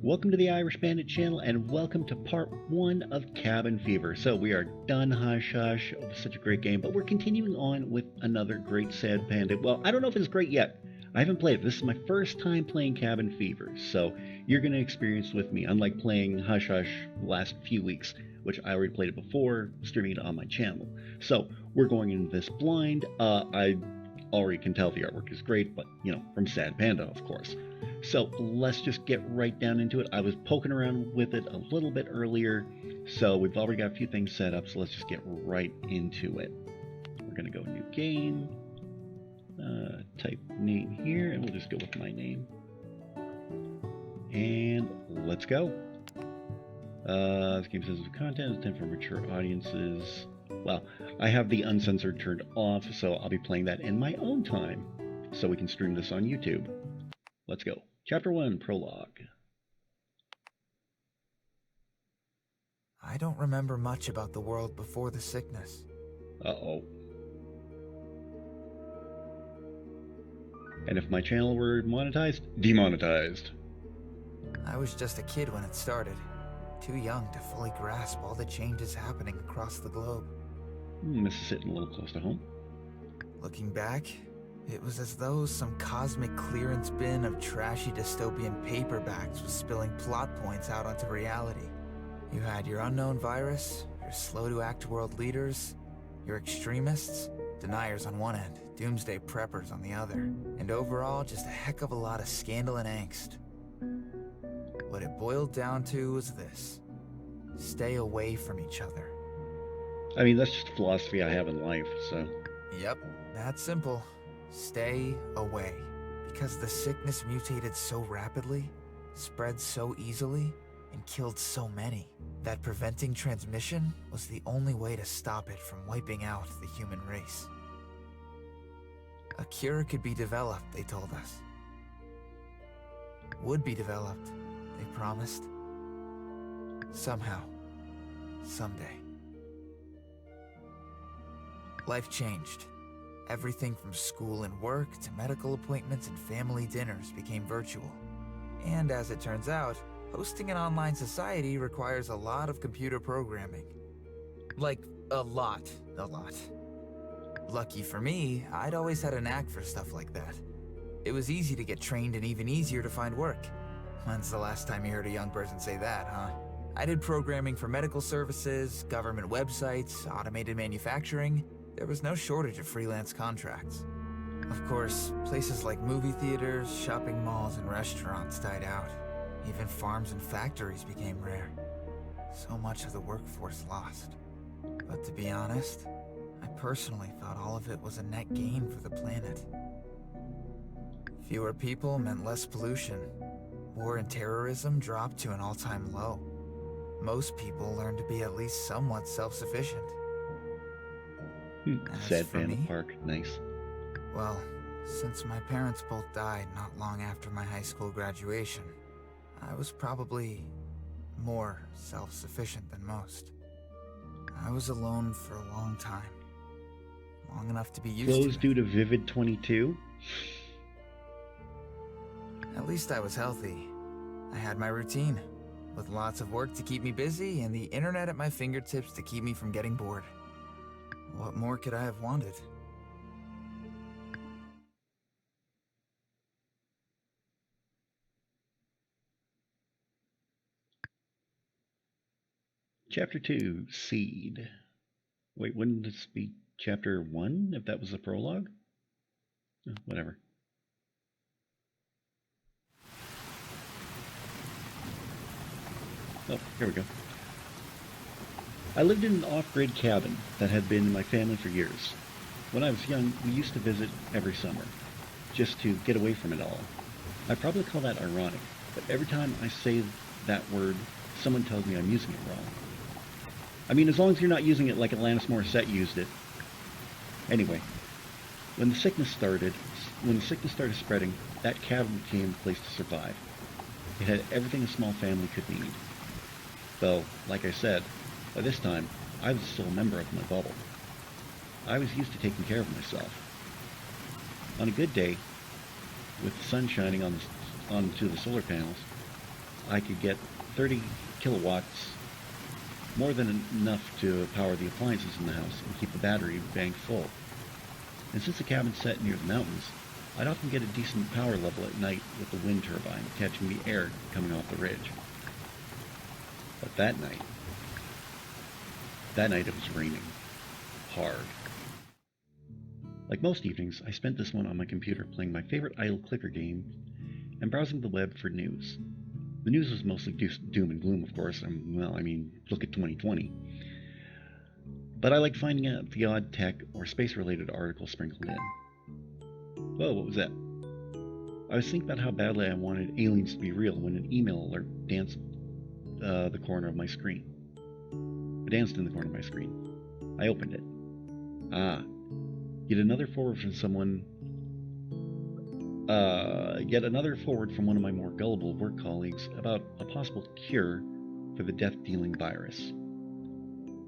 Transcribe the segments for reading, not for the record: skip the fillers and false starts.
Welcome to the Irish Bandit channel and welcome to part 1 of Cabin Fever. So we are done Hush Hush. It was such a great game, but we're continuing on with another great Sad Panda. Well, I don't know if it's great yet. I haven't played it. This is my first time playing Cabin Fever, so you're going to experience with me, unlike playing Hush Hush the last few weeks, which I already played it before, streaming it on my channel. So we're going into this blind. I already can tell the artwork is great, but, you know, from Sad Panda, of course. So let's just get right down into it. I was poking around with it a little bit earlier, so we've already got a few things set up, so let's just get right into it. We're going to go new game, type name here, and we'll just go with my name. And let's go. This game says the content is intended for mature audiences. Well, I have the uncensored turned off, so I'll be playing that in my own time, so we can stream this on YouTube. Let's go. Chapter 1, Prologue. I don't remember much about the world before the sickness. Uh-oh. And if my channel were monetized, demonetized. I was just a kid when it started, too young to fully grasp all the changes happening across the globe. This is hitting a little close to home. Looking back, it was as though some cosmic clearance bin of trashy dystopian paperbacks was spilling plot points out onto reality. You had your unknown virus, your slow-to-act world leaders, your extremists, deniers on one end, doomsday preppers on the other, and overall just a heck of a lot of scandal and angst. What it boiled down to was this: stay away from each other. I mean, that's just a philosophy I have in life, so... Yep, that simple. Stay away. Because the sickness mutated so rapidly, spread so easily, and killed so many, that preventing transmission was the only way to stop it from wiping out the human race. A cure could be developed, they told us. Would be developed, they promised. Somehow. Someday. Life changed. Everything from school and work to medical appointments and family dinners became virtual. And as it turns out, hosting an online society requires a lot of computer programming. Like, a lot. Lucky for me, I'd always had a knack for stuff like that. It was easy to get trained and even easier to find work. When's the last time you heard a young person say that, huh? I did programming for medical services, government websites, automated manufacturing. There was no shortage of freelance contracts. Of course, places like movie theaters, shopping malls, and restaurants died out. Even farms and factories became rare. So much of the workforce lost. But to be honest, I personally thought all of it was a net gain for the planet. Fewer people meant less pollution. War and terrorism dropped to an all-time low. Most people learned to be at least somewhat self-sufficient. Sad Panda Park, nice. Well, since my parents both died not long after my high school graduation, I was probably more self-sufficient than most. I was alone for a long time. Long enough to be used to it. Closed due to Vivid 22? At least I was healthy. I had my routine, with lots of work to keep me busy and the internet at my fingertips to keep me from getting bored. What more could I have wanted? Chapter 2, Seed. Wait, wouldn't this be Chapter 1 if that was the prologue? Oh, whatever. Oh, here we go. I lived in an off-grid cabin that had been in my family for years. When I was young, we used to visit every summer, just to get away from it all. I probably call that ironic, but every time I say that word, someone tells me I'm using it wrong. I mean, as long as you're not using it like Alanis Morissette used it. Anyway, when the sickness started spreading, that cabin became a place to survive. It had everything a small family could need. Though, like I said, by this time, I was still a member of my bubble. I was used to taking care of myself. On a good day, with the sun shining onto the solar panels, I could get 30 kilowatts, more than enough to power the appliances in the house and keep the battery bank full. And since the cabin's set near the mountains, I'd often get a decent power level at night with the wind turbine catching the air coming off the ridge. But that night it was raining. Hard. Like most evenings, I spent this one on my computer playing my favorite idle clicker game and browsing the web for news. The news was mostly doom and gloom, of course, and, well, I mean, look at 2020. But I liked finding out the odd tech or space-related article sprinkled in. Whoa, what was that? I was thinking about how badly I wanted aliens to be real when an email alert danced the corner of my screen. It danced in the corner of my screen. I opened it. Ah, yet another forward from one of my more gullible work colleagues about a possible cure for the death-dealing virus.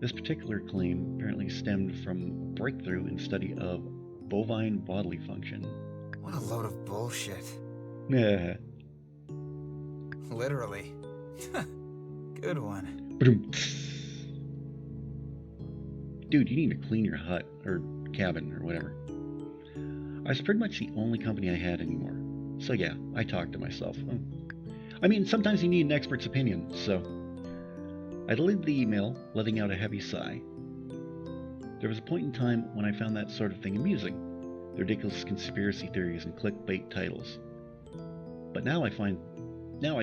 This particular claim apparently stemmed from a breakthrough in study of bovine bodily function. What a load of bullshit. Yeah. Literally. Good one. Dude, you need to clean your hut, or cabin, or whatever. I was pretty much the only company I had anymore. So yeah, I talked to myself. I mean, sometimes you need an expert's opinion, so... I deleted the email, letting out a heavy sigh. There was a point in time when I found that sort of thing amusing. The ridiculous conspiracy theories and clickbait titles. But now I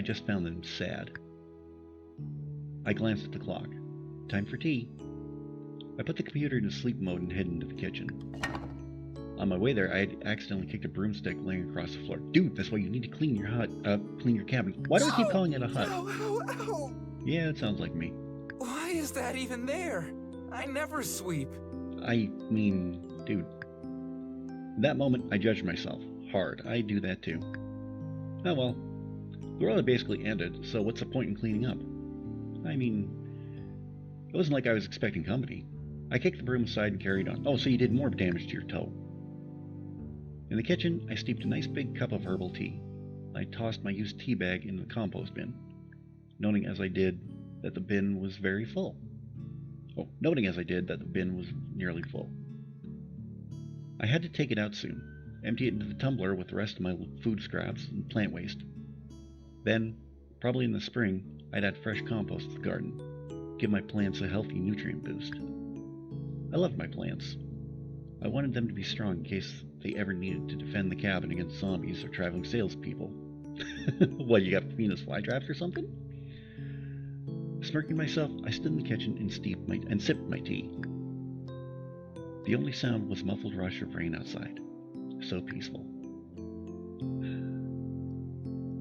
just found them sad. I glanced at the clock. Time for tea. I put the computer into sleep mode and headed into the kitchen. On my way there, I had accidentally kicked a broomstick laying across the floor. Dude, that's why you need to clean your clean your cabin. Why do I keep calling it a hut? Ow. Yeah, it sounds like me. Why is that even there? I never sweep. I mean, dude. In that moment, I judged myself. Hard. I do that too. Oh well. The world had basically ended, so what's the point in cleaning up? I mean, it wasn't like I was expecting company. I kicked the broom aside and carried on. Oh, so you did more damage to your toe. In the kitchen, I steeped a nice big cup of herbal tea. I tossed my used tea bag into the compost bin, noting as I did that the bin was very full. Noting as I did that the bin was nearly full. I had to take it out soon, empty it into the tumbler with the rest of my food scraps and plant waste. Then, probably in the spring, I'd add fresh compost to the garden, give my plants a healthy nutrient boost. I loved my plants. I wanted them to be strong in case they ever needed to defend the cabin against zombies or traveling salespeople. What, you got Venus flytraps or something? Smirking myself, I stood in the kitchen and sipped my tea. The only sound was a muffled rush of rain outside. So peaceful.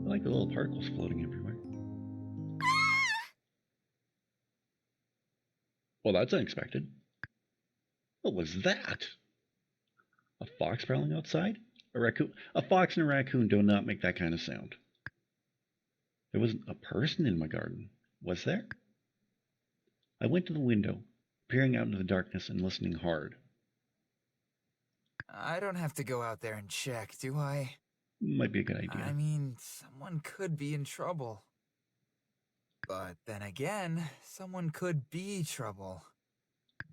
I like the little particles floating everywhere. Well, that's unexpected. What was that? A fox prowling outside? A raccoon? A fox and a raccoon do not make that kind of sound. There wasn't a person in my garden, was there? I went to the window, peering out into the darkness and listening hard. I don't have to go out there and check, do I? Might be a good idea. I mean, someone could be in trouble. But then again, someone could be trouble.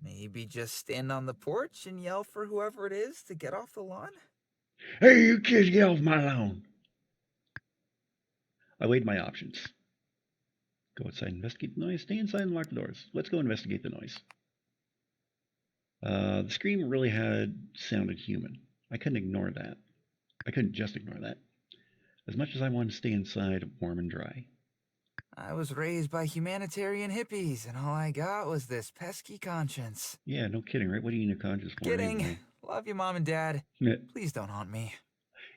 Maybe just stand on the porch and yell for whoever it is to get off the lawn? Hey, you kids, get off my lawn! I weighed my options. Go outside and investigate the noise. Stay inside and lock the doors. Let's go investigate the noise. The scream really had sounded human. I couldn't ignore that. I couldn't just ignore that. As much as I wanted to stay inside, warm and dry. I was raised by humanitarian hippies, and all I got was this pesky conscience. Yeah, no kidding, right? What do you need a conscience for? Kidding. Anyway? Love you, Mom and Dad. Yeah. Please don't haunt me.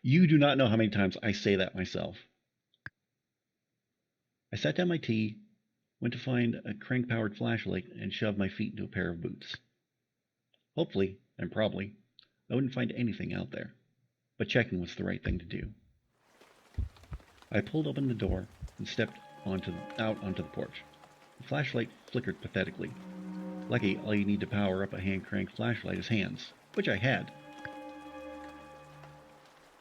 You do not know how many times I say that myself. I sat down my tea, went to find a crank-powered flashlight, and shoved my feet into a pair of boots. Hopefully, and probably, I wouldn't find anything out there, but checking was the right thing to do. I pulled open the door and stepped out onto the porch. The flashlight flickered pathetically. Lucky, all you need to power up a hand-cranked flashlight is hands, which I had.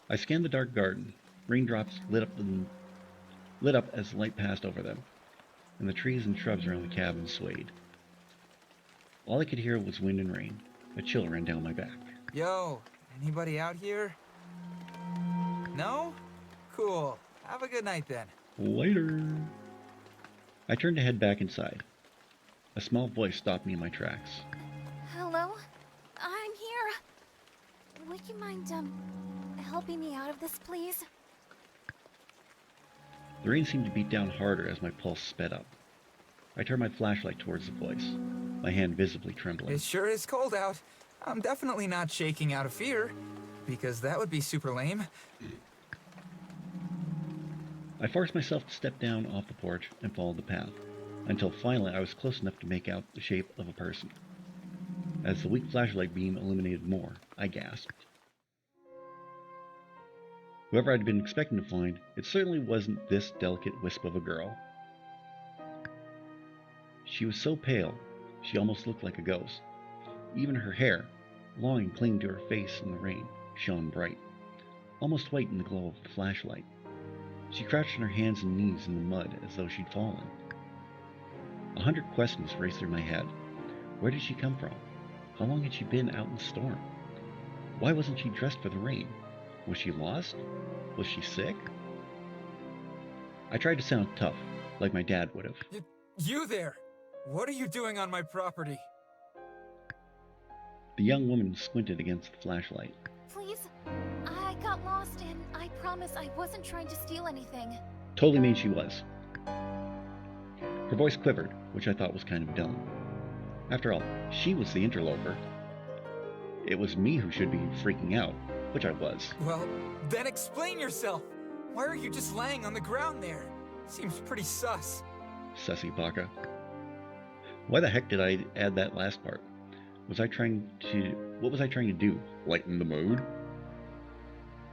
I scanned the dark garden. Raindrops lit up the lit up as the light passed over them, and the trees and shrubs around the cabin swayed. All I could hear was wind and rain. A chill ran down my back. Yo, anybody out here? No? Cool. Have a good night then. Later. I turned to head back inside. A small voice stopped me in my tracks. Hello? I'm here. Would you mind, helping me out of this, please? The rain seemed to beat down harder as my pulse sped up. I turned my flashlight towards the voice, my hand visibly trembling. It sure is cold out. I'm definitely not shaking out of fear, because that would be super lame. I forced myself to step down off the porch and follow the path, until finally I was close enough to make out the shape of a person. As the weak flashlight beam illuminated more, I gasped. Whoever I'd been expecting to find, it certainly wasn't this delicate wisp of a girl. She was so pale, she almost looked like a ghost. Even her hair, long and clinging to her face in the rain, shone bright, almost white in the glow of the flashlight. She crouched on her hands and knees in the mud as though she'd fallen. 100 questions raced through my head. Where did she come from? How long had she been out in the storm? Why wasn't she dressed for the rain? Was she lost? Was she sick? I tried to sound tough, like my dad would have. You there! What are you doing on my property? The young woman squinted against the flashlight. Please? I got lost and I promise I wasn't trying to steal anything. Totally made she was. Her voice quivered, which I thought was kind of dumb. After all, she was the interloper. It was me who should be freaking out, which I was. Well, then explain yourself! Why are you just laying on the ground there? Seems pretty sus. Sussy baka. Why the heck did I add that last part? What was I trying to do? Lighten the mood?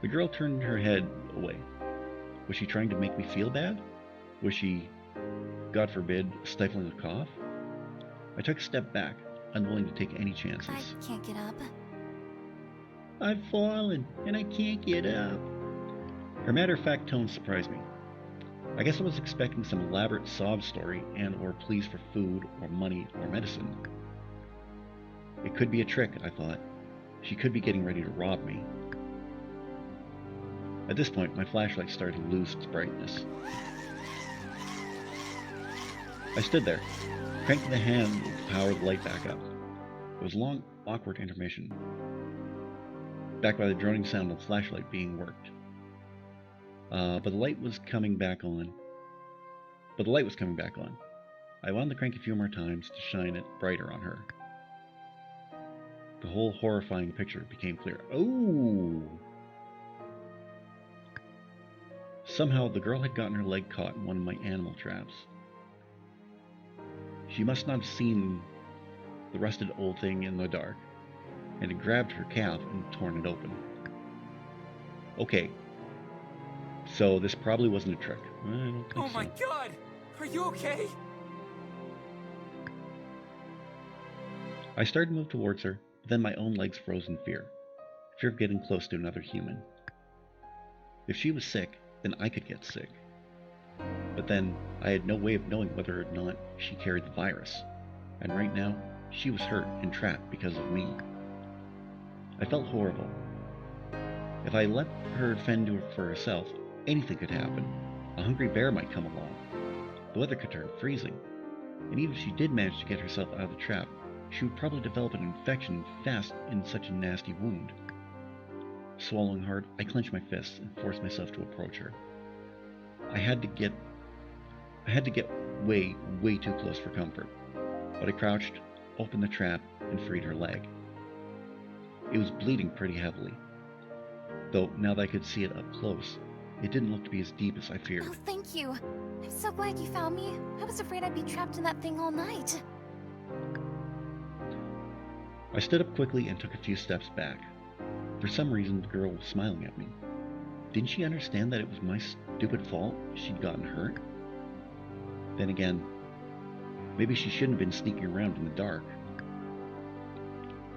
The girl turned her head away. Was she trying to make me feel bad? Was she, God forbid, stifling a cough? I took a step back, unwilling to take any chances. I can't get up. I've fallen, and I can't get up. Her matter-of-fact tone surprised me. I guess I was expecting some elaborate sob story and or pleas for food or money or medicine. It could be a trick, I thought. She could be getting ready to rob me. At this point, my flashlight started to lose its brightness. I stood there, cranking the hand to power the light back up. It was a long, awkward intermission, backed by the droning sound of the flashlight being worked. But the light was coming back on. I wound the crank a few more times to shine it brighter on her. The whole horrifying picture became clear. Oh! Somehow the girl had gotten her leg caught in one of my animal traps. She must not have seen the rusted old thing in the dark, and had grabbed her calf and torn it open. Okay. So this probably wasn't a trick. I don't think Oh my god! Are you okay? I started to move towards her, but then my own legs froze in fear. Fear of getting close to another human. If she was sick, then I could get sick. But then, I had no way of knowing whether or not she carried the virus. And right now, she was hurt and trapped because of me. I felt horrible. If I let her fend for herself, anything could happen. A hungry bear might come along. The weather could turn freezing. And even if she did manage to get herself out of the trap, she would probably develop an infection fast in such a nasty wound. Swallowing hard, I clenched my fists and forced myself to approach her. I had to get way, way too close for comfort. But I crouched, opened the trap, and freed her leg. It was bleeding pretty heavily. Though, now that I could see it up close, it didn't look to be as deep as I feared. Oh, thank you. I'm so glad you found me. I was afraid I'd be trapped in that thing all night. I stood up quickly and took a few steps back. For some reason, the girl was smiling at me. Didn't she understand that it was my stupid fault she'd gotten hurt? Then again, maybe she shouldn't have been sneaking around in the dark.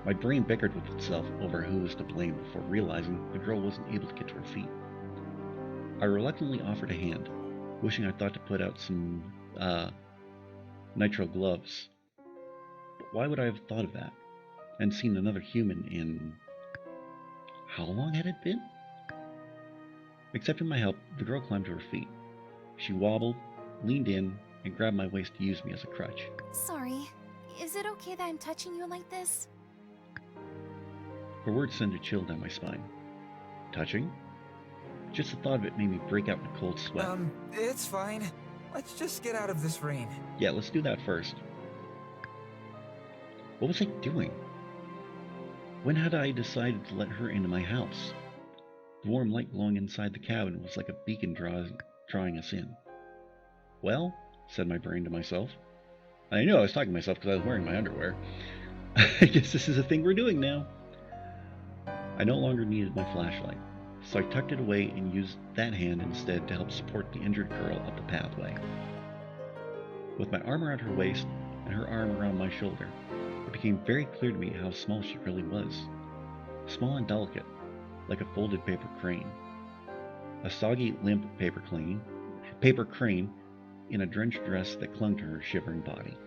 My brain bickered with itself over who was to blame before realizing the girl wasn't able to get to her feet. I reluctantly offered a hand. wishing I thought to put out some nitro gloves. But why would I have thought of that and seen another human in... How long had it been? Accepting my help, the girl climbed to her feet. She wobbled, leaned in, and grabbed my waist to use me as a crutch. Sorry. Is it okay that I'm touching you like this? Her words sent a chill down my spine. Touching? Just the thought of it made me break out in a cold sweat. It's fine. Let's just get out of this rain. Yeah, let's do that first. What was I doing? When had I decided to let her into my house? The warm light glowing inside the cabin was like a beacon drawing us in. Well, said my brain to myself. I knew I was talking to myself because I was wearing my underwear. I guess this is a thing we're doing now. I no longer needed my flashlight, so I tucked it away and used that hand instead to help support the injured girl up the pathway. With my arm around her waist and her arm around my shoulder, it became very clear to me how small she really was. Small and delicate, like a folded paper crane. A soggy, limp paper crane in a drenched dress that clung to her shivering body.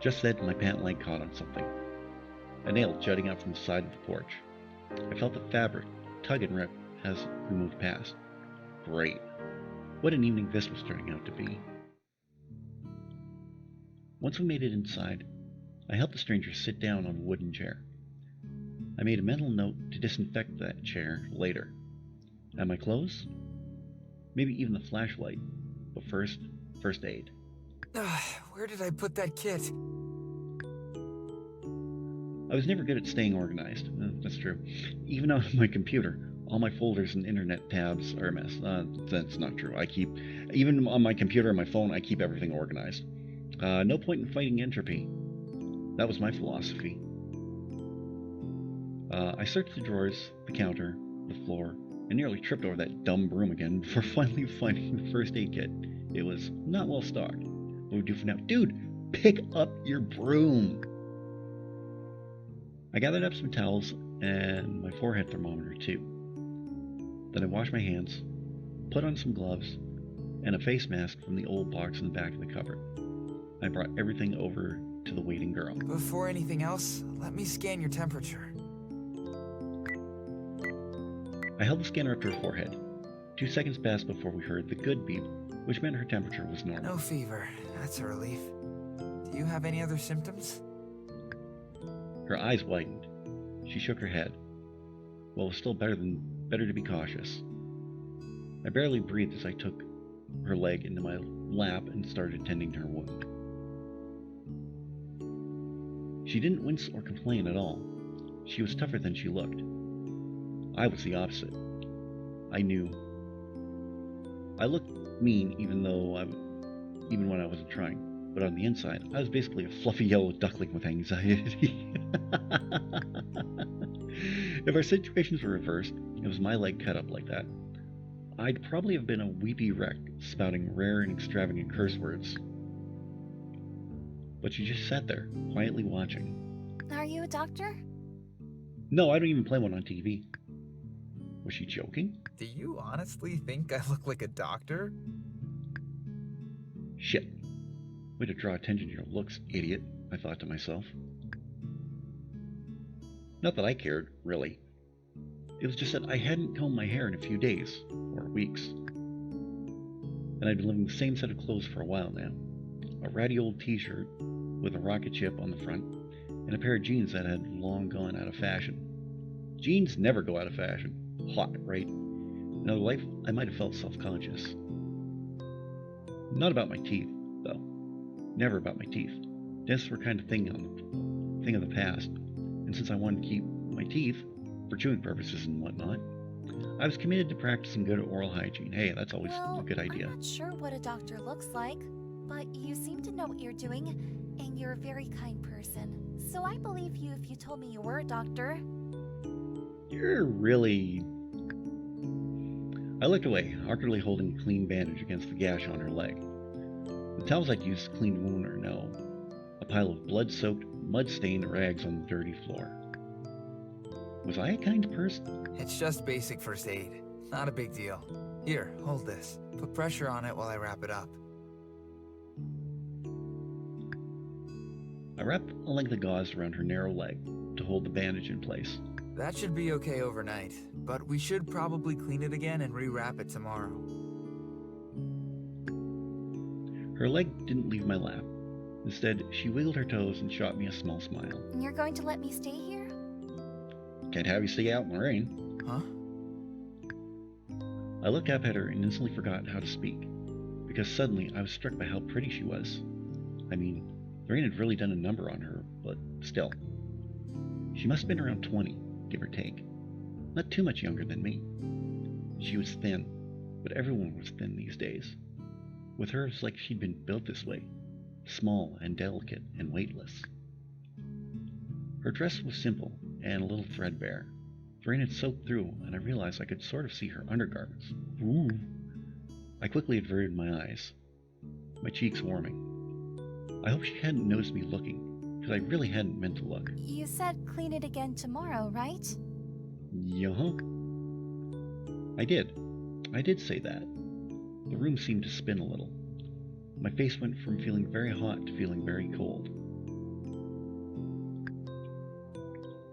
Just then, my pant leg caught on something. A nail jutting out from the side of the porch. I felt the fabric tug and rip as we moved past. Great. What an evening this was turning out to be. Once we made it inside, I helped the stranger sit down on a wooden chair. I made a mental note to disinfect that chair later. And my clothes? Maybe even the flashlight. But first aid. Where did I put that kit? I was never good at staying organized. That's true. Even on my computer, all my folders and internet tabs are a mess. That's not true. Even on my computer and my phone, I keep everything organized. No point in fighting entropy. That was my philosophy. I searched the drawers, the counter, the floor, and nearly tripped over that dumb broom again before finally finding the first aid kit. It was not well stocked. What would we do for now? Dude, pick up your broom! I gathered up some towels and my forehead thermometer too. Then I washed my hands, put on some gloves, and a face mask from the old box in the back of the cupboard. I brought everything over to the waiting girl. Before anything else, let me scan your temperature. I held the scanner up to her forehead. 2 seconds passed before we heard the good beep, which meant her temperature was normal. No fever. That's a relief. Do you have any other symptoms? Her eyes widened. She shook her head. Well, it was still better to be cautious. I barely breathed as I took her leg into my lap and started tending to her wound. She didn't wince or complain at all. She was tougher than she looked. I was the opposite. I knew. I looked mean even when I wasn't trying. But on the inside, I was basically a fluffy yellow duckling with anxiety. If our situations were reversed, it was my leg cut up like that, I'd probably have been a weepy wreck, spouting rare and extravagant curse words. But she just sat there, quietly watching. Are you a doctor? No, I don't even play one on TV. Was she joking? Do you honestly think I look like a doctor? Shit. Way to draw attention to your looks, idiot, I thought to myself. Not that I cared, really. It was just that I hadn't combed my hair in a few days, or weeks. And I'd been living the same set of clothes for a while now. A ratty old t-shirt with a rocket ship on the front, and a pair of jeans that had long gone out of fashion. Jeans never go out of fashion. Hot, right? In other life, I might have felt self-conscious. Not about my teeth, though. Never about my teeth. Dentists were kind of thing of the past, and since I wanted to keep my teeth for chewing purposes and whatnot, I was committed to practicing good oral hygiene. Hey, that's always a good idea. I'm not sure what a doctor looks like, but you seem to know what you're doing, and you're a very kind person. So I believe you if you told me you were a doctor. You're really... I looked away, awkwardly holding a clean bandage against the gash on her leg. The towels I'd used to clean the wound or no. A pile of blood-soaked, mud-stained rags on the dirty floor. Was I a kind person? It's just basic first aid. Not a big deal. Here, hold this. Put pressure on it while I wrap it up. I wrapped a length of gauze around her narrow leg to hold the bandage in place. That should be okay overnight, but we should probably clean it again and rewrap it tomorrow. Her leg didn't leave my lap. Instead, she wiggled her toes and shot me a small smile. You're going to let me stay here? Can't have you stay out in the rain. Huh? I looked up at her and instantly forgot how to speak, because suddenly I was struck by how pretty she was. I mean, the rain had really done a number on her, but still. She must have been around 20, give or take. Not too much younger than me. She was thin, but everyone was thin these days. With her, it was like she'd been built this way, small and delicate and weightless. Her dress was simple and a little threadbare. The rain had soaked through, and I realized I could sort of see her undergarments. Ooh! I quickly averted my eyes, my cheeks warming. I hope she hadn't noticed me looking, because I really hadn't meant to look. You said clean it again tomorrow, right? Yeah. I did. I did say that. The room seemed to spin a little. My face went from feeling very hot to feeling very cold.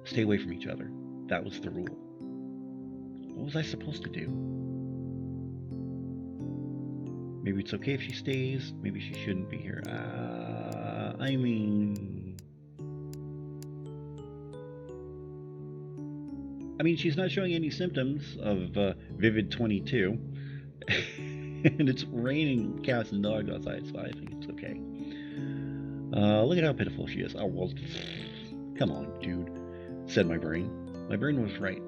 Stay away from each other. That was the rule. What was I supposed to do? Maybe it's okay if she stays. Maybe she shouldn't be here. I mean, she's not showing any symptoms of Vivid 22. And it's raining cats and dogs outside, so I think it's okay. Look at how pitiful she is. Oh, well, come on, dude, said my brain. My brain was right.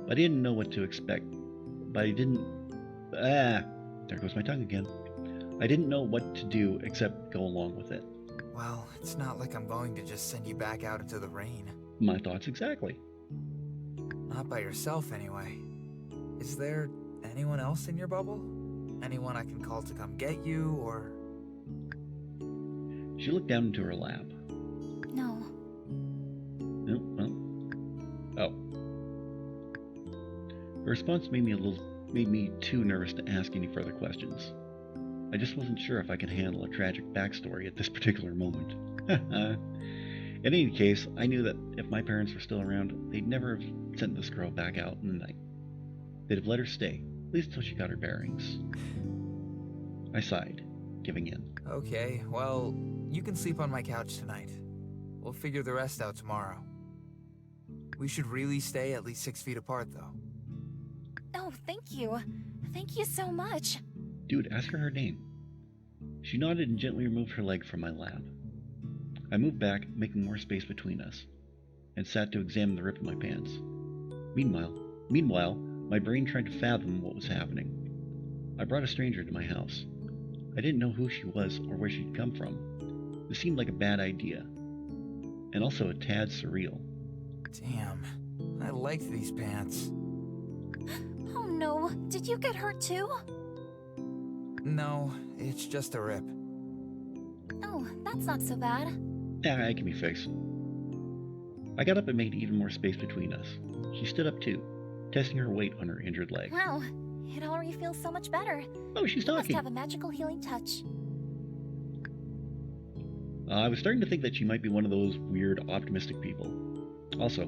I didn't know what to expect, but I didn't... there goes my tongue again. I didn't know what to do except go along with it. Well, it's not like I'm going to just send you back out into the rain. My thoughts exactly. Not by yourself, anyway. Is there anyone else in your bubble? Anyone I can call to come get you, or... She looked down into her lap. No. No, well... Oh. Her response made me too nervous to ask any further questions. I just wasn't sure if I could handle a tragic backstory at this particular moment. In any case, I knew that if my parents were still around, they'd never have sent this girl back out in the night. They'd have let her stay, at least until she got her bearings. I sighed, giving in. Okay, well, you can sleep on my couch tonight. We'll figure the rest out tomorrow. We should really stay at least 6 feet apart, though. Oh, thank you. Thank you so much. Dude, ask her name. She nodded and gently removed her leg from my lap. I moved back, making more space between us, and sat to examine the rip in my pants. Meanwhile, my brain tried to fathom what was happening. I brought a stranger to my house. I didn't know who she was or where she'd come from. This seemed like a bad idea, and also a tad surreal. Damn, I liked these pants. Oh no, did you get hurt too? No, it's just a rip. Oh, that's not so bad. It can be fixed. I got up and made even more space between us. She stood up too, testing her weight on her injured leg. Wow, it already feels so much better. Oh, she's You must talking. have a magical healing touch. I was starting to think that she might be one of those weird, optimistic people. Also,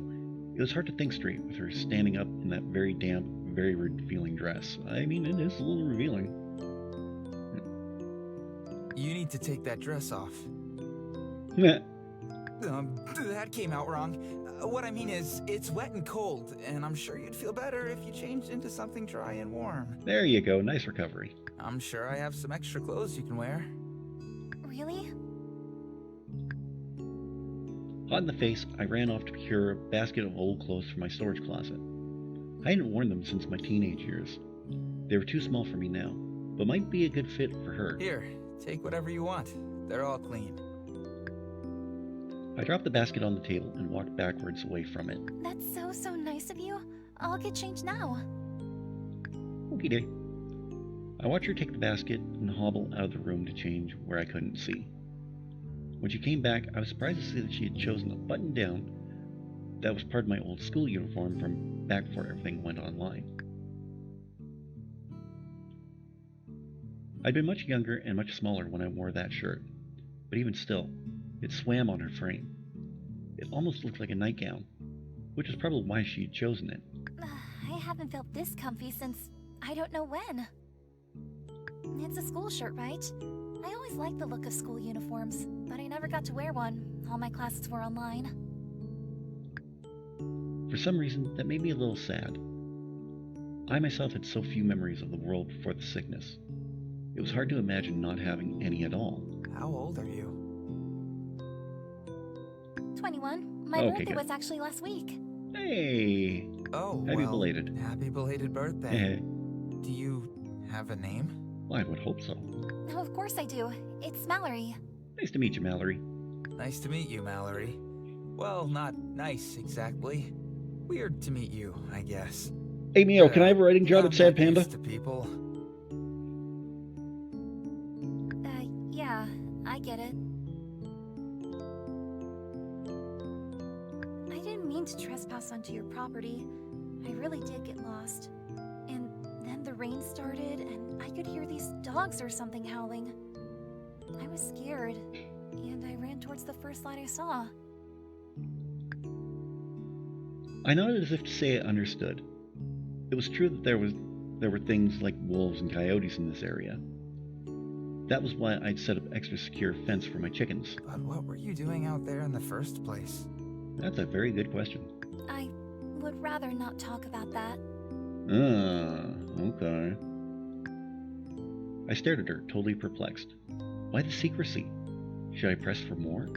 it was hard to think straight with her standing up in that very damp, very revealing dress. I mean, it is a little revealing. You need to take that dress off. That came out wrong. What I mean is, it's wet and cold, and I'm sure you'd feel better if you changed into something dry and warm. There you go, nice recovery. I'm sure I have some extra clothes you can wear. Really? Hot in the face, I ran off to procure a basket of old clothes from my storage closet. I hadn't worn them since my teenage years. They were too small for me now, but might be a good fit for her. Here, take whatever you want. They're all clean. I dropped the basket on the table and walked backwards away from it. That's so nice of you. I'll get changed now. Okie day. I watched her take the basket and hobble out of the room to change where I couldn't see. When she came back, I was surprised to see that she had chosen a button-down that was part of my old school uniform from back before everything went online. I'd been much younger and much smaller when I wore that shirt, but even still, it swam on her frame. It almost looked like a nightgown, which is probably why she had chosen it. I haven't felt this comfy since I don't know when. It's a school shirt, right? I always liked the look of school uniforms, but I never got to wear one. All my classes were online. For some reason, that made me a little sad. I myself had so few memories of the world before the sickness. It was hard to imagine not having any at all. How old are you? 21. My Okay, birthday good. was actually last week. Hey! Oh, Happy well, belated. Happy belated birthday. Do you have a name? Well, I would hope so. Oh, of course I do. It's Mallory. Nice to meet you, Mallory. Nice to meet you, Mallory. Well, not nice exactly. Weird to meet you, I guess. Hey, Mio, can I have a writing job I'm at Sad not Panda? used to people. Yeah, I get it. I didn't mean to trespass onto your property. I really did get lost. And then the rain started, and I could hear these dogs or something howling. I was scared, and I ran towards the first light I saw. I nodded as if to say I understood. It was true that there were things like wolves and coyotes in this area. That was why I'd set up extra secure fence for my chickens. But what were you doing out there in the first place? That's a very good question. I would rather not talk about that. Okay. I stared at her, totally perplexed. Why the secrecy? Should I press for more?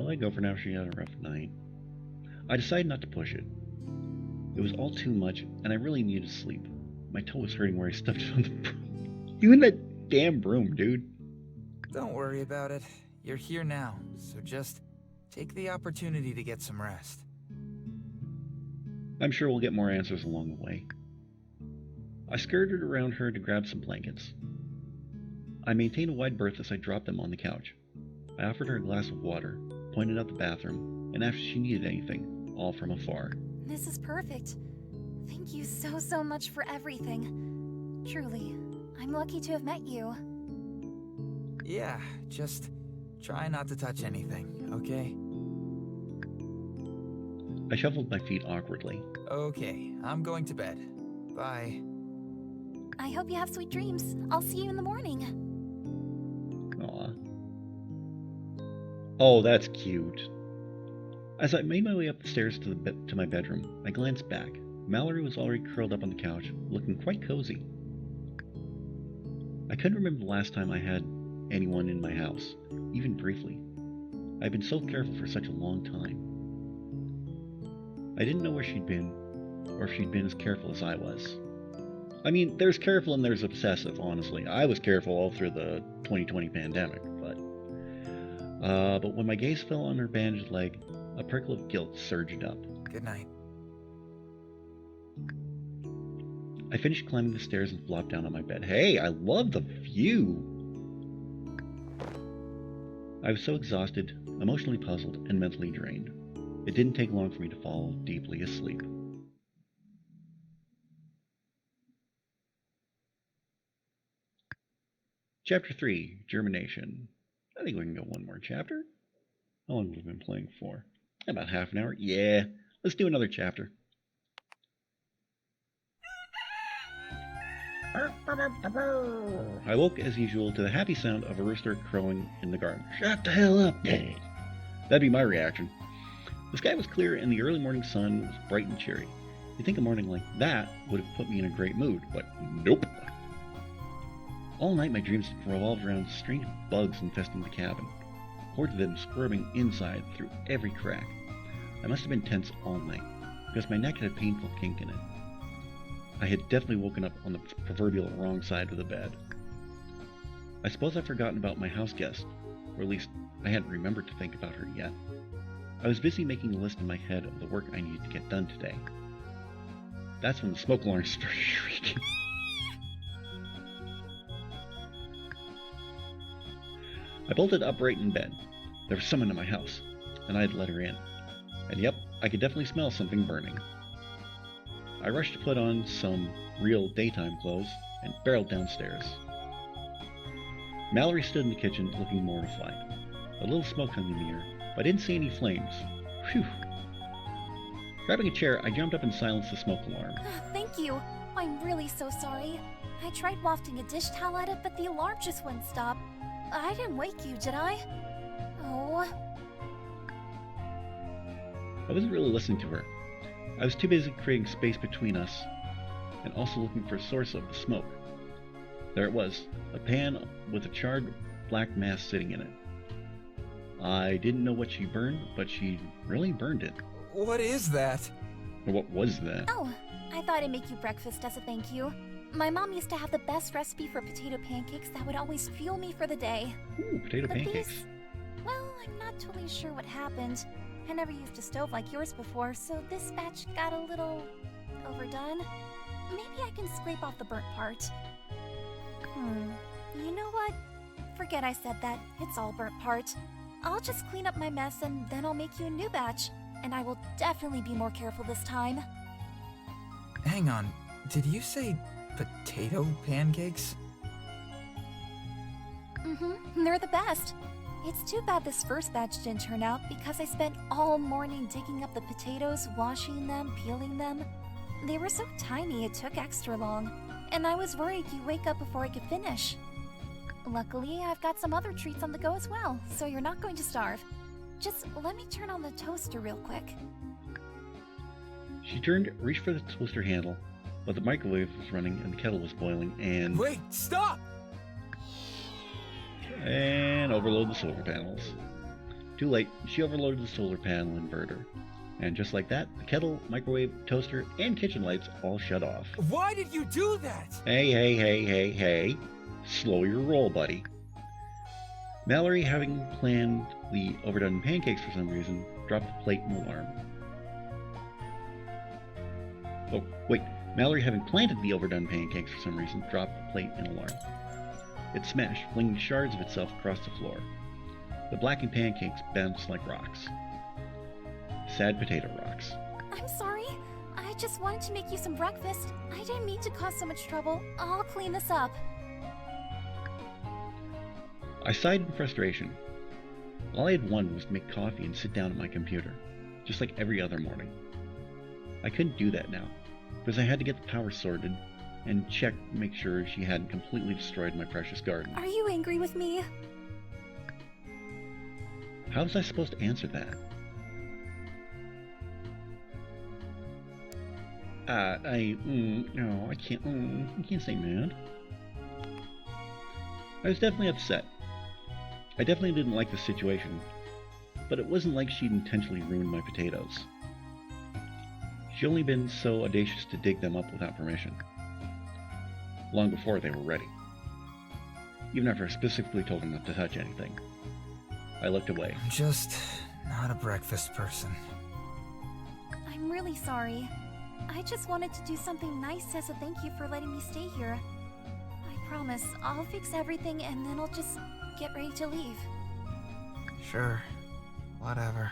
Let go for now. She had a rough night. I decided not to push it. It was all too much, and I really needed sleep. My toe was hurting where I stepped on the broom. You in that damn broom, dude. Don't worry about it. You're here now, so just take the opportunity to get some rest. I'm sure we'll get more answers along the way. I skirted around her to grab some blankets. I maintained a wide berth as I dropped them on the couch. I offered her a glass of water, pointed out the bathroom, and asked if she needed anything, all from afar. This is perfect. Thank you so much for everything. Truly, I'm lucky to have met you. Yeah, just try not to touch anything, okay? I shuffled my feet awkwardly. Okay, I'm going to bed. Bye. I hope you have sweet dreams. I'll see you in the morning. Aw. Oh, that's cute. As I made my way up the stairs to my bedroom, I glanced back. Mallory was already curled up on the couch, looking quite cozy. I couldn't remember the last time I had anyone in my house, even briefly. I'd been so careful for such a long time. I didn't know where she'd been, or if she'd been as careful as I was. I mean, there's careful and there's obsessive, honestly. I was careful all through the 2020 pandemic, but when my gaze fell on her bandaged leg, a prickle of guilt surged up. Good night. I finished climbing the stairs and flopped down on my bed. Hey, I love the view! I was so exhausted, emotionally puzzled, and mentally drained. It didn't take long for me to fall deeply asleep. Chapter 3, Germination. I think we can go one more chapter. How long have we been playing for? About half an hour? Yeah, let's do another chapter. I woke as usual to the happy sound of a rooster crowing in the garden. Shut the hell up! That'd be my reaction. The sky was clear and the early morning sun was bright and cheery. You'd think a morning like that would have put me in a great mood, but nope. All night my dreams revolved around strange bugs infesting the cabin, hordes of them squirming inside through every crack. I must have been tense all night, because my neck had a painful kink in it. I had definitely woken up on the proverbial wrong side of the bed. I suppose I'd forgotten about my house guest, or at least I hadn't remembered to think about her yet. I was busy making a list in my head of the work I needed to get done today. That's when the smoke alarm started shrieking. I bolted upright in bed. There was someone in my house, and I had let her in. And yep, I could definitely smell something burning. I rushed to put on some real daytime clothes and barreled downstairs. Mallory stood in the kitchen looking mortified. A little smoke hung in the air, but I didn't see any flames. Phew. Grabbing a chair, I jumped up and silenced the smoke alarm. Thank you. I'm really so sorry. I tried wafting a dish towel at it, but the alarm just wouldn't stop. I didn't wake you, did I? Oh. I wasn't really listening to her. I was too busy creating space between us and also looking for a source of the smoke. There it was, a pan with a charred black mass sitting in it. I didn't know what she burned, but she really burned it. What is that? Or what was that? Oh, I thought I'd make you breakfast as a thank you. My mom used to have the best recipe for potato pancakes that would always fuel me for the day. Ooh, potato pancakes. Well, I'm not totally sure what happened. I never used a stove like yours before, so this batch got a little overdone. Maybe I can scrape off the burnt part. You know what? Forget I said that. It's all burnt part. I'll just clean up my mess and then I'll make you a new batch. And I will definitely be more careful this time. Hang on, did you say potato pancakes? They're the best. It's too bad this first batch didn't turn out because I spent all morning digging up the potatoes, washing them, peeling them. They were so tiny it took extra long, and I was worried you'd wake up before I could finish. Luckily, I've got some other treats on the go as well, so you're not going to starve. Just let me turn on the toaster real quick. She reached for the toaster handle, but the microwave was running and the kettle was boiling and... Wait, stop! And overload the solar panels. Too late, she overloaded the solar panel inverter. And just like that, the kettle, microwave, toaster, and kitchen lights all shut off. Why did you do that? Hey. Slow your roll, buddy. Mallory, having planned the overdone pancakes for some reason, dropped the plate and alarm. Oh, wait. Mallory, having planted the overdone pancakes for some reason, dropped the plate and alarm. It smashed, flinging shards of itself across the floor. The blackened pancakes bounced like rocks. Sad potato rocks. I'm sorry. I just wanted to make you some breakfast. I didn't mean to cause so much trouble. I'll clean this up. I sighed in frustration. All I had wanted was to make coffee and sit down at my computer, just like every other morning. I couldn't do that now, because I had to get the power sorted and check to make sure she hadn't completely destroyed my precious garden. Are you angry with me? How was I supposed to answer that? No, I can't say mad. I was definitely upset. I definitely didn't like the situation, but it wasn't like she'd intentionally ruined my potatoes. She'd only been so audacious to dig them up without permission, long before they were ready, even after I specifically told her not to touch anything. I looked away. I'm just not a breakfast person. I'm really sorry. I just wanted to do something nice as a thank you for letting me stay here. I promise, I'll fix everything and then I'll just get ready to leave. Sure, whatever.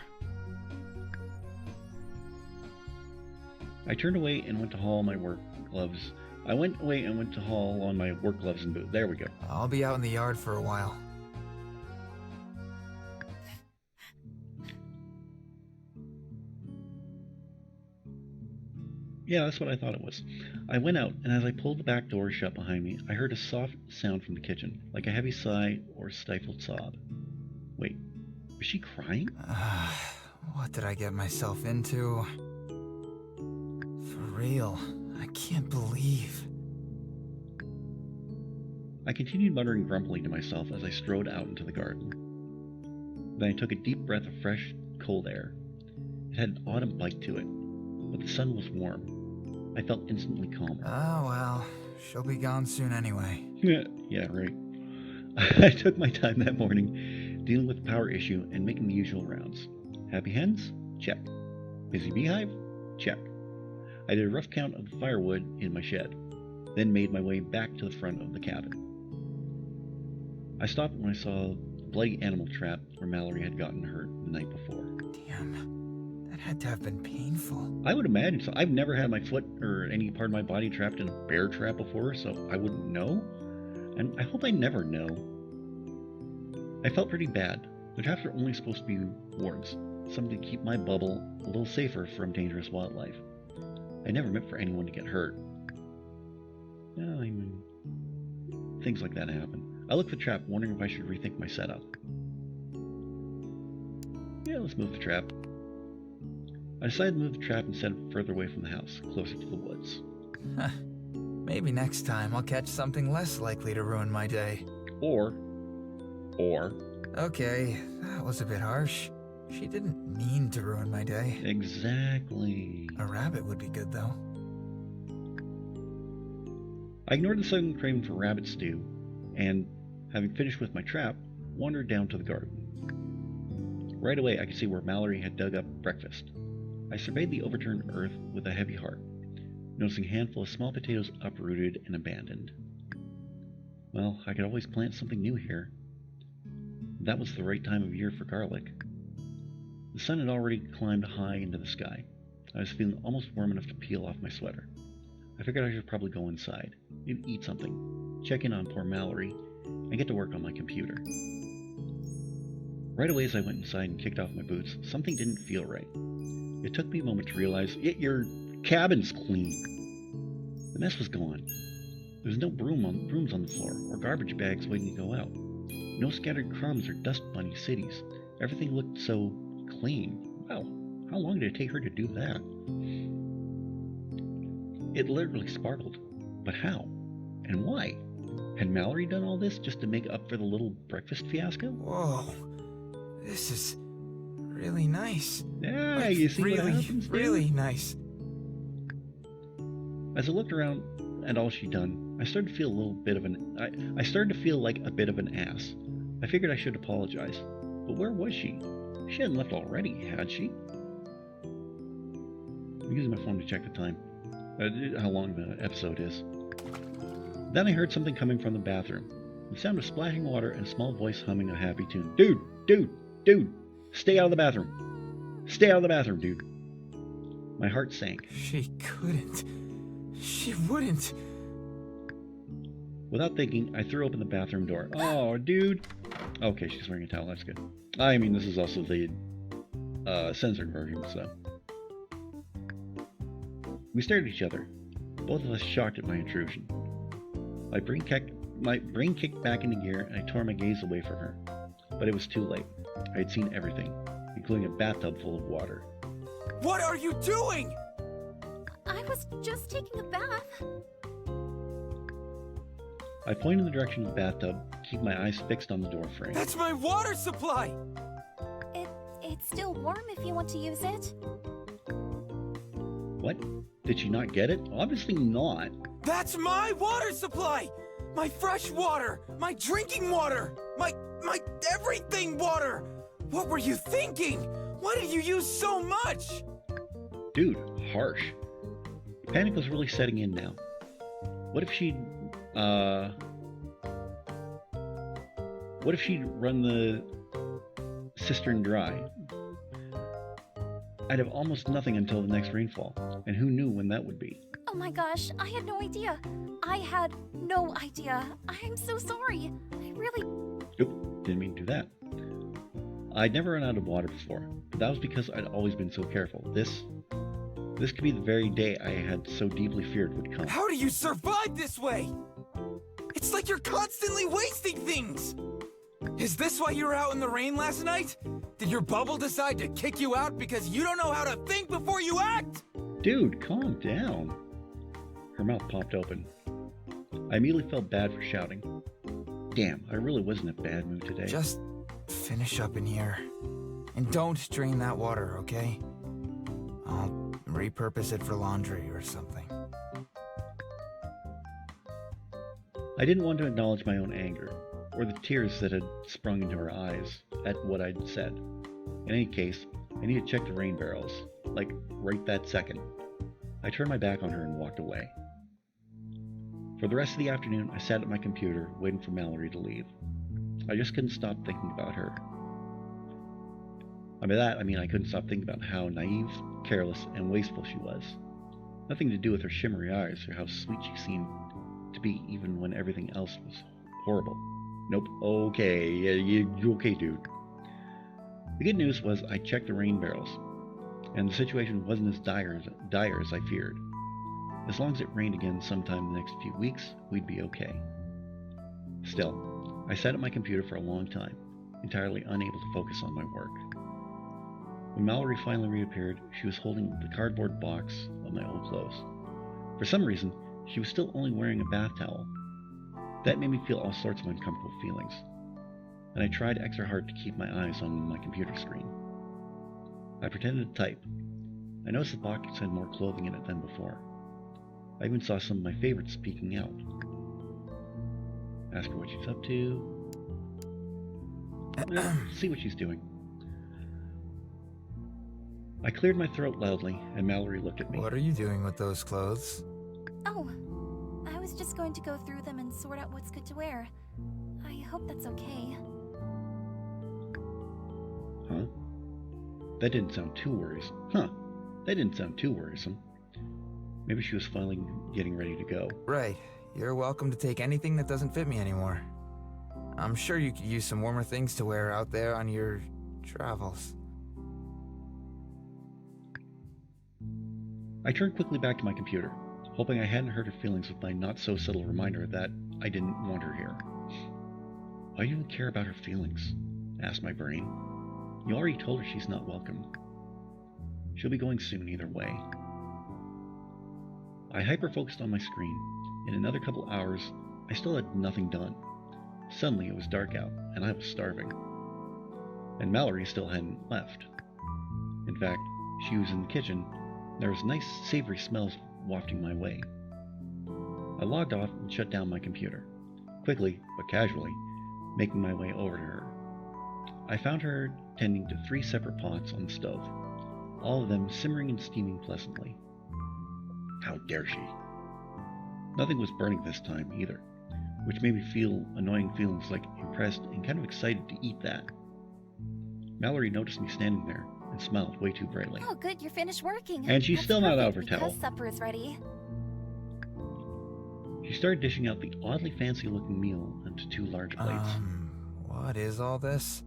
I turned away and went to haul my work gloves. I went away and went to haul on my work gloves and boots. There we go. I'll be out in the yard for a while. Yeah, that's what I thought it was. I went out, and as I pulled the back door shut behind me, I heard a soft sound from the kitchen, like a heavy sigh or stifled sob. Wait, was she crying? What did I get myself into? For real, I can't believe. I continued muttering grumpily to myself as I strode out into the garden. Then I took a deep breath of fresh, cold air. It had an autumn bite to it, but the sun was warm. I felt instantly calmer. Oh well, she'll be gone soon anyway. Yeah, right. I took my time that morning, dealing with the power issue and making the usual rounds. Happy hens? Check. Busy beehive? Check. I did a rough count of the firewood in my shed, then made my way back to the front of the cabin. I stopped when I saw the bloody animal trap where Mallory had gotten hurt the night before. Damn, that That had to have been painful. I would imagine so. I've never had my foot or any part of my body trapped in a bear trap before, so I wouldn't know. And I hope I never know. I felt pretty bad. The traps are only supposed to be wards, something to keep my bubble a little safer from dangerous wildlife. I never meant for anyone to get hurt. I mean, things like that happen. I looked at the trap, wondering if I should rethink my setup. Yeah, let's move the trap. I decided to move the trap instead further away from the house, closer to the woods. Maybe next time I'll catch something less likely to ruin my day. Or... Okay, that was a bit harsh. She didn't mean to ruin my day. Exactly. A rabbit would be good, though. I ignored the sudden craving for rabbit stew, and, having finished with my trap, wandered down to the garden. Right away I could see where Mallory had dug up breakfast. I surveyed the overturned earth with a heavy heart, noticing a handful of small potatoes uprooted and abandoned. Well, I could always plant something new here. That was the right time of year for garlic. The sun had already climbed high into the sky. I was feeling almost warm enough to peel off my sweater. I figured I should probably go inside, maybe eat something, check in on poor Mallory, and get to work on my computer. Right away as I went inside and kicked off my boots, something didn't feel right. It took me a moment to realize, your cabin's clean. The mess was gone. There was no brooms on the floor, or garbage bags waiting to go out. No scattered crumbs or dust bunny cities. Everything looked so clean. Wow, how long did it take her to do that? It literally sparkled. But how? And why? Had Mallory done all this just to make up for the little breakfast fiasco? Whoa, this is really nice. Yeah, Like, you see really, what happens, dude? really nice. As I looked around at all she'd done, I started to feel I started to feel like a bit of an ass. I figured I should apologize. But where was she? She hadn't left already, had she? I'm using my phone to check the time. How long the episode is. Then I heard something coming from the bathroom. The sound of splashing water and a small voice humming a happy tune. Dude! Stay out of the bathroom! Stay out of the bathroom, dude! My heart sank. She couldn't. She wouldn't. Without thinking, I threw open the bathroom door. Oh, dude! Okay, she's wearing a towel, that's good. I mean, this is also the censored version, so... We stared at each other, both of us shocked at my intrusion. My brain kicked back into gear, and I tore my gaze away from her. But it was too late. I had seen everything, including a bathtub full of water. What are you doing? I was just taking a bath. I pointed in the direction of the bathtub, keeping my eyes fixed on the door frame. That's my water supply! It's still warm if you want to use it. What? Did she not get it? Obviously not. That's my water supply! My fresh water! My drinking water! My everything water! What were you thinking? Why did you use so much? Dude, harsh. Panic was really setting in now. What if she'd run the cistern dry? I'd have almost nothing until the next rainfall, and who knew when that would be. Oh my gosh, I had no idea. I had no idea. I'm so sorry. I really... Oop, didn't mean to do that. I'd never run out of water before, but that was because I'd always been so careful. This could be the very day I had so deeply feared would come. How do you survive this way? It's like you're constantly wasting things! Is this why you were out in the rain last night? Did your bubble decide to kick you out because you don't know how to think before you act? Dude, calm down. Her mouth popped open. I immediately felt bad for shouting. Damn, I really was in a bad mood today. Just finish up in here. And don't drain that water, okay? I'll repurpose it for laundry or something. I didn't want to acknowledge my own anger, or the tears that had sprung into her eyes at what I'd said. In any case, I need to check the rain barrels, like right that second. I turned my back on her and walked away. For the rest of the afternoon, I sat at my computer, waiting for Mallory to leave. I just couldn't stop thinking about her. By that, I mean I couldn't stop thinking about how naive, careless, and wasteful she was. Nothing to do with her shimmery eyes or how sweet she seemed to be even when everything else was horrible. Nope. Okay. Yeah, you okay, dude. The good news was I checked the rain barrels, and the situation wasn't as dire as I feared. As long as it rained again sometime in the next few weeks, we'd be okay. Still, I sat at my computer for a long time, entirely unable to focus on my work. When Mallory finally reappeared, she was holding the cardboard box of my old clothes. For some reason, she was still only wearing a bath towel. That made me feel all sorts of uncomfortable feelings, and I tried extra hard to keep my eyes on my computer screen. I pretended to type. I noticed the box had more clothing in it than before. I even saw some of my favorites peeking out. Ask her what she's up to. See what she's doing. I cleared my throat loudly, and Mallory looked at me. What are you doing with those clothes? Oh, I was just going to go through them and sort out what's good to wear. I hope that's okay. Huh? That didn't sound too worrisome. Maybe she was finally getting ready to go. Right. You're welcome to take anything that doesn't fit me anymore. I'm sure you could use some warmer things to wear out there on your travels. I turned quickly back to my computer, hoping I hadn't hurt her feelings with my not-so-subtle reminder that I didn't want her here. Why do you care about her feelings? Asked my brain. You already told her she's not welcome. She'll be going soon either way. I hyper-focused on my screen. In another couple hours, I still had nothing done. Suddenly it was dark out, and I was starving. And Mallory still hadn't left. In fact, she was in the kitchen. There was nice, savory smells wafting my way. I logged off and shut down my computer, quickly but casually, making my way over to her. I found her tending to 3 separate pots on the stove, all of them simmering and steaming pleasantly. How dare she? Nothing was burning this time either, which made me feel annoying feelings like impressed and kind of excited to eat that. Mallory noticed me standing there and smiled way too brightly. Oh, good, you're finished working. And she's That's still not out of her perfect, towel. because supper is ready. She started dishing out the oddly fancy-looking meal onto 2 large plates. What is all this?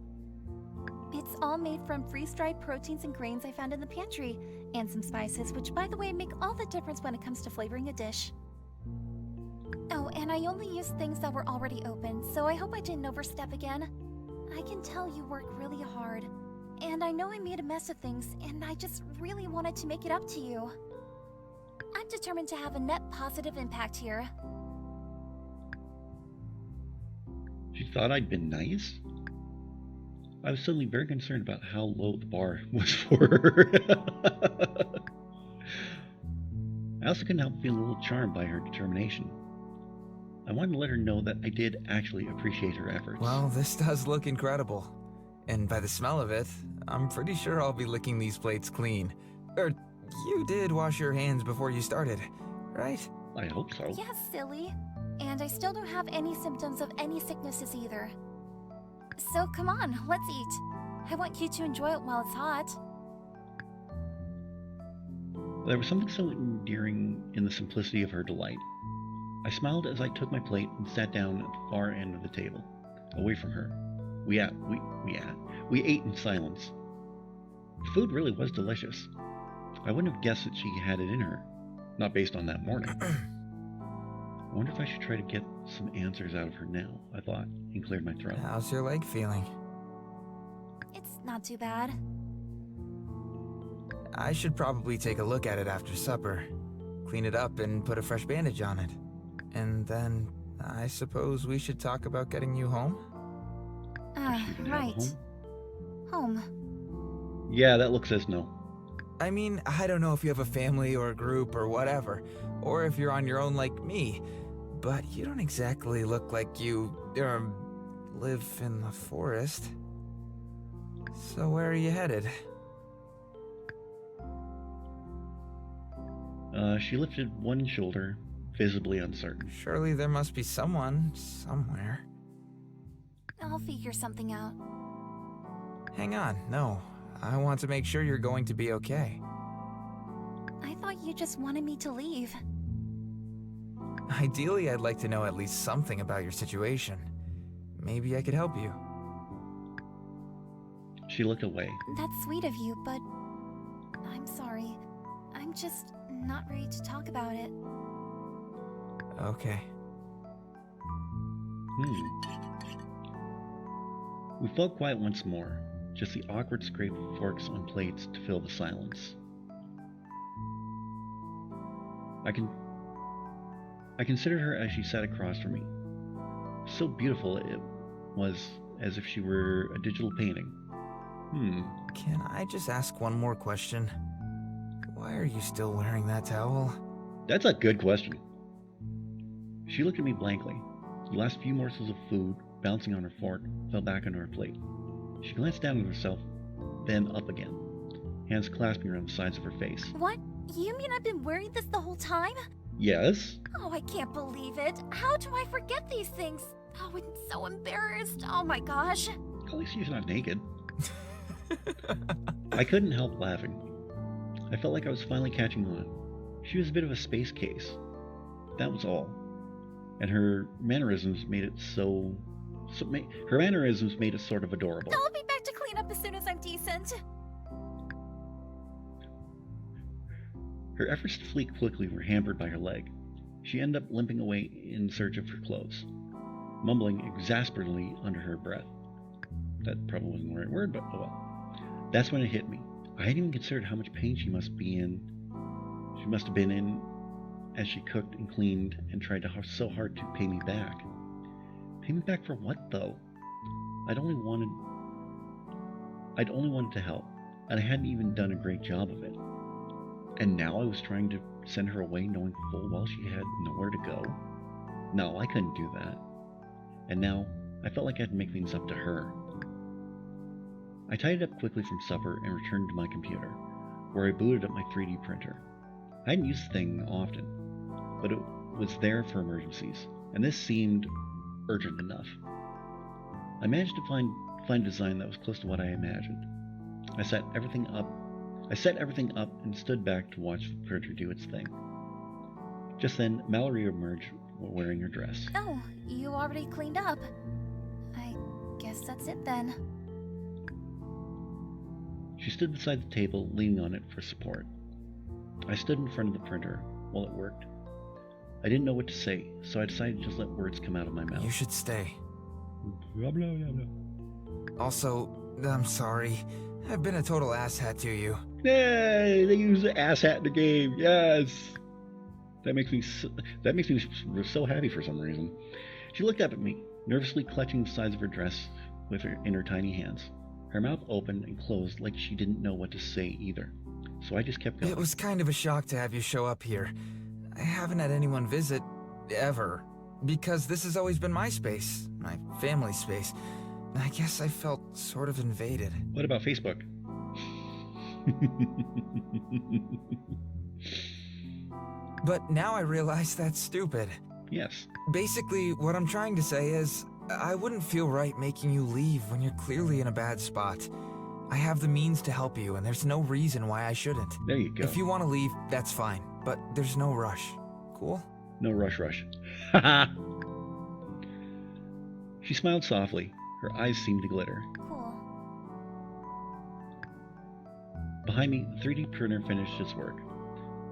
It's all made from freeze-dried proteins and grains I found in the pantry, and some spices, which, by the way, make all the difference when it comes to flavoring a dish. Oh, and I only used things that were already open, so I hope I didn't overstep again. I can tell you work really hard, and I know I made a mess of things, and I just really wanted to make it up to you. I'm determined to have a net positive impact here. She thought I'd been nice? I was suddenly very concerned about how low the bar was for her. I also couldn't help feeling a little charmed by her determination. I wanted to let her know that I did actually appreciate her efforts. Well, this does look incredible. And by the smell of it, I'm pretty sure I'll be licking these plates clean. You did wash your hands before you started, right? I hope so. Yes, silly. And I still don't have any symptoms of any sicknesses either. So come on, let's eat. I want you to enjoy it while it's hot. There was something so endearing in the simplicity of her delight. I smiled as I took my plate and sat down at the far end of the table, away from her. We ate in silence. The food really was delicious. I wouldn't have guessed that she had it in her, not based on that morning. I wonder if I should try to get some answers out of her now, I thought, and cleared my throat. How's your leg feeling? It's not too bad. I should probably take a look at it after supper, clean it up and put a fresh bandage on it. And then, I suppose we should talk about getting you home? Right. Home. Yeah, that look says no. I mean, I don't know if you have a family or a group or whatever, or if you're on your own like me, but you don't exactly look like you, live in the forest. So where are you headed? She lifted one shoulder, visibly uncertain. Surely there must be someone, somewhere. I'll figure something out. Hang on, no. I want to make sure you're going to be okay. I thought you just wanted me to leave. Ideally, I'd like to know at least something about your situation. Maybe I could help you. She looked away. That's sweet of you, but I'm sorry. I'm just not ready to talk about it. Okay. We fell quiet once more, just the awkward scrape of forks on plates to fill the silence. I considered her as she sat across from me. So beautiful it was, as if she were a digital painting. Can I just ask one more question? Why are you still wearing that towel? That's a good question. She looked at me blankly. The last few morsels of food, bouncing on her fork, fell back on her plate. She glanced down at herself, then up again, hands clasping around the sides of her face. What? You mean I've been wearing this the whole time? Yes? Oh, I can't believe it. How do I forget these things? Oh, I'm so embarrassed. Oh my gosh. At least she's not naked. I couldn't help laughing. I felt like I was finally catching on. She was a bit of a space case. That was all. And her mannerisms made it her mannerisms made it sort of adorable. I'll be back to clean up as soon as I'm decent. Her efforts to flee quickly were hampered by her leg. She ended up limping away in search of her clothes, mumbling exasperately under her breath. That probably wasn't the right word, but oh well. That's when it hit me. I hadn't even considered how much pain she must have been in as she cooked and cleaned and tried so hard to pay me back. Pay me back for what, though? I'd only wanted to help, and I hadn't even done a great job of it. And now I was trying to send her away knowing full well she had nowhere to go? No, I couldn't do that. And now, I felt like I had to make things up to her. I tidied up quickly from supper and returned to my computer, where I booted up my 3D printer. I hadn't used the thing often, but it was there for emergencies, and this seemed urgent enough. I managed to find a design that was close to what I imagined. I set everything up and stood back to watch the printer do its thing. Just then, Mallory emerged wearing her dress. Oh, you already cleaned up. I guess that's it then. She stood beside the table, leaning on it for support. I stood in front of the printer while it worked. I didn't know what to say, so I decided to just let words come out of my mouth. You should stay. Blah, blah, blah, blah. Also, I'm sorry. I've been a total asshat to you. Yay! They use the asshat in the game. Yes. That makes me so happy for some reason. She looked up at me, nervously clutching the sides of her dress in her tiny hands. Her mouth opened and closed like she didn't know what to say either. So I just kept going. It was kind of a shock to have you show up here. I haven't had anyone visit, ever, because this has always been my space, my family's space. I guess I felt sort of invaded. What about Facebook? But now I realize that's stupid. Yes. Basically, what I'm trying to say is, I wouldn't feel right making you leave when you're clearly in a bad spot. I have the means to help you, and there's no reason why I shouldn't. There you go. If you want to leave, that's fine, but there's no rush. Cool? No rush. She smiled softly. Her eyes seemed to glitter. Cool. Behind me, the 3D printer finished its work.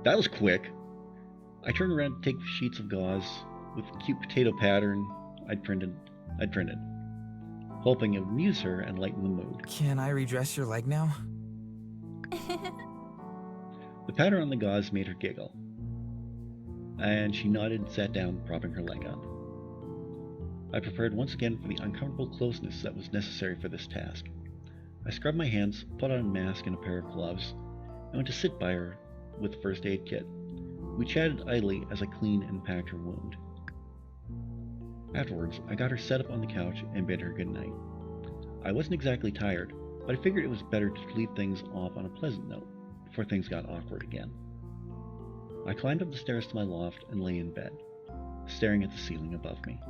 That was quick. I turned around to take sheets of gauze with the cute potato pattern I'd printed, hoping it would amuse her and lighten the mood. Can I redress your leg now? The pattern on the gauze made her giggle, and she nodded and sat down, propping her leg up. I prepared once again for the uncomfortable closeness that was necessary for this task. I scrubbed my hands, put on a mask and a pair of gloves, and went to sit by her with the first aid kit. We chatted idly as I cleaned and packed her wound. Afterwards, I got her set up on the couch and bid her good night. I wasn't exactly tired, but I figured it was better to leave things off on a pleasant note before things got awkward again. I climbed up the stairs to my loft and lay in bed, staring at the ceiling above me.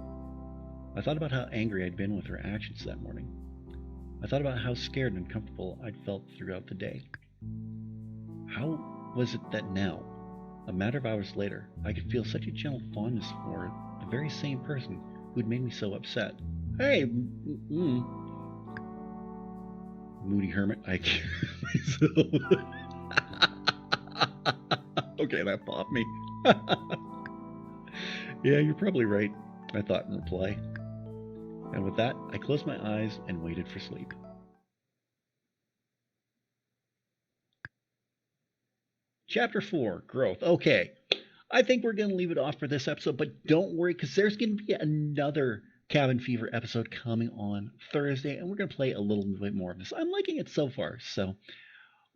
I thought about how angry I'd been with her actions that morning. I thought about how scared and uncomfortable I'd felt throughout the day. How was it that now, a matter of hours later, I could feel such a gentle fondness for the very same person who'd made me so upset? Hey, moody hermit, I kill myself. Okay, that popped me. Yeah, you're probably right, I thought in reply. And with that, I closed my eyes and waited for sleep. Chapter 4, Growth. Okay, I think we're going to leave it off for this episode, but don't worry, because there's going to be another Cabin Fever episode coming on Thursday, and we're going to play a little bit more of this. I'm liking it so far, so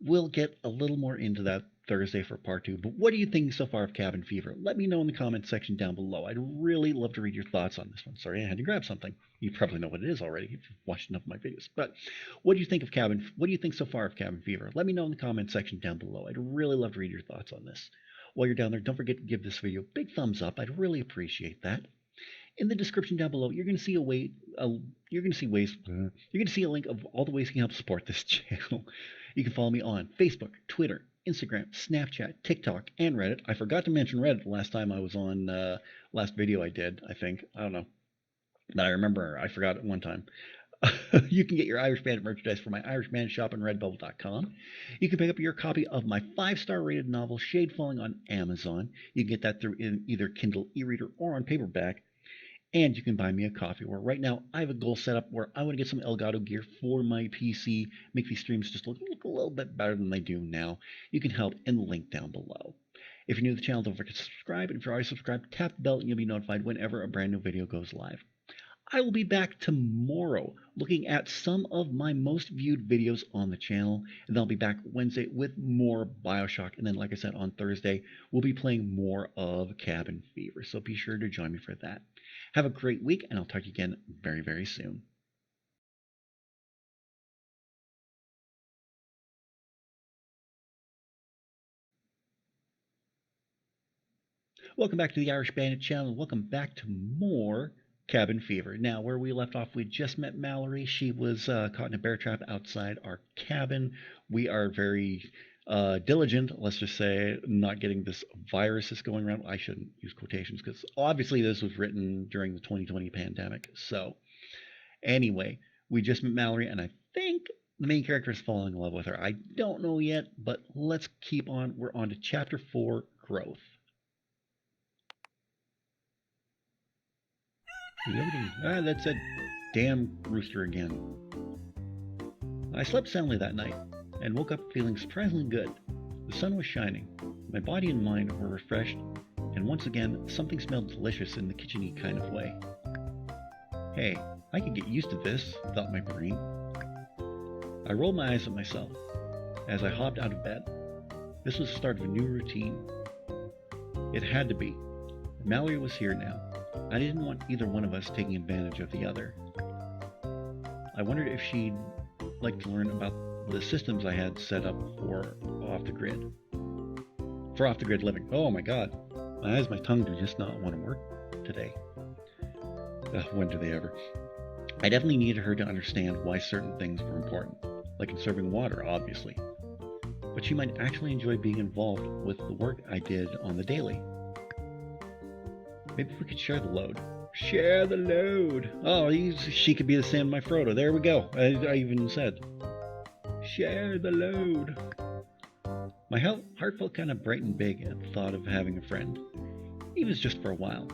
we'll get a little more into that Thursday for part 2. But what do you think so far of Cabin Fever? Let me know in the comment section down below. I'd really love to read your thoughts on this one. Sorry, I had to grab something. You probably know what it is already if you've watched enough of my videos. But what do you think so far of Cabin Fever? Let me know in the comment section down below. I'd really love to read your thoughts on this. While you're down there, don't forget to give this video a big thumbs up. I'd really appreciate that. In the description down below, you're going to see a link of all the ways you can help support this channel. You can follow me on Facebook, Twitter, Instagram, Snapchat, TikTok, and Reddit. I forgot to mention Reddit the last time I was on, last video I did, I think. I don't know. But I remember I forgot it one time. You can get your Irish Bandit merchandise from my Irish Bandit shop on redbubble.com. You can pick up your copy of my 5-star rated novel, Shade Falling, on Amazon. You can get that through either Kindle e-reader or on paperback. And you can buy me a coffee, where right now I have a goal set up where I want to get some Elgato gear for my PC, make these streams just look a little bit better than they do now. You can help in the link down below. If you're new to the channel, don't forget to subscribe. And if you're already subscribed, tap the bell and you'll be notified whenever a brand new video goes live. I will be back tomorrow looking at some of my most viewed videos on the channel, and then I'll be back Wednesday with more Bioshock, and then like I said, on Thursday we'll be playing more of Cabin Fever, so be sure to join me for that. Have a great week, and I'll talk to you again very, very soon. Welcome back to the Irish Bandit channel. Welcome back to more Cabin Fever. Now, where we left off, we just met Mallory. She was caught in a bear trap outside our cabin. We are very diligent, let's just say, not getting this virus that's going around. I shouldn't use quotations because obviously this was written during the 2020 pandemic. So anyway, we just met Mallory, and I think the main character is falling in love with her. I don't know yet, but let's keep on. We're on to Chapter 4, Growth. That's a damn rooster again. I slept soundly that night and woke up feeling surprisingly good. The sun was shining. My body and mind were refreshed, and once again, something smelled delicious in the kitchen-y kind of way. Hey, I could get used to this, thought my brain. I rolled my eyes at myself as I hopped out of bed. This was the start of a new routine. It had to be. Mallory was here now. I didn't want either one of us taking advantage of the other. I wondered if she'd like to learn about the systems I had set up for off-the-grid living. Oh my god. My eyes, my tongue do just not want to work today. When do they ever? I definitely needed her to understand why certain things were important, like conserving water, obviously. But she might actually enjoy being involved with the work I did on the daily. Maybe we could share the load. Share the load. Oh, she could be the Sam my Frodo. There we go. I even said, share the load. My heart felt kind of bright and big at the thought of having a friend, even just for a while.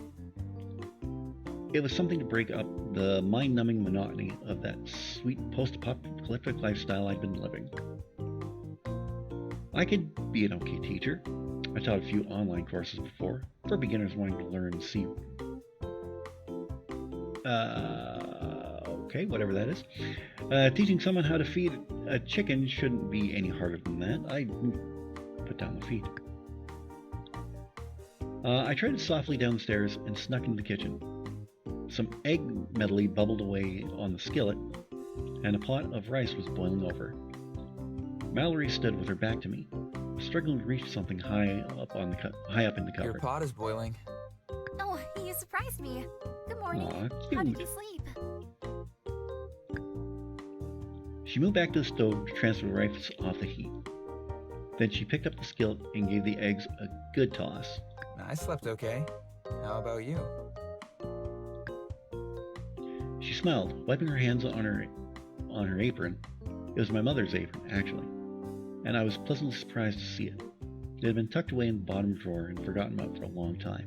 It was something to break up the mind-numbing monotony of that sweet post-apocalyptic lifestyle I'd been living. I could be an okay teacher. I taught a few online courses before, for beginners wanting to learn C. Okay, whatever that is. Teaching someone how to feed a chicken shouldn't be any harder than that. I put down the feed. I treaded softly downstairs and snuck into the kitchen. Some egg medley bubbled away on the skillet, and a pot of rice was boiling over. Mallory stood with her back to me, struggling to reach something high up in the cupboard. Your pot is boiling. Oh, you surprised me. Good morning. Aw, How did cute. you sleep? She moved back to the stove to transfer the rice off the heat. Then she picked up the skillet and gave the eggs a good toss. I slept okay. How about you? She smiled, wiping her hands on her apron. It was my mother's apron, actually, and I was pleasantly surprised to see it. It had been tucked away in the bottom drawer and forgotten about for a long time.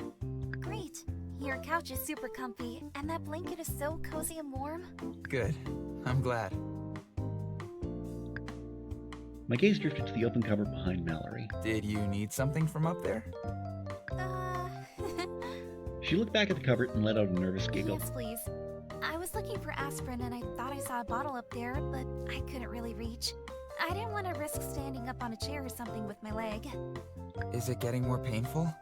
Great. Your couch is super comfy, and that blanket is so cozy and warm. Good. I'm glad. My gaze drifted to the open cupboard behind Mallory. Did you need something from up there? She looked back at the cupboard and let out a nervous giggle. Yes, please. I was looking for aspirin and I thought I saw a bottle up there, but I couldn't really reach. I didn't want to risk standing up on a chair or something with my leg. Is it getting more painful?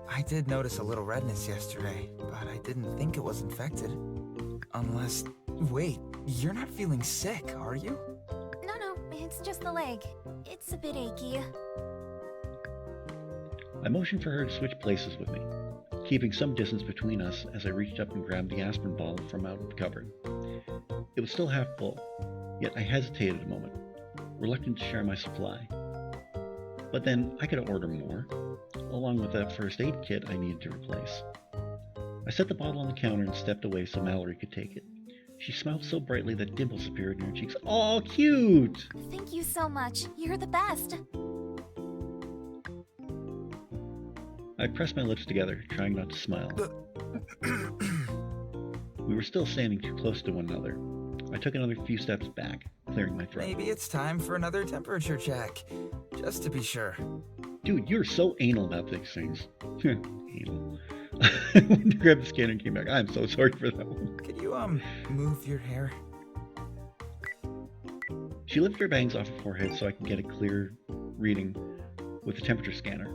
I did notice a little redness yesterday, but I didn't think it was infected. Unless... Wait, you're not feeling sick, are you? No, it's just the leg. It's a bit achy. I motioned for her to switch places with me, keeping some distance between us as I reached up and grabbed the aspirin bottle from out of the cupboard. It was still half full, yet I hesitated a moment, reluctant to share my supply. But then I could order more, along with a first aid kit I needed to replace. I set the bottle on the counter and stepped away so Mallory could take it. She smiled so brightly that dimples appeared in her cheeks. "Aw, cute!" Thank you so much. You're the best. I pressed my lips together, trying not to smile. We were still standing too close to one another. I took another few steps back, clearing my throat. Maybe it's time for another temperature check, just to be sure. Dude, you're so anal about these things. Anal. I went to grab the scanner and came back. I'm so sorry for that one. Could you, move your hair? She lifted her bangs off her forehead so I could get a clear reading with the temperature scanner.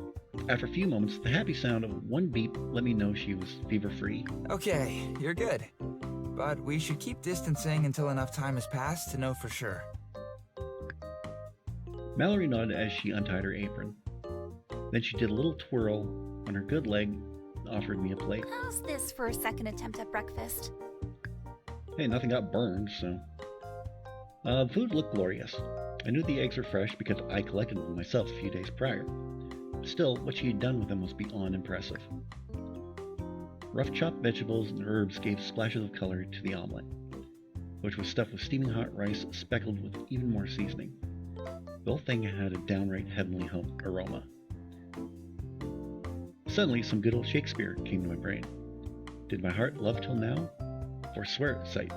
After a few moments, the happy sound of one beep let me know she was fever-free. Okay, you're good. But we should keep distancing until enough time has passed to know for sure. Mallory nodded as she untied her apron. Then she did a little twirl on her good leg and offered me a plate. How's this for a second attempt at breakfast? Hey, nothing got burned, so... The food looked glorious. I knew the eggs were fresh because I collected them myself a few days prior. Still, what she had done with them was beyond impressive. Rough chopped vegetables and herbs gave splashes of color to the omelet, which was stuffed with steaming hot rice speckled with even more seasoning. The whole thing had a downright heavenly aroma. Suddenly, some good old Shakespeare came to my brain. Did my heart love till now? Forswear its sight,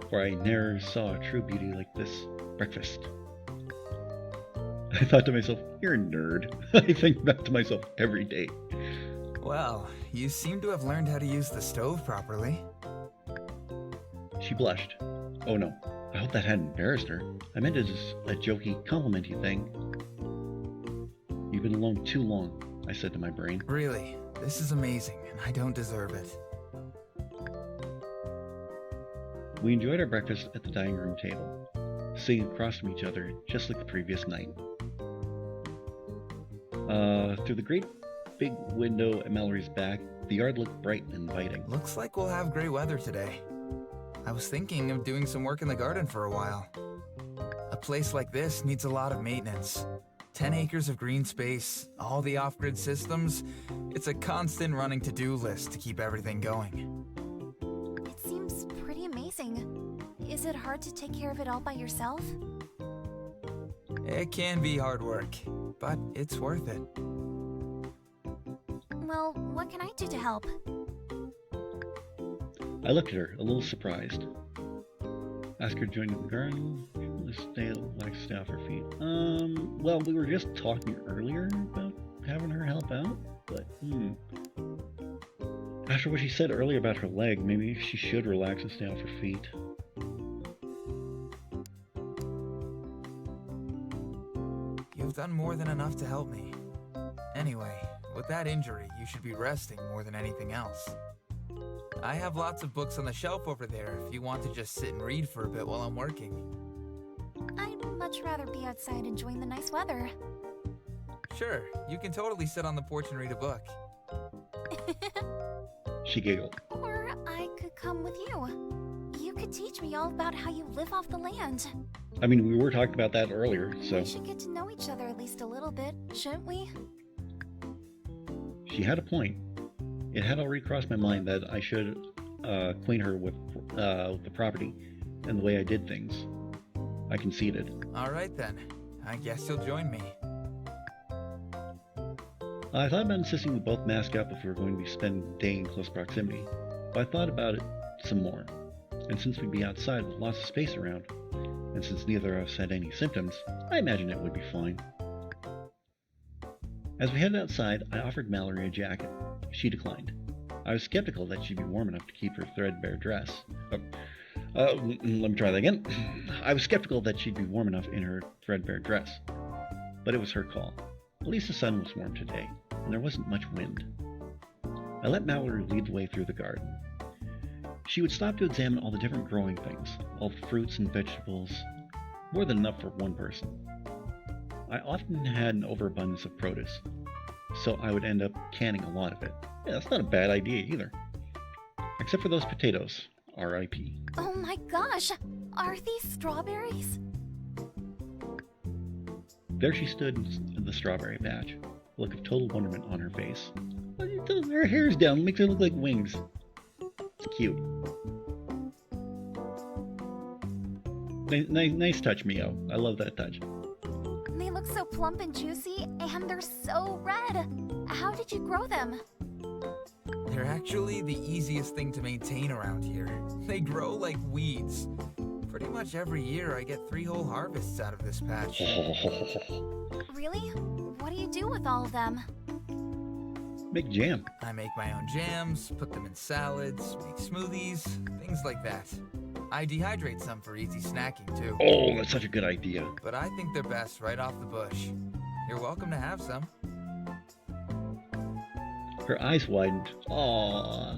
for I ne'er saw true beauty like this breakfast. I thought to myself, you're a nerd. I think that to myself every day. Well, you seem to have learned how to use the stove properly. She blushed. Oh no, I hope that hadn't embarrassed her. I meant it as a jokey, complimenty thing. You've been alone too long, I said to my brain. Really, this is amazing, and I don't deserve it. We enjoyed our breakfast at the dining room table, sitting across from each other just like the previous night. Through the great big window at Mallory's back, the yard looked bright and inviting. Looks like we'll have great weather today. I was thinking of doing some work in the garden for a while. A place like this needs a lot of maintenance. 10 acres of green space, all the off-grid systems. It's a constant running to-do list to keep everything going. It seems pretty amazing. Is it hard to take care of it all by yourself? It can be hard work, but it's worth it. Well, what can I do to help? I looked at her, a little surprised. Ask her to join in the garden. Stay off her feet. Well, we were just talking earlier about having her help out, but after what she said earlier about her leg, maybe she should relax and stay off her feet. You've done more than enough to help me. Anyway, with that injury, you should be resting more than anything else. I have lots of books on the shelf over there if you want to just sit and read for a bit while I'm working. I'd much rather be outside enjoying the nice weather. Sure, you can totally sit on the porch and read a book. She giggled. Or I could come with you. You could teach me all about how you live off the land. I mean, we were talking about that earlier, so... We should get to know each other at least a little bit, shouldn't we? She had a point. It had already crossed my mind that I should acquaint her with the property and the way I did things. I conceded. Alright then. I guess you'll join me. I thought about insisting we both mask up if we were going to be spending the day in close proximity, but I thought about it some more. And since we'd be outside with lots of space around, and since neither of us had any symptoms, I imagined it would be fine. As we headed outside, I offered Mallory a jacket. She declined. I was skeptical that she'd be warm enough to keep her threadbare dress. Let me try that again. I was skeptical that she'd be warm enough in her threadbare dress. But it was her call. At least the sun was warm today, and there wasn't much wind. I let Mallory lead the way through the garden. She would stop to examine all the different growing things, all the fruits and vegetables, more than enough for one person. I often had an overabundance of produce, so I would end up canning a lot of it. Yeah, that's not a bad idea either. Except for those potatoes, R.I.P. Oh my gosh! Are these strawberries? There she stood in the strawberry patch, a look of total wonderment on her face. Her hair's down, makes her look like wings. It's cute. Nice touch, Mio. I love that touch. They look so plump and juicy, and they're so red. How did you grow them? They're actually the easiest thing to maintain around here. They grow like weeds. Pretty much every year I get 3 whole harvests out of this patch. Really? What do you do with all of them? Make jam. I make my own jams, put them in salads, make smoothies, things like that. I dehydrate some for easy snacking too. Oh, that's such a good idea. But I think they're best right off the bush. You're welcome to have some. Her eyes widened. Aww.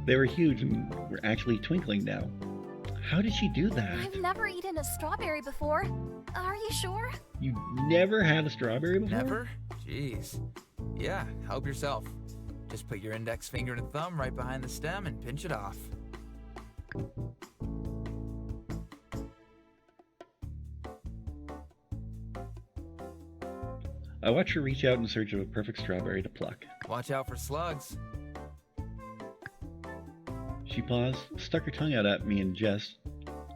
They were huge and were actually twinkling now. How did she do that? I've never eaten a strawberry before. Are you sure? You never had a strawberry before? Never? Jeez. Yeah, help yourself. Just put your index finger and thumb right behind the stem and pinch it off. I watched her reach out in search of a perfect strawberry to pluck. Watch out for slugs. She paused, stuck her tongue out at me in jest,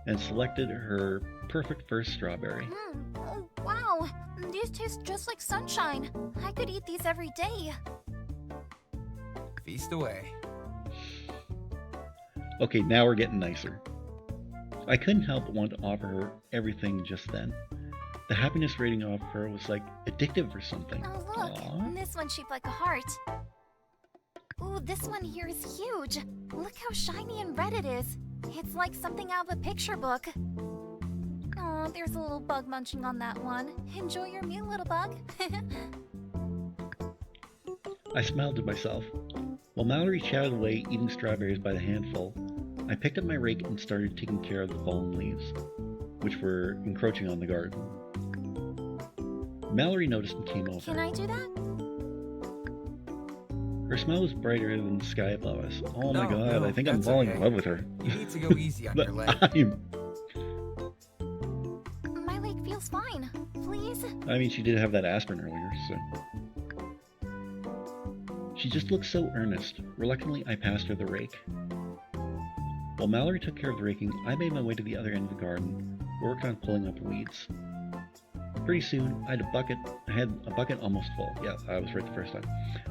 and selected her perfect first strawberry. Oh, wow. These taste just like sunshine. I could eat these every day. Feast away. Okay, now we're getting nicer. I couldn't help but want to offer her everything just then. The happiness rating off her was like addictive or something. Oh, look. Aww. This one's shaped like a heart. Ooh, this one here is huge. Look how shiny and red it is. It's like something out of a picture book. Oh, there's a little bug munching on that one. Enjoy your meal, little bug. I smiled to myself. While Mallory chatted away eating strawberries by the handful, I picked up my rake and started taking care of the fallen leaves, which were encroaching on the garden. Mallory noticed and came over. Can I do that? Her smile was brighter than the sky above us. Oh my god, no, I think I'm that's falling okay. in love with her. You need to go easy on your leg. My leg feels fine. Please? I mean, she did have that aspirin earlier, so... She just looked so earnest. Reluctantly, I passed her the rake. While Mallory took care of the raking, I made my way to the other end of the garden, worked on pulling up weeds. Pretty soon, I had a bucket almost full. Yeah, I was right the first time.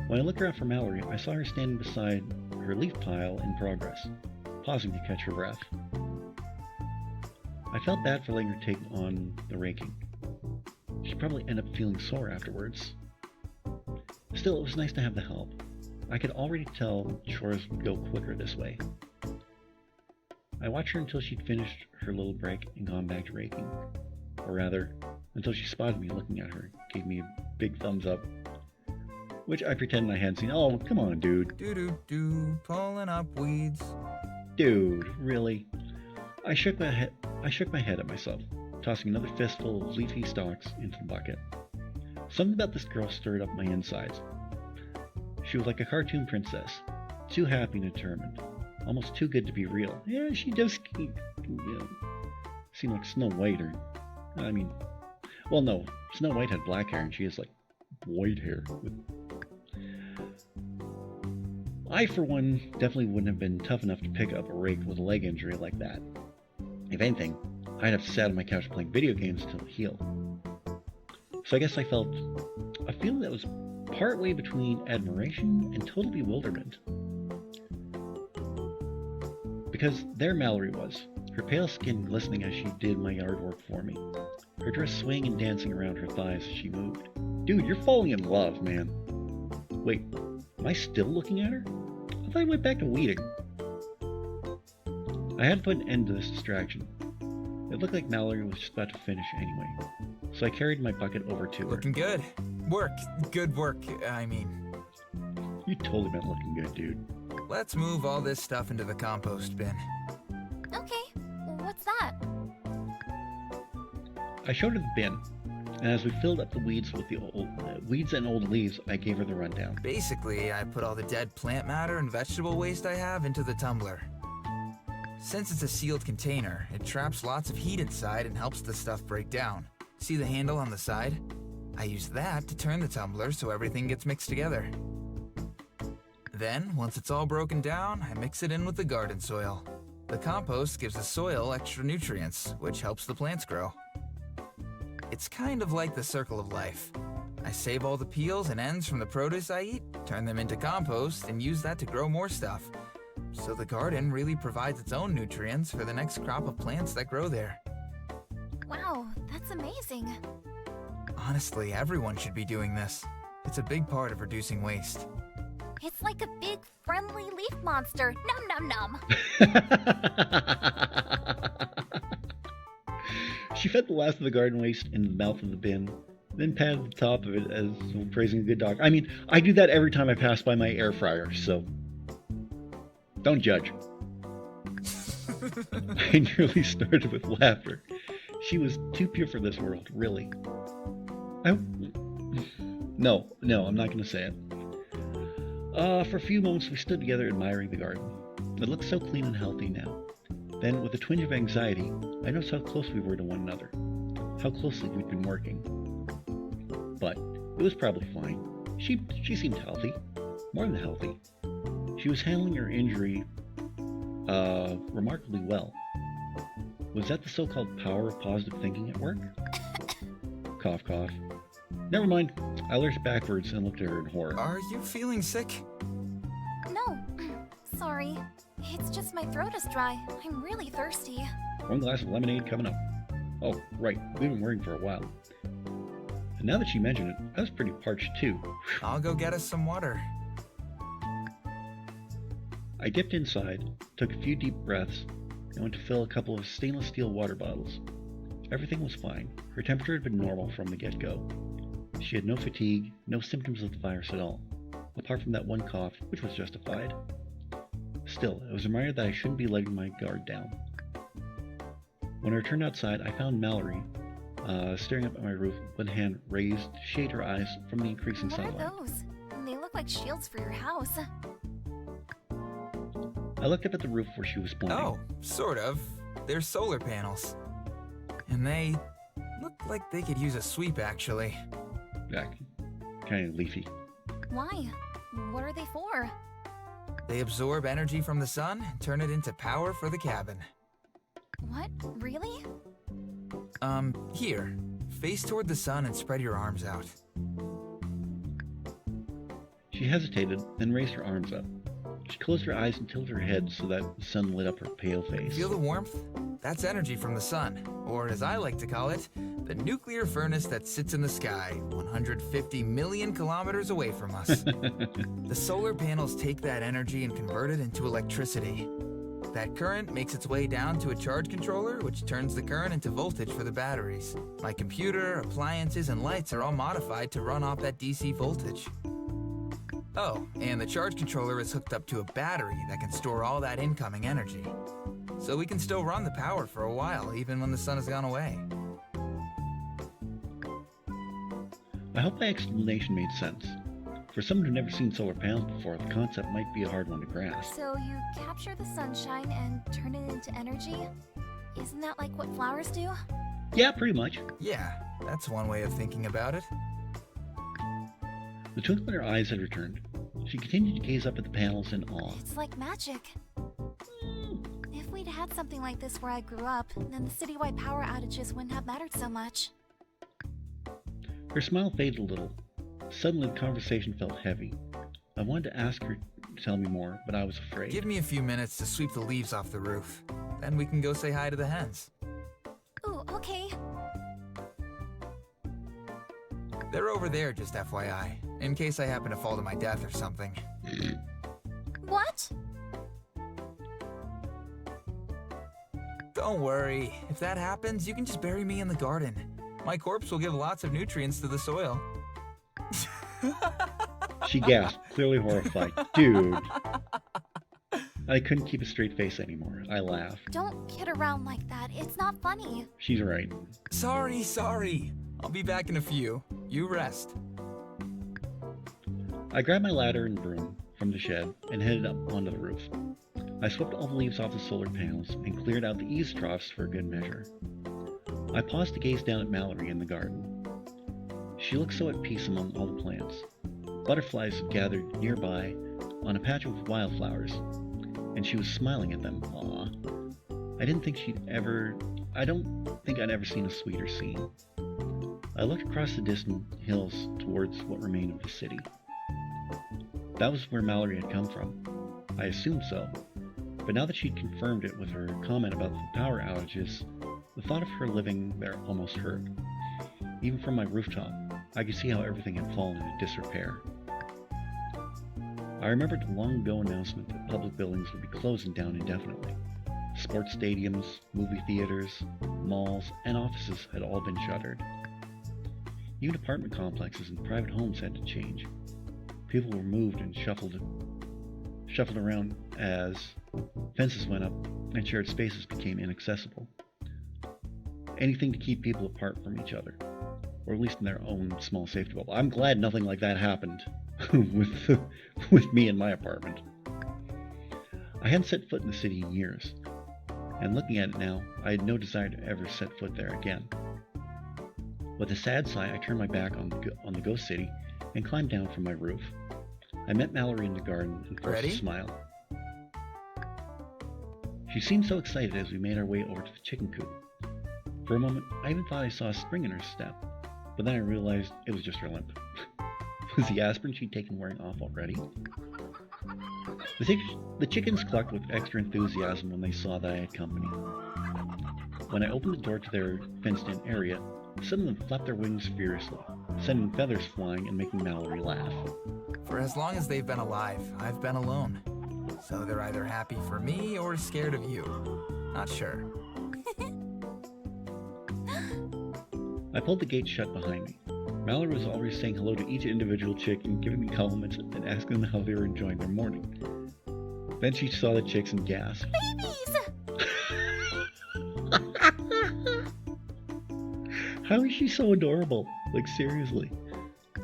When I looked around for Mallory, I saw her standing beside her leaf pile in progress, pausing to catch her breath. I felt bad for letting her take on the raking. She'd probably end up feeling sore afterwards. Still, it was nice to have the help. I could already tell chores would go quicker this way. I watched her until she'd finished her little break and gone back to raking. Or rather, until she spotted me looking at her, gave me a big thumbs up, which I pretended I hadn't seen. Oh, come on, dude. Do, pulling up weeds. Dude, really? I shook my head at myself, tossing another fistful of leafy stalks into the bucket. Something about this girl stirred up my insides. She was like a cartoon princess, too happy and determined, almost too good to be real. Yeah, she does, seem like Snow White, or I mean, well, no, Snow White had black hair, and she has like white hair. I, for one, definitely wouldn't have been tough enough to pick up a rake with a leg injury like that. If anything, I'd have sat on my couch playing video games until it healed. So I guess I felt a feeling that was partway between admiration and total bewilderment. Because there Mallory was, her pale skin glistening as she did my yard work for me, her dress swaying and dancing around her thighs as she moved. Dude, you're falling in love, man. Wait, am I still looking at her? I thought I went back to weeding. I had to put an end to this distraction. It looked like Mallory was just about to finish anyway, so I carried my bucket over to her. Looking good. Good work, I mean. You totally meant looking good, dude. Let's move all this stuff into the compost bin. Okay, what's that? I showed her the bin, and as we filled up the weeds with the weeds and old leaves, I gave her the rundown. Basically, I put all the dead plant matter and vegetable waste I have into the tumbler. Since it's a sealed container, it traps lots of heat inside and helps the stuff break down. See the handle on the side? I use that to turn the tumbler so everything gets mixed together. Then, once it's all broken down, I mix it in with the garden soil. The compost gives the soil extra nutrients, which helps the plants grow. It's kind of like the circle of life. I save all the peels and ends from the produce I eat, turn them into compost, and use that to grow more stuff. So the garden really provides its own nutrients for the next crop of plants that grow there. Wow, that's amazing. Honestly, everyone should be doing this. It's a big part of reducing waste. It's like a big, friendly leaf monster. Nom nom nom. She fed the last of the garden waste in the mouth of the bin, then patted the top of it as praising a good dog. I mean, I do that every time I pass by my air fryer, so don't judge. I nearly started with laughter. She was too pure for this world, really. No, I'm not going to say it. For a few moments, we stood together admiring the garden. It looked so clean and healthy now. Then, with a twinge of anxiety, I noticed how close we were to one another, how closely we'd been working. But it was probably fine. She seemed healthy, more than healthy. She was handling her injury remarkably well. Was that the so-called power of positive thinking at work? Cough, cough. Never mind. I lurched backwards and looked at her in horror. Are you feeling sick? No, sorry. It's just my throat is dry. I'm really thirsty. One glass of lemonade coming up. Oh, right. We've been working for a while. And now that she mentioned it, I was pretty parched too. I'll go get us some water. I dipped inside, took a few deep breaths, and went to fill a couple of stainless steel water bottles. Everything was fine. Her temperature had been normal from the get-go. She had no fatigue, no symptoms of the virus at all, apart from that one cough, which was justified. Still, it was a reminder that I shouldn't be letting my guard down. When I returned outside, I found Mallory staring up at my roof, one hand raised to shade her eyes from the increasing sunlight. What are those? They look like shields for your house. I looked up at the roof where she was pointing. Oh, sort of. They're solar panels. And they look like they could use a sweep, actually. Yeah, kind of leafy. Why? What are they for? They absorb energy from the sun and turn it into power for the cabin. What? Really? Here. Face toward the sun and spread your arms out. She hesitated, then raised her arms up. She closed her eyes and tilted her head so that the sun lit up her pale face. Feel the warmth? That's energy from the sun, or as I like to call it, the nuclear furnace that sits in the sky, 150 million kilometers away from us. The solar panels take that energy and convert it into electricity. That current makes its way down to a charge controller, which turns the current into voltage for the batteries. My computer, appliances, and lights are all modified to run off that DC voltage. Oh, and the charge controller is hooked up to a battery that can store all that incoming energy. So we can still run the power for a while, even when the sun has gone away. I hope my explanation made sense. For someone who'd never seen solar panels before, the concept might be a hard one to grasp. So you capture the sunshine and turn it into energy? Isn't that like what flowers do? Yeah, pretty much. Yeah, that's one way of thinking about it. The twinkle in her eyes had returned. She continued to gaze up at the panels in awe. It's like magic. If we'd had something like this where I grew up, then the citywide power outages wouldn't have mattered so much. Her smile faded a little. Suddenly, the conversation felt heavy. I wanted to ask her to tell me more, but I was afraid. Give me a few minutes to sweep the leaves off the roof. Then we can go say hi to the hens. Ooh, okay. They're over there, just FYI, in case I happen to fall to my death or something. What? Don't worry. If that happens, you can just bury me in the garden. My corpse will give lots of nutrients to the soil. She gasped, clearly horrified. Dude. I couldn't keep a straight face anymore. I laughed. Don't kid around like that. It's not funny. She's right. Sorry. I'll be back in a few. You rest. I grabbed my ladder and broom from the shed and headed up onto the roof. I swept all the leaves off the solar panels and cleared out the eaves troughs for good measure. I paused to gaze down at Mallory in the garden. She looked so at peace among all the plants. Butterflies had gathered nearby on a patch of wildflowers, and she was smiling at them. Aw. I don't think I'd ever seen a sweeter scene. I looked across the distant hills towards what remained of the city. That was where Mallory had come from. I assumed so, but now that she'd confirmed it with her comment about the power outages, the thought of her living there almost hurt. Even from my rooftop, I could see how everything had fallen into disrepair. I remembered the long ago announcement that public buildings would be closing down indefinitely. Sports stadiums, movie theaters, malls, and offices had all been shuttered. Even apartment complexes and private homes had to change. People were moved and shuffled around as fences went up and shared spaces became inaccessible. Anything to keep people apart from each other, or at least in their own small safety bubble. I'm glad nothing like that happened with me in my apartment. I hadn't set foot in the city in years, and looking at it now, I had no desire to ever set foot there again. With a sad sigh, I turned my back on the ghost city and climbed down from my roof. I met Mallory in the garden and forced a smile. She seemed so excited as we made our way over to the chicken coop. For a moment, I even thought I saw a spring in her step, but then I realized it was just her limp. Was the aspirin she'd taken wearing off already? The chickens clucked with extra enthusiasm when they saw that I had company. When I opened the door to their fenced-in area, some of them flapped their wings furiously, sending feathers flying and making Mallory laugh. For as long as they've been alive, I've been alone. So they're either happy for me or scared of you. Not sure. I pulled the gate shut behind me. Mallory was already saying hello to each individual chicken, giving me compliments and asking them how they were enjoying their morning. Then she saw the chicks and gasped. Babies! How is she so adorable? Like, seriously.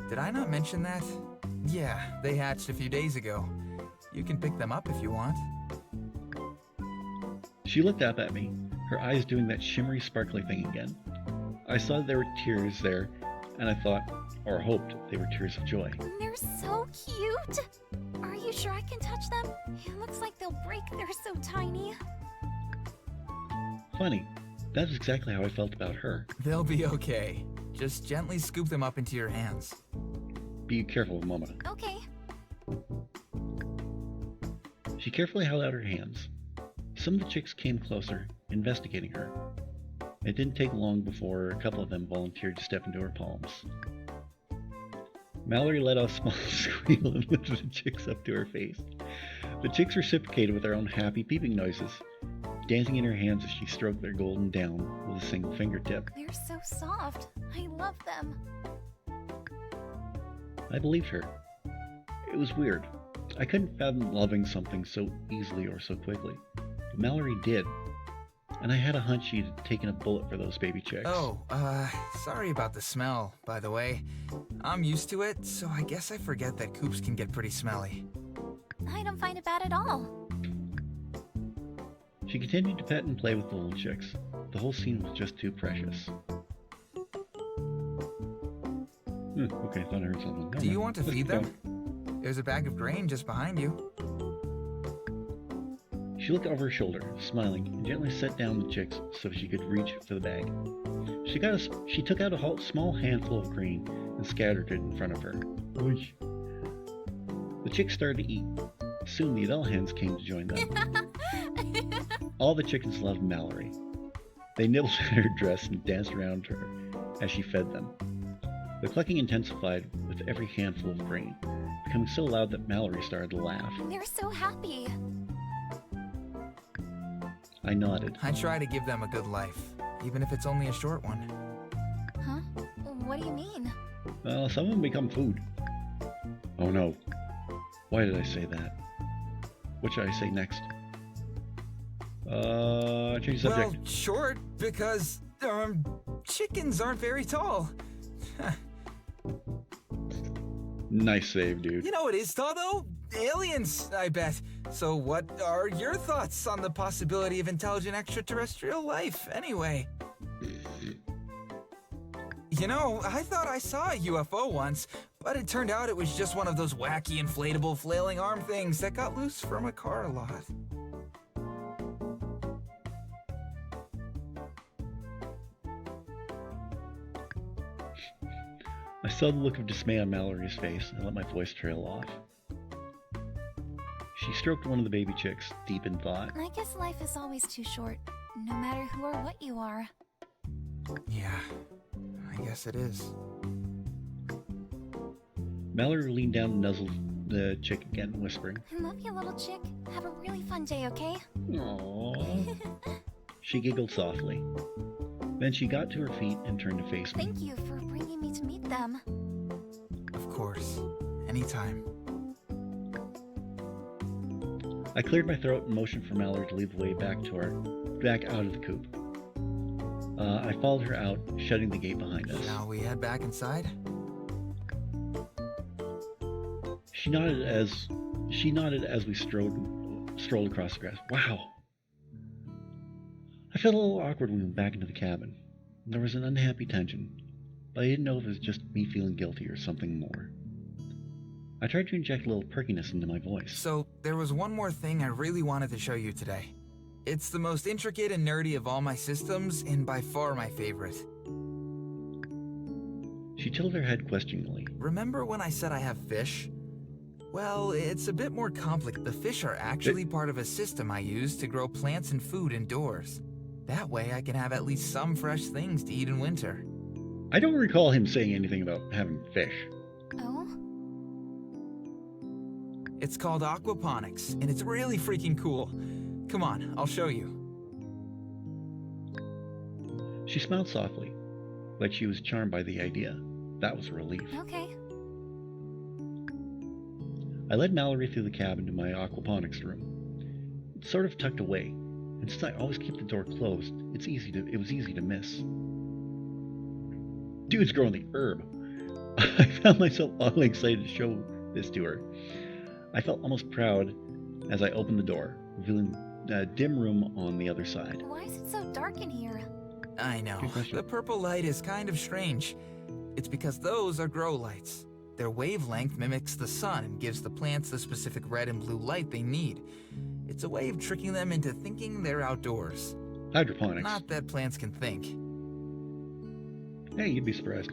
Did I not mention that? Yeah, they hatched a few days ago. You can pick them up if you want. She looked up at me, her eyes doing that shimmery, sparkly thing again. I saw that there were tears there, and I thought, or hoped, they were tears of joy. They're so cute! Are you sure I can touch them? It looks like they'll break, they're so tiny. Funny, that's exactly how I felt about her. They'll be okay. Just gently scoop them up into your hands. Be careful, Mama. Okay. She carefully held out her hands. Some of the chicks came closer, investigating her. It didn't take long before a couple of them volunteered to step into her palms. Mallory let out a small squeal and lifted the chicks up to her face. The chicks reciprocated with their own happy peeping noises, dancing in her hands as she stroked their golden down with a single fingertip. They're so soft. I love them. I believed her. It was weird. I couldn't fathom loving something so easily or so quickly. But Mallory did. And I had a hunch she'd taken a bullet for those baby chicks. Oh, sorry about the smell, by the way. I'm used to it, so I guess I forget that coops can get pretty smelly. I don't find it bad at all. She continued to pet and play with the little chicks. The whole scene was just too precious. Okay, I thought I heard something. Do you want to Let's feed go. them? There's a bag of grain just behind you. She looked over her shoulder, smiling, and gently set down the chicks so she could reach for the bag. She took out a small handful of grain and scattered it in front of her. Oish. The chicks started to eat. Soon the adult hens came to join them. All the chickens loved Mallory. They nibbled at her dress and danced around her as she fed them. The clucking intensified with every handful of grain, becoming so loud that Mallory started to laugh. They're so happy. I nodded. I try to give them a good life, even if it's only a short one. Huh? What do you mean? Well, some of them become food. Oh no. Why did I say that? What should I say next? Change the subject. Well, short, because, chickens aren't very tall. Nice save, dude. You know what is tall, though? Aliens, I bet. So what are your thoughts on the possibility of intelligent extraterrestrial life, anyway? You know, I thought I saw a UFO once, but it turned out it was just one of those wacky inflatable flailing arm things that got loose from a car lot. I saw the look of dismay on Mallory's face and let my voice trail off. She stroked one of the baby chicks, deep in thought. I guess life is always too short, no matter who or what you are. Yeah, I guess it is. Mallory leaned down and nuzzled the chick again, whispering, I love you, little chick. Have a really fun day, okay? "Aww." She giggled softly. Then she got to her feet and turned to face me. Thank you for bringing me to meet them. Of course. Anytime. I cleared my throat and motioned for Mallory to lead the way back out of the coop. I followed her out, shutting the gate behind us. Shall we head back inside? She nodded as we strolled across the grass. Wow. I felt a little awkward when we went back into the cabin. There was an unhappy tension, but I didn't know if it was just me feeling guilty or something more. I tried to inject a little perkiness into my voice. So, there was one more thing I really wanted to show you today. It's the most intricate and nerdy of all my systems, and by far my favorite. She tilted her head questioningly. Remember when I said I have fish? Well, it's a bit more complicated. The fish are actually part of a system I use to grow plants and food indoors. That way I can have at least some fresh things to eat in winter. I don't recall him saying anything about having fish. Oh? It's called aquaponics, and it's really freaking cool. Come on, I'll show you. She smiled softly, like she was charmed by the idea. That was a relief. Okay. I led Mallory through the cabin to my aquaponics room. It's sort of tucked away, and since I always keep the door closed, it was easy to miss. Dude's growing the herb. I found myself oddly excited to show this to her. I felt almost proud as I opened the door, revealing a dim room on the other side. Why is it so dark in here? I know. Good question. The purple light is kind of strange. It's because those are grow lights. Their wavelength mimics the sun and gives the plants the specific red and blue light they need. It's a way of tricking them into thinking they're outdoors. Hydroponics. Not that plants can think. Hey, you'd be surprised.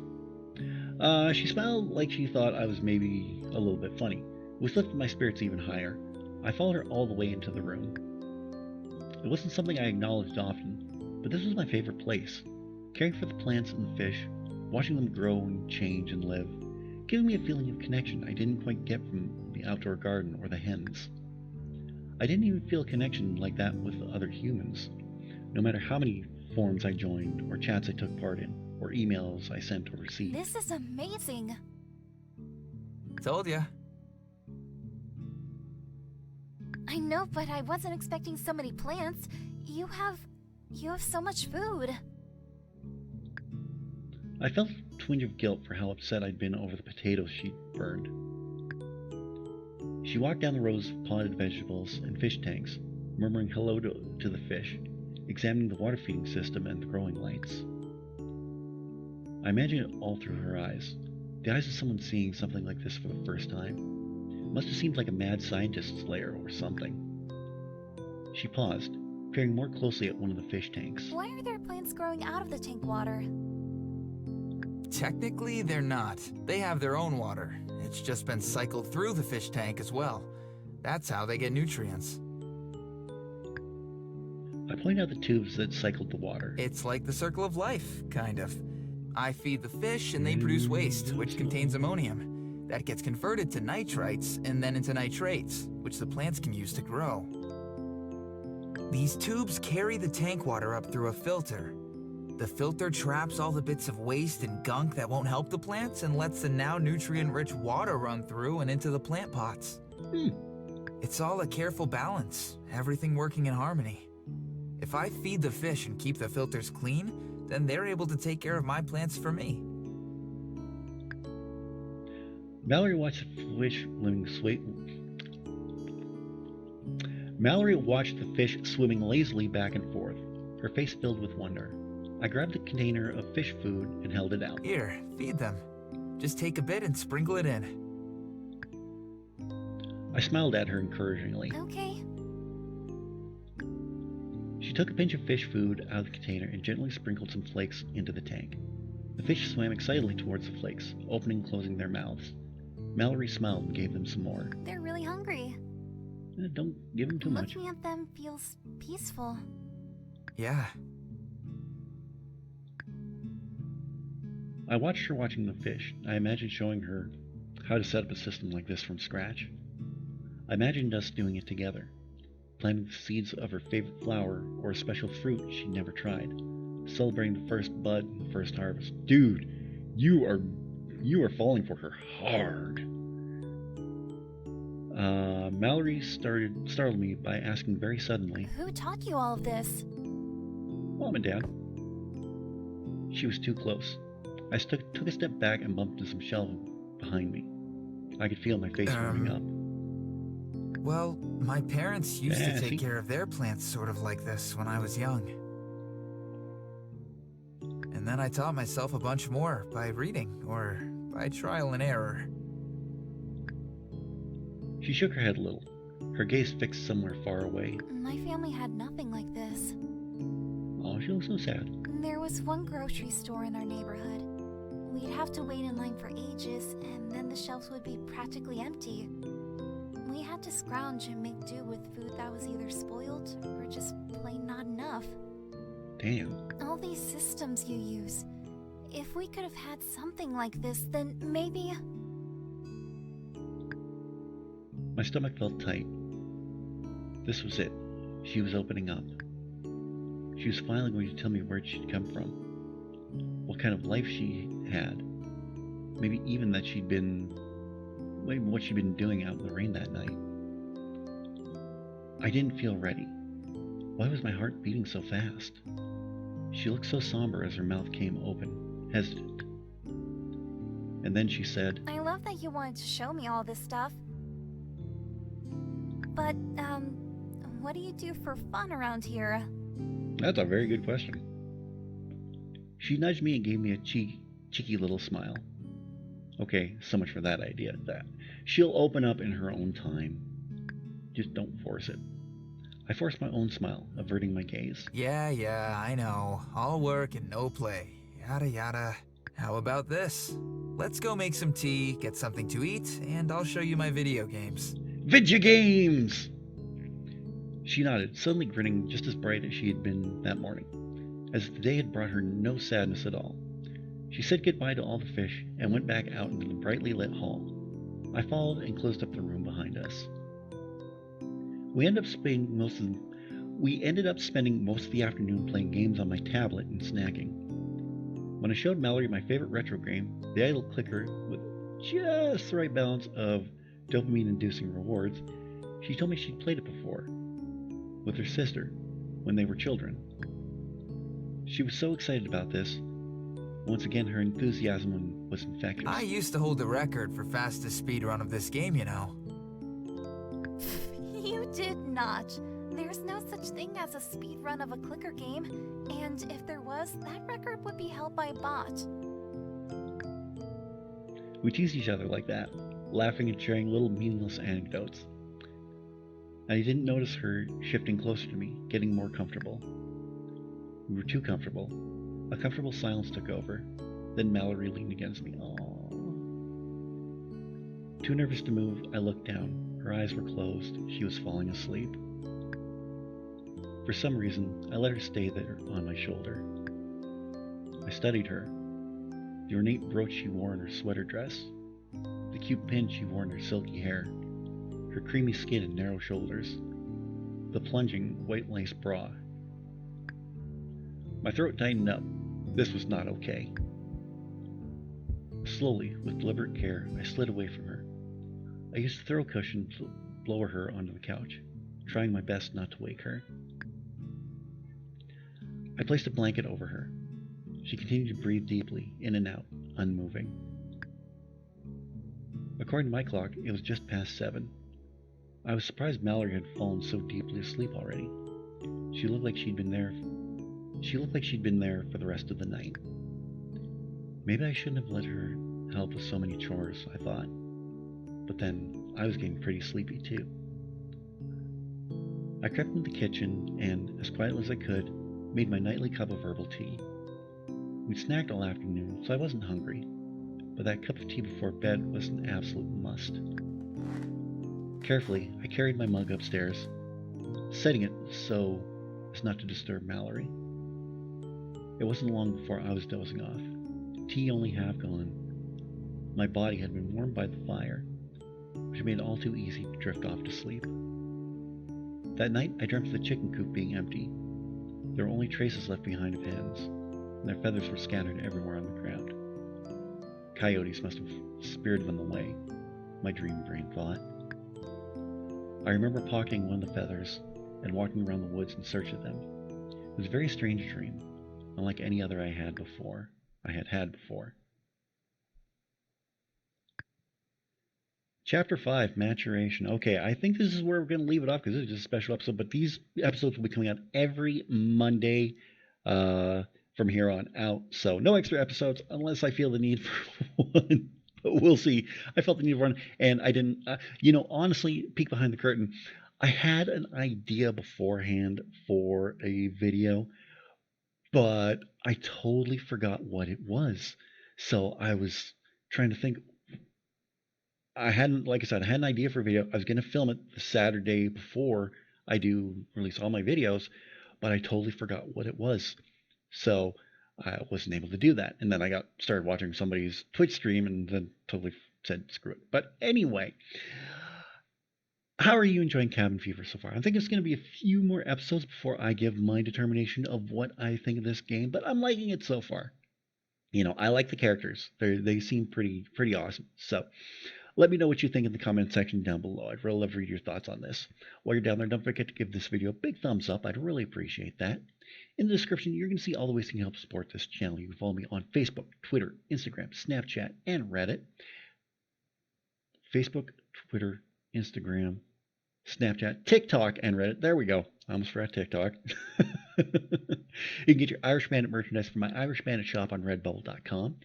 She smiled like she thought I was maybe a little bit funny, which lifted my spirits even higher. I followed her all the way into the room. It wasn't something I acknowledged often, but this was my favorite place. Caring for the plants and the fish, watching them grow and change and live, giving me a feeling of connection I didn't quite get from the outdoor garden or the hens. I didn't even feel a connection like that with other humans, no matter how many forums I joined, or chats I took part in, or emails I sent or received. This is amazing. Told ya. I know, but I wasn't expecting so many plants. You have You have so much food. I felt a twinge of guilt for how upset I'd been over the potatoes she'd burned. She walked down the rows of potted vegetables and fish tanks, murmuring hello to the fish, examining the water feeding system and the growing lights. I imagined it all through her eyes, the eyes of someone seeing something like this for the first time. It must have seemed like a mad scientist's lair or something. She paused, peering more closely at one of the fish tanks. Why are there plants growing out of the tank water? Technically, they're not. They have their own water. It's just been cycled through the fish tank as well. That's how they get nutrients. I point out the tubes that cycled the water. It's like the circle of life, kind of. I feed the fish and they produce waste, which contains ammonium. That gets converted to nitrites and then into nitrates, which the plants can use to grow. These tubes carry the tank water up through a filter. The filter traps all the bits of waste and gunk that won't help the plants and lets the now nutrient-rich water run through and into the plant pots. It's all a careful balance, everything working in harmony. If I feed the fish and keep the filters clean, then they're able to take care of my plants for me. Mallory watched the fish swimming lazily back and forth, her face filled with wonder. I grabbed the container of fish food and held it out. Here, feed them. Just take a bit and sprinkle it in. I smiled at her encouragingly. Okay. She took a pinch of fish food out of the container and gently sprinkled some flakes into the tank. The fish swam excitedly towards the flakes, opening and closing their mouths. Mallory smiled and gave them some more. They're really hungry. Don't give them too much. Looking at them feels peaceful. Yeah. I watched her watching the fish. I imagined showing her how to set up a system like this from scratch. I imagined us doing it together, planting the seeds of her favorite flower or a special fruit she'd never tried, celebrating the first bud and first harvest. Dude, you are falling for her hard. Mallory startled me by asking very suddenly, Who taught you all of this? Mom and Dad. She was too close. I took a step back and bumped into some shelving behind me. I could feel my face warming up. Well, my parents used to take see? care of their plants sort of like this when I was young. And then I taught myself a bunch more by reading or by trial and error. She shook her head a little, her gaze fixed somewhere far away. My family had nothing like this. Oh, she looks so sad. There was one grocery store in our neighborhood. We'd have to wait in line for ages, and then the shelves would be practically empty. We had to scrounge and make do with food that was either spoiled or just plain not enough. Damn. All these systems you use. If we could have had something like this, then maybe... My stomach felt tight. This was it. She was opening up. She was finally going to tell me where she'd come from, what kind of life she had, maybe even what she'd been doing out in the rain that night. I didn't feel ready. Why was my heart beating so fast? She looked so somber as her mouth came open, hesitant. And then she said, I love that you wanted to show me all this stuff. But, what do you do for fun around here? That's a very good question. She nudged me and gave me a cheeky little smile. Okay, so much for that idea. That she'll open up in her own time. Just don't force it. I forced my own smile, averting my gaze. Yeah, I know. All work and no play. Yada yada. How about this? Let's go make some tea, get something to eat, and I'll show you my video games. Video games! She nodded, suddenly grinning just as bright as she had been that morning, as if the day had brought her no sadness at all. She said goodbye to all the fish and went back out into the brightly lit hall. I followed and closed up the room behind us. We ended up spending most of the afternoon playing games on my tablet and snacking. When I showed Mallory my favorite retro game, the idle clicker with just the right balance of dopamine-inducing rewards, she told me she'd played it before, with her sister, when they were children. She was so excited about this. Once again, her enthusiasm was infectious. I used to hold the record for fastest speed run of this game, you know. You did not. There's no such thing as a speed run of a clicker game, and if there was, that record would be held by a bot. We teased each other like that, laughing and sharing little meaningless anecdotes. I didn't notice her shifting closer to me, getting more comfortable. We were too comfortable. A comfortable silence took over. Then Mallory leaned against me. Aww. Too nervous to move, I looked down. Her eyes were closed. She was falling asleep. For some reason, I let her stay there on my shoulder. I studied her. The ornate brooch she wore in her sweater dress, the cute pin she wore in her silky hair, her creamy skin and narrow shoulders, the plunging white lace bra. My throat tightened up. This was not okay. Slowly, with deliberate care, I slid away from her. I used the throw cushion to lower her onto the couch, trying my best not to wake her. I placed a blanket over her. She continued to breathe deeply, in and out, unmoving. According to my clock, it was just past 7. I was surprised Mallory had fallen so deeply asleep already. She looked like she'd been there for the rest of the night. Maybe I shouldn't have let her help with so many chores, I thought. But then I was getting pretty sleepy too. I crept into the kitchen and, as quietly as I could, made my nightly cup of herbal tea. We'd snacked all afternoon, so I wasn't hungry, but that cup of tea before bed was an absolute must. Carefully, I carried my mug upstairs, setting it so as not to disturb Mallory. It wasn't long before I was dozing off. Tea only half gone. My body had been warmed by the fire, which made it all too easy to drift off to sleep. That night, I dreamt of the chicken coop being empty. There were only traces left behind of hens, and their feathers were scattered everywhere on the ground. Coyotes must have spirited them away, my dream brain thought. I remember pocketing one of the feathers and walking around the woods in search of them. It was a very strange dream, unlike any other I had before. Chapter 5, Maturation. Okay, I think this is where we're going to leave it off because this is just a special episode, but these episodes will be coming out every Monday from here on out. So no extra episodes unless I feel the need for one. But we'll see. I felt the need for one, and I didn't. Honestly, peek behind the curtain. I had an idea beforehand for a video, but I totally forgot what it was. So I was trying to think. Like I said, I had an idea for a video. I was going to film it the Saturday before I do release all my videos, but I totally forgot what it was. So I wasn't able to do that. And then I started watching somebody's Twitch stream and then totally said, screw it. But anyway, how are you enjoying Cabin Fever so far? I think it's going to be a few more episodes before I give my determination of what I think of this game, but I'm liking it so far. I like the characters. They seem pretty awesome. So let me know what you think in the comment section down below. I'd really love to read your thoughts on this. While you're down there, don't forget to give this video a big thumbs up. I'd really appreciate that. In the description, you're going to see all the ways you can help support this channel. You can follow me on Facebook, Twitter, Instagram, Snapchat, and Reddit. Facebook, Twitter, Instagram, Snapchat, TikTok, and Reddit. There we go. I almost forgot TikTok. You can get your Irish Bandit merchandise from my Irish Bandit shop on redbubble.com.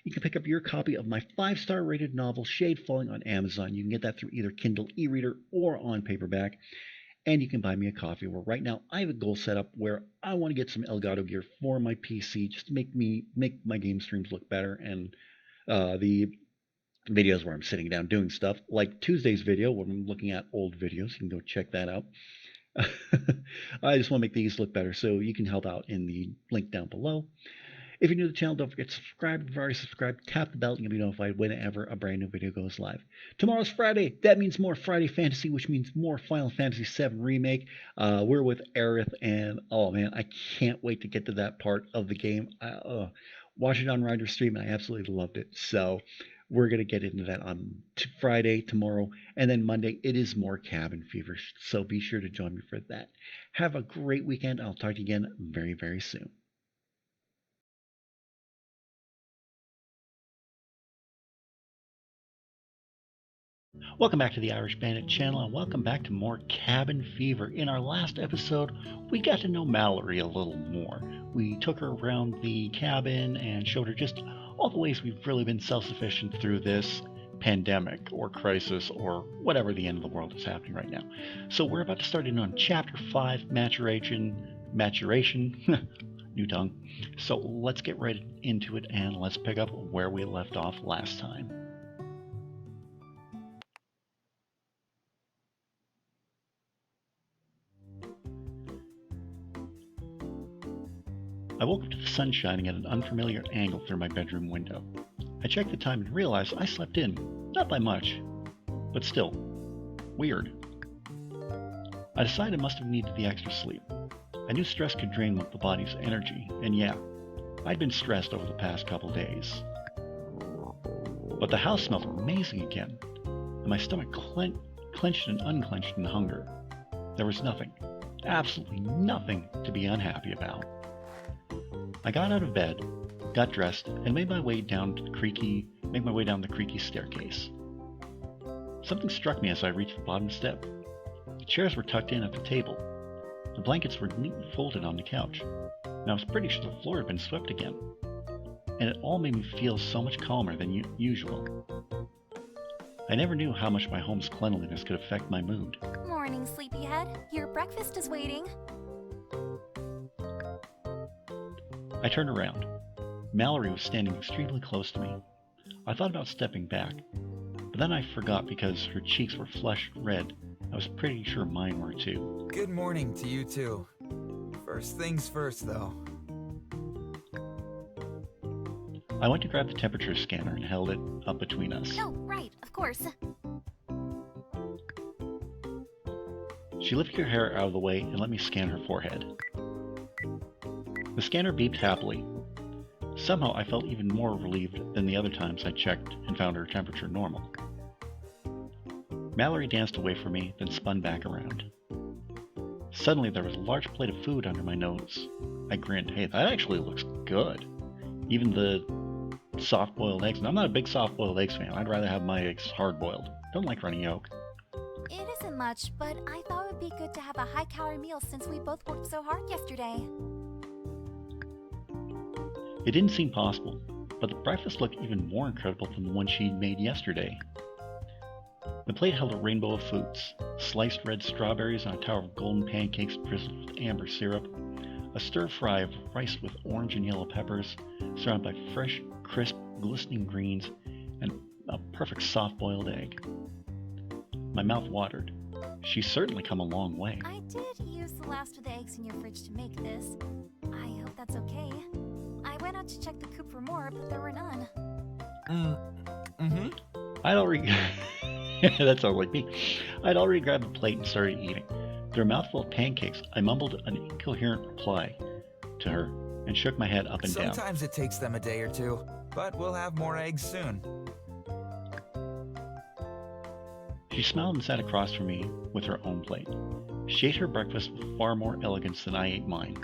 You can pick up your copy of my 5-star rated novel, Shade Falling, on Amazon. You can get that through either Kindle e-reader or on paperback. And you can buy me a coffee, where right now I have a goal set up where I want to get some Elgato gear for my PC just to make my game streams look better, and the videos where I'm sitting down doing stuff, like Tuesday's video where I'm looking at old videos. You can go check that out. I just want to make these look better, so you can help out in the link down below. If you're new to the channel, don't forget to subscribe. If you've already subscribed, tap the bell and you'll be notified whenever a brand new video goes live. Tomorrow's Friday. That means more Friday Fantasy, which means more Final Fantasy VII Remake. We're with Aerith, and oh man, I can't wait to get to that part of the game. Watched it on Ryder's stream, and I absolutely loved it. So we're going to get into that on Friday, tomorrow, and then Monday it is more Cabin Fever. So be sure to join me for that. Have a great weekend. I'll talk to you again very, very soon. Welcome back to the Irish Bandit channel, and welcome back to more Cabin Fever. In our last episode, we got to know Mallory a little more. We took her around the cabin and showed her just all the ways we've really been self-sufficient through this pandemic or crisis or whatever the end of the world is happening right now. So we're about to start in on Chapter 5, Maturation, new tongue. So let's get right into it and let's pick up where we left off last time. I woke up to the sun shining at an unfamiliar angle through my bedroom window. I checked the time and realized I slept in. Not by much, but still. Weird. I decided I must have needed the extra sleep. I knew stress could drain the body's energy, and yeah, I'd been stressed over the past couple days. But the house smelled amazing again, and my stomach clenched and unclenched in hunger. There was nothing, absolutely nothing to be unhappy about. I got out of bed, got dressed, and made my way down the creaky staircase. Something struck me as I reached the bottom step. The chairs were tucked in at the table. The blankets were neatly folded on the couch, and I was pretty sure the floor had been swept again. And it all made me feel so much calmer than usual. I never knew how much my home's cleanliness could affect my mood. Morning, sleepyhead. Your breakfast is waiting. I turned around. Mallory was standing extremely close to me. I thought about stepping back, but then I forgot because her cheeks were flushed red. I was pretty sure mine were too. Good morning to you too. First things first, though. I went to grab the temperature scanner and held it up between us. Oh, right, of course. She lifted her hair out of the way and let me scan her forehead. The scanner beeped happily. Somehow I felt even more relieved than the other times I checked and found her temperature normal. Mallory danced away from me, then spun back around. Suddenly there was a large plate of food under my nose. I grinned. Hey, that actually looks good. Even the soft-boiled eggs. And I'm not a big soft-boiled eggs fan. I'd rather have my eggs hard-boiled. Don't like runny yolk. It isn't much, but I thought it would be good to have a high-calorie meal since we both worked so hard yesterday. It didn't seem possible, but the breakfast looked even more incredible than the one she'd made yesterday. The plate held a rainbow of foods: sliced red strawberries on a tower of golden pancakes drizzled with amber syrup, a stir-fry of rice with orange and yellow peppers, surrounded by fresh, crisp, glistening greens, and a perfect soft-boiled egg. My mouth watered. She's certainly come a long way. I did use the last of the eggs in your fridge to make this. I hope that's okay. I went out to check the coop for more, but there were none. I'd already... that sounds like me. I'd already grabbed the plate and started eating. Through a mouthful of pancakes, I mumbled an incoherent reply to her and shook my head up and down. Sometimes it takes them a day or two, but we'll have more eggs soon. She smiled and sat across from me with her own plate. She ate her breakfast with far more elegance than I ate mine.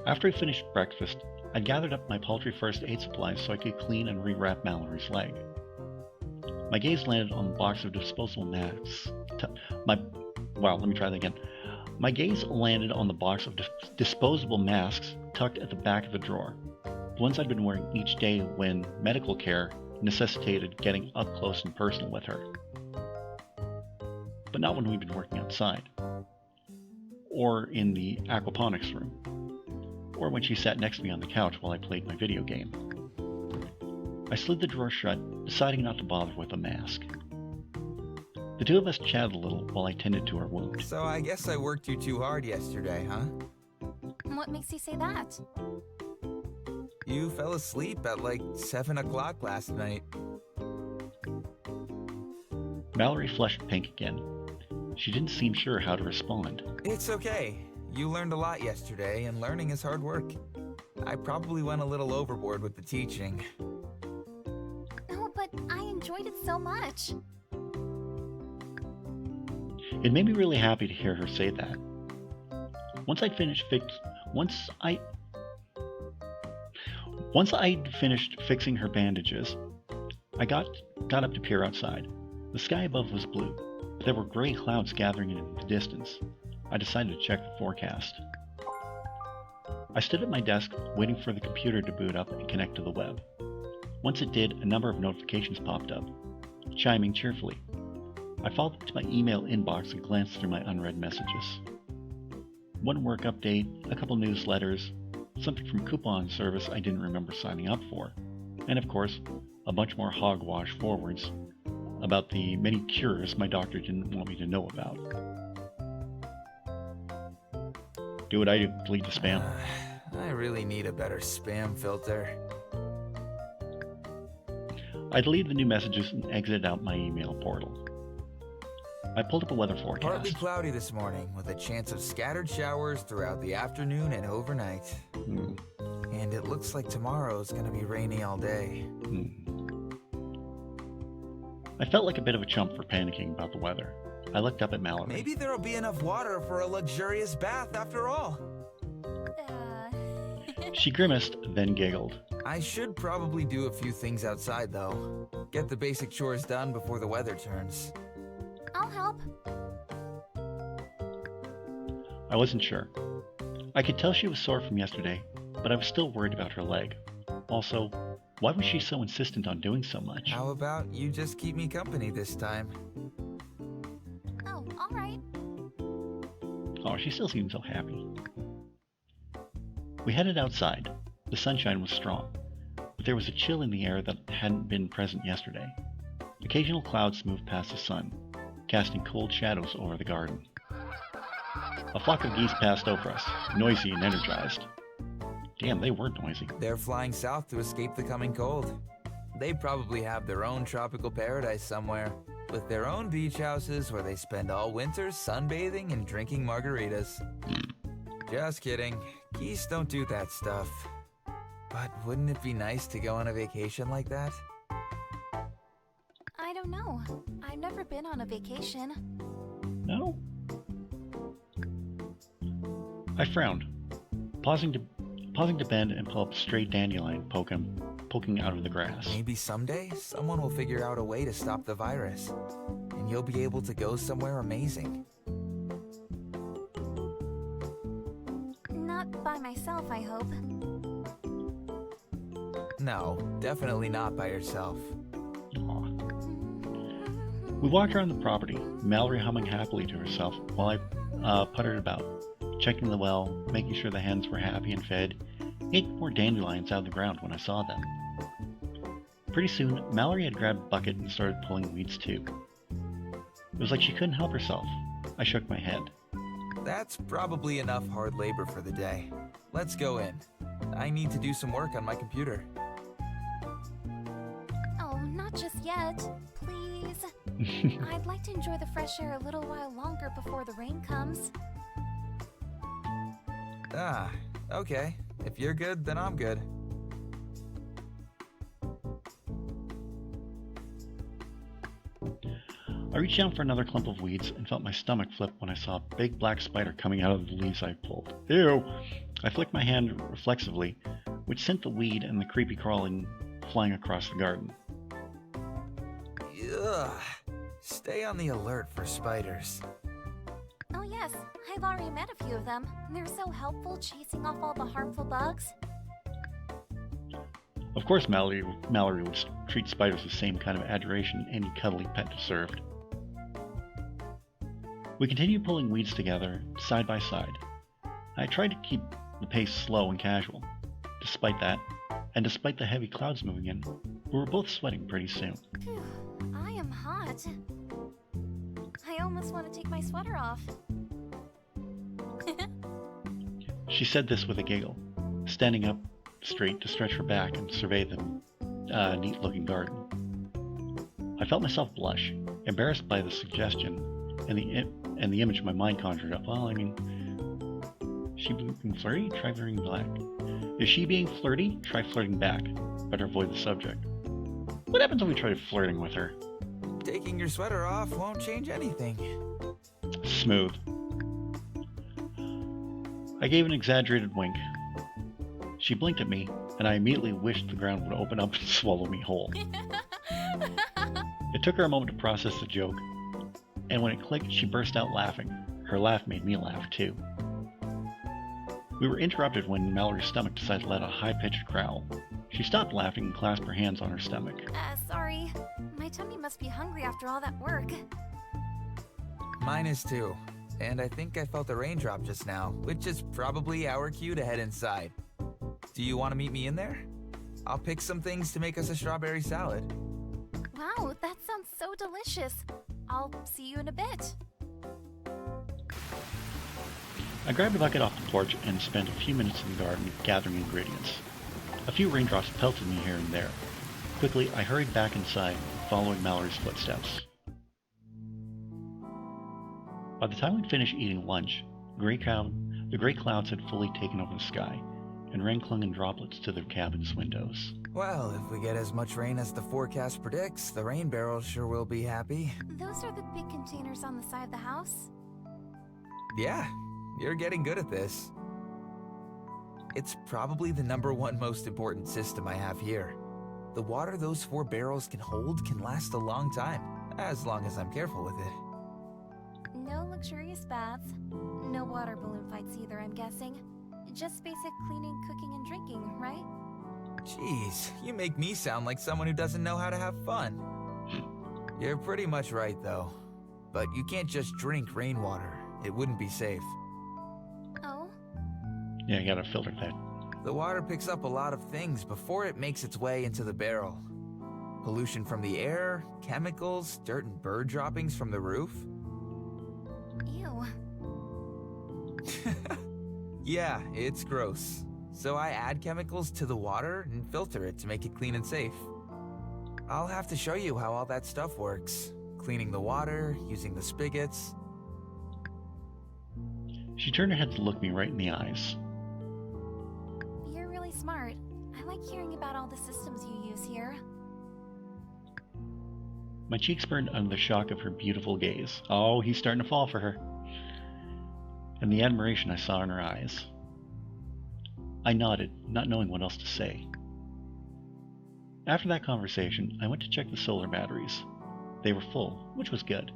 After I finished breakfast, I gathered up my paltry first aid supplies so I could clean and rewrap Mallory's leg. My gaze landed on the box of disposable masks. My gaze landed on the box of disposable masks tucked at the back of the drawer. The ones I'd been wearing each day when medical care necessitated getting up close and personal with her. But not when we'd been working outside, or in the aquaponics room, or when she sat next to me on the couch while I played my video game. I slid the drawer shut, deciding not to bother with a mask. The two of us chatted a little while I tended to her wound. So I guess I worked you too hard yesterday, huh? What makes you say that? You fell asleep at like 7 o'clock last night. Mallory flushed pink again. She didn't seem sure how to respond. It's okay. You learned a lot yesterday, and learning is hard work. I probably went a little overboard with the teaching. No, but I enjoyed it so much. It made me really happy to hear her say that. Once I'd finished fixing her bandages, I got up to peer outside. The sky above was blue, but there were gray clouds gathering in the distance. I decided to check the forecast. I stood at my desk, waiting for the computer to boot up and connect to the web. Once it did, a number of notifications popped up, chiming cheerfully. I followed them to my email inbox and glanced through my unread messages. One work update, a couple newsletters, something from coupon service I didn't remember signing up for, and of course, a bunch more hogwash forwards about the many cures my doctor didn't want me to know about. Do what I do, delete the spam. I really need a better spam filter. I deleted the new messages and exited out my email portal. I pulled up a weather forecast. Partly cloudy this morning, with a chance of scattered showers throughout the afternoon and overnight. And it looks like tomorrow's gonna be rainy all day. I felt like a bit of a chump for panicking about the weather. I looked up at Mallory. Maybe there'll be enough water for a luxurious bath after all. She grimaced, then giggled. I should probably do a few things outside, though. Get the basic chores done before the weather turns. I'll help. I wasn't sure. I could tell she was sore from yesterday, but I was still worried about her leg. Also, why was she so insistent on doing so much? How about you just keep me company this time? Oh, all right. Oh, she still seemed so happy. We headed outside. The sunshine was strong, but there was a chill in the air that hadn't been present yesterday. Occasional clouds moved past the sun, casting cold shadows over the garden. A flock of geese passed over us, noisy and energized. Damn, they were noisy. They're flying south to escape the coming cold. They probably have their own tropical paradise somewhere, with their own beach houses where they spend all winter sunbathing and drinking margaritas. Just kidding. Geese don't do that stuff. But wouldn't it be nice to go on a vacation like that? I don't know. I've never been on a vacation. No? I frowned, pausing to bend and pull up a stray dandelion poking out of the grass. Maybe someday someone will figure out a way to stop the virus, and you'll be able to go somewhere amazing. Not by myself, I hope. No, definitely not by yourself. Aw. We walked around the property, Mallory humming happily to herself while I puttered about, checking the well, making sure the hens were happy and fed, ate more dandelions out of the ground when I saw them. Pretty soon, Mallory had grabbed a bucket and started pulling weeds too. It was like she couldn't help herself. I shook my head. That's probably enough hard labor for the day. Let's go in. I need to do some work on my computer. Oh, not just yet. Please. I'd like to enjoy the fresh air a little while longer before the rain comes. Ah, okay. If you're good, then I'm good. I reached down for another clump of weeds and felt my stomach flip when I saw a big black spider coming out of the leaves I pulled. Ew! I flicked my hand reflexively, which sent the weed and the creepy crawling flying across the garden. Ugh. Stay on the alert for spiders. Oh yes, I've already met a few of them. They're so helpful chasing off all the harmful bugs. Of course, Mallory would treat spiders with the same kind of adoration any cuddly pet deserved. We continued pulling weeds together, side by side. I tried to keep the pace slow and casual. Despite that, and despite the heavy clouds moving in, we were both sweating pretty soon. Phew, I am hot. I almost want to take my sweater off. She said this with a giggle, standing up straight to stretch her back and survey the neat-looking garden. I felt myself blush, embarrassed by the suggestion, and the image my mind conjured up. Well, I mean, she being flirty? Try wearing black. Is she being flirty? Try flirting back. Better avoid the subject. What happens when we try flirting with her? Taking your sweater off won't change anything. Smooth. I gave an exaggerated wink. She blinked at me, and I immediately wished the ground would open up and swallow me whole. It took her a moment to process the joke, and when it clicked, she burst out laughing. Her laugh made me laugh, too. We were interrupted when Mallory's stomach decided to let out a high-pitched growl. She stopped laughing and clasped her hands on her stomach. Sorry. My tummy must be hungry after all that work. Mine is too. And I think I felt a raindrop just now, which is probably our cue to head inside. Do you want to meet me in there? I'll pick some things to make us a strawberry salad. Wow, that sounds so delicious. I'll see you in a bit. I grabbed a bucket off the porch and spent a few minutes in the garden gathering ingredients. A few raindrops pelted me here and there. Quickly, I hurried back inside, following Mallory's footsteps. By the time we'd finished eating lunch, the gray clouds had fully taken over the sky, and rain clung in droplets to the cabin's windows. Well, if we get as much rain as the forecast predicts, the rain barrels sure will be happy. Those are the big containers on the side of the house? Yeah, you're getting good at this. It's probably the #1 most important system I have here. The water those 4 barrels can hold can last a long time, as long as I'm careful with it. No luxurious baths. No water balloon fights either, I'm guessing. Just basic cleaning, cooking, and drinking, right? Jeez, you make me sound like someone who doesn't know how to have fun. You're pretty much right, though. But you can't just drink rainwater. It wouldn't be safe. Oh? Yeah, you gotta filter that. The water picks up a lot of things before it makes its way into the barrel. Pollution from the air, chemicals, dirt and bird droppings from the roof. Ew. Yeah, it's gross. So I add chemicals to the water and filter it to make it clean and safe. I'll have to show you how all that stuff works. Cleaning the water, using the spigots. She turned her head to look me right in the eyes. You're really smart. I like hearing about all the systems you use here. My cheeks burned under the shock of her beautiful gaze. Oh, he's starting to fall for her. And the admiration I saw in her eyes. I nodded, not knowing what else to say. After that conversation, I went to check the solar batteries. They were full, which was good.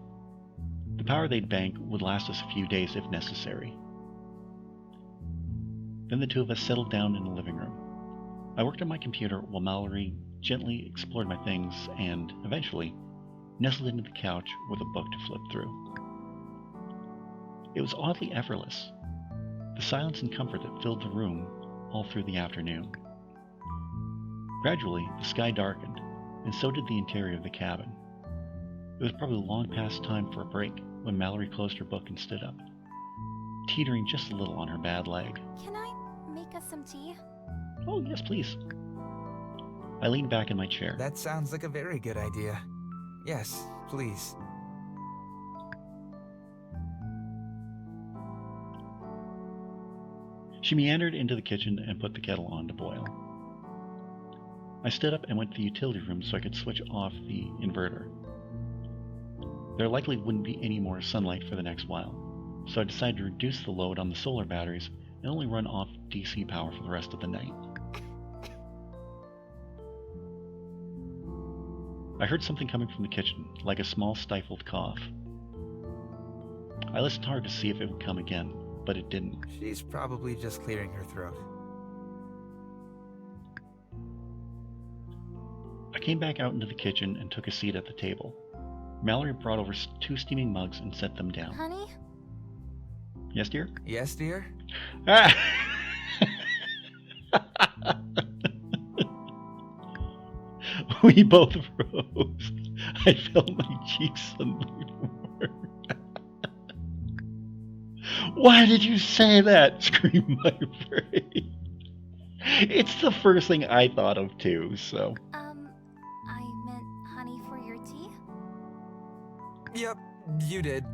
The power they'd bank would last us a few days if necessary. Then the two of us settled down in the living room. I worked on my computer while Mallory gently explored my things and, eventually, nestled into the couch with a book to flip through. It was oddly effortless, the silence and comfort that filled the room all through the afternoon. Gradually, the sky darkened, and so did the interior of the cabin. It was probably long past time for a break when Mallory closed her book and stood up, teetering just a little on her bad leg. Can I make us some tea? Oh, yes, please. I leaned back in my chair. That sounds like a very good idea. Yes, please. She meandered into the kitchen and put the kettle on to boil. I stood up and went to the utility room so I could switch off the inverter. There likely wouldn't be any more sunlight for the next while, so I decided to reduce the load on the solar batteries and only run off DC power for the rest of the night. I heard something coming from the kitchen, like a small stifled cough. I listened hard to see if it would come again, but it didn't. She's probably just clearing her throat. I came back out into the kitchen and took a seat at the table. Mallory brought over 2 steaming mugs and set them down. Honey? Yes, dear? Yes, dear? Ah! We both rose. I felt my cheeks suddenly warm. Why did you say that? Screamed my brain. It's the first thing I thought of too, so. I meant honey for your tea? Yep, you did.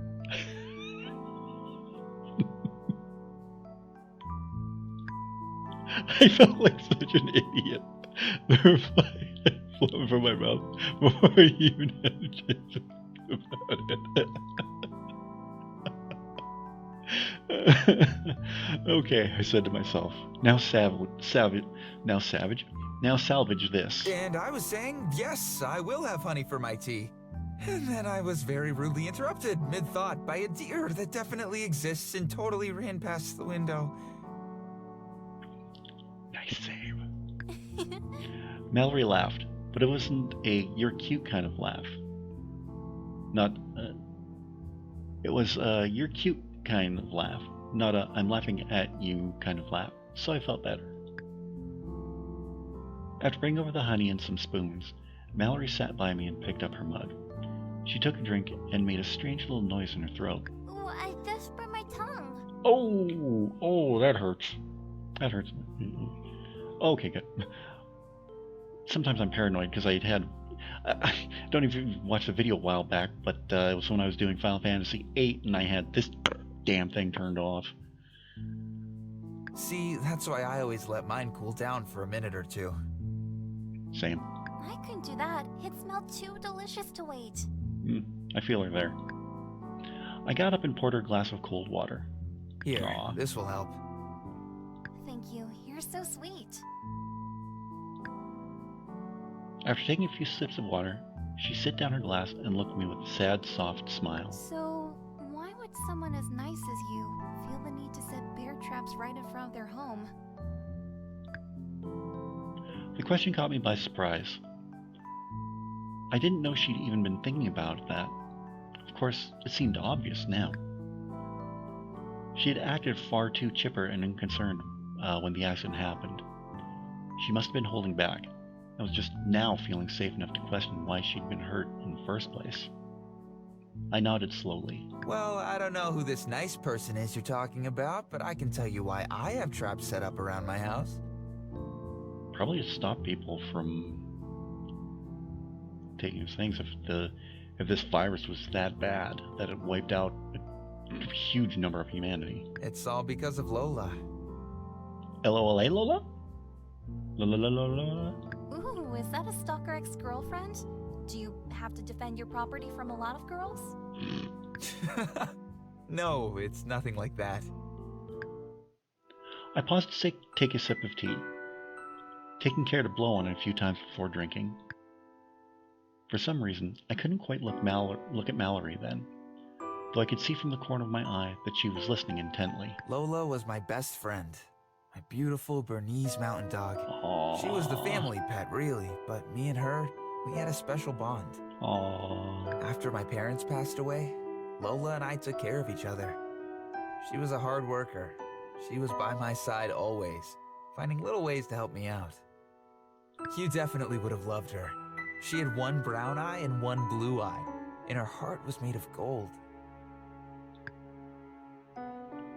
I felt like such an idiot. The reply had flown from my mouth before I even had a chance to think about it. Okay, I said to myself. Now salvage this. And I was saying, yes, I will have honey for my tea. And then I was very rudely interrupted mid-thought by a deer that definitely exists and totally ran past the window. Nice save. Mallory laughed, but it wasn't a "you're cute" kind of laugh. Not, it was a "you're cute" kind of laugh, not a "I'm laughing at you" kind of laugh, so I felt better. After bringing over the honey and some spoons, Mallory sat by me and picked up her mug. She took a drink and made a strange little noise in her throat. Oh, I just burned my tongue. Oh, that hurts. That hurts. Okay, good. Sometimes I'm paranoid because I don't even watch the video a while back, but it was when I was doing Final Fantasy VIII and I had this damn thing turned off. See, that's why I always let mine cool down for a minute or two. Same. I couldn't do that. It smelled too delicious to wait. I feel her there. I got up and poured her a glass of cold water. Here, Aw. this will help. Thank you. You're so sweet. After taking a few sips of water, she set down her glass and looked at me with a sad, soft smile. So, why would someone as nice as you feel the need to set bear traps right in front of their home? The question caught me by surprise. I didn't know she'd even been thinking about that. Of course, it seemed obvious now. She had acted far too chipper and unconcerned when the accident happened. She must have been holding back. I was just now feeling safe enough to question why she'd been hurt in the first place. I nodded slowly. Well, I don't know who this nice person is you're talking about, but I can tell you why I have traps set up around my house. Probably to stop people from taking things. If this virus was that bad that it wiped out a huge number of humanity. It's all because of Lola. LOLA Lola? Lola? Ooh, is that a stalker ex-girlfriend? Do you have to defend your property from a lot of girls? No, it's nothing like that. I paused to take a sip of tea, taking care to blow on it a few times before drinking. For some reason, I couldn't quite look at Mallory then, though I could see from the corner of my eye that she was listening intently. Lola was my best friend. My beautiful Bernese mountain dog. Aww. She was the family pet, really, but me and her, we had a special bond. Aww. After my parents passed away, Lola and I took care of each other. She was a hard worker. She was by my side always, finding little ways to help me out. You definitely would have loved her. She had one brown eye and one blue eye, and her heart was made of gold.